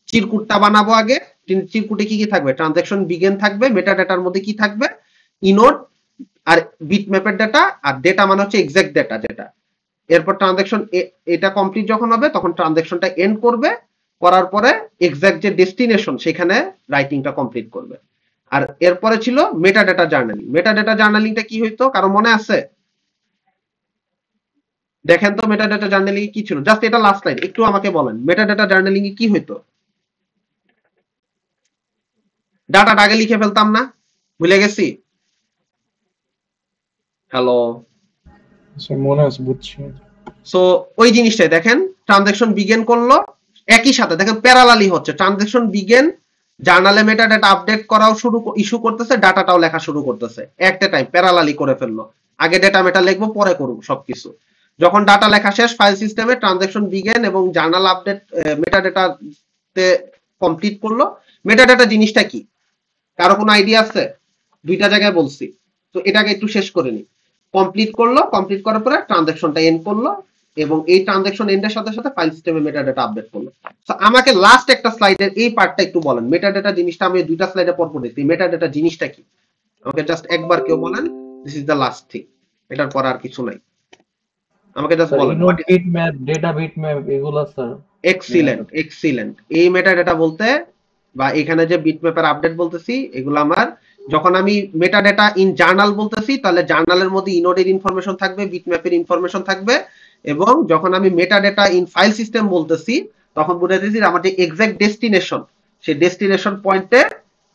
Speaker 1: চিরকুটটা বানাবো আগে, চিরকুটে কি কি থাকবে, ট্রানজ্যাকশন বিগিন থাকবে, মেটা ডাটার মধ্যে কি থাকবে, ইনোড আর বিট ম্যাপের ডাটা, আর ডেটা মানে হচ্ছে এক্সাক্ট ডেটা যেটা। এরপর ট্রানজ্যাকশন এটা কমপ্লিট যখন হবে তখন ট্রানজ্যাকশনটা এন্ড করবে, করার পরে এক্সাক্ট যে ডেস্টিনেশন সেখানে রাইটিংটা কমপ্লিট করবে। আর এরপরে ছিল metadata journaling. Metadata জার্নালিংটা কি হইতো কারো মনে আছে? দেখেন তো মেটা ডেটা জার্নালিং কি ছিল, জাস্ট এটা লাস্ট লাইন একটু আমাকে বলেন, মেটা ডেটা জার্নালিং এ কি হইতো? ডাটাটা আগে লিখে ফেলতাম না, ভুলে গেছি? হ্যালো,
Speaker 3: স্যার মনে আছে, বুঝছি।
Speaker 1: সো ওই জিনিসটাই দেখেন, ট্রানজ্যাকশন বিগেন করলো, একই সাথে দেখেন প্যারালালি হচ্ছে, ট্রানজ্যাকশন বিগেন জার্নালে মেটা ডেটা আপডেট করাও শুরু, ইস্যু করতেছে, ডাটাটাও লেখা শুরু করতেছে, একটা টাইম প্যারালালি করে ফেললো। আগে ডেটা মেটা লিখবো, পরে করুক সবকিছু। যখন ডাটা লেখা শেষ ফাইল সিস্টেমে, ট্রানজ্যাকশন বিগেন এবং জার্নাল আপডেট মেটা ডেটাতে কমপ্লিট করলো। মেটা ডেটা জিনিসটা কি, কারো কোনো আইডিয়া আছে? দুইটা জায়গায় বলছি, তো এটাকে একটু শেষ করে নি। কমপ্লিট করলো, কমপ্লিট করার পরে ট্রানজ্যাকশনটা এন্ড করলো, এবং এই ট্রানজ্যাকশন এন্ডের সাথে সাথে ফাইল সিস্টেমে মেটা ডেটা আপডেট করলো। তো আমাকে লাস্ট একটা স্লাইডের এই পার্টটা একটু বলেন, মেটা ডেটা জিনিসটা আমি দুইটা স্লাইডে পর দেখছি, মেটা ডেটা জিনিসটা কি আমাকে জাস্ট একবার কেউ বলেন। This is the last thing, এটার পর আর কিছু নাই, আমাকে জাস্ট
Speaker 2: স্যার
Speaker 1: বলেন।
Speaker 2: Inode bit map, data bit map এগুলা স্যার।
Speaker 1: Excellent, excellent. এই মেটা ডেটা বলতে বা এখানে যে বিটম্যাপের আপডেট বলতেছি এগুলো আমার, যখন আমি মেটা ডেটা ইন জার্নাল বলতেছি তাহলে জার্নালের মধ্যে ইনোডের ইনফরমেশন থাকবে, বিটম্যাপের ইনফরমেশন থাকবে, এবং যখন আমি meta data in file system বলতেছি তখন বুঝাইতেছি আমার যে এক্সাক্ট ডেস্টিনেশন, সেই ডেস্টিনেশন পয়েন্টে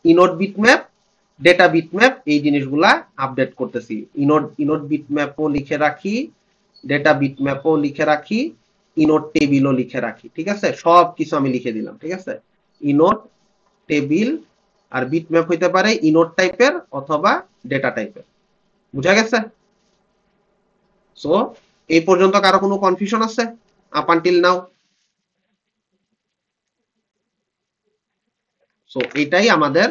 Speaker 1: ইনোড বিটম্যাপ, ডেটা বিটম্যাপ এই জিনিসগুলা আপডেট করতেছি। ইনোড বিটম্যাপও লিখে রাখি, ডেটা বিটম্যাপও লিখে রাখি, ইনোড টেবিলও লিখে রাখি, ঠিক আছে। সব কিছু আমি লিখে দিলাম, ঠিক আছে। ইনোড টেবিল আর বিটম্যাপ হইতে পারে ইনোড টাইপের অথবা ডেটা টাইপের, বুঝা গেছে? সো এই পর্যন্ত কারো কোনো কনফিউশন আছে আপ আনটিল নাও? সো এটাই আমাদের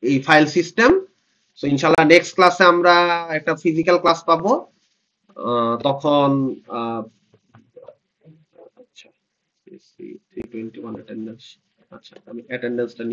Speaker 1: এই ফাইল সিস্টেম। সো ইনশাআল্লাহ নেক্সট ক্লাসে আমরা একটা ফিজিক্যাল ক্লাস পাবো, তখন আচ্ছা 321 অ্যাটেন্ডেন্স, আচ্ছা আমি অ্যাটেন্ডেন্সটা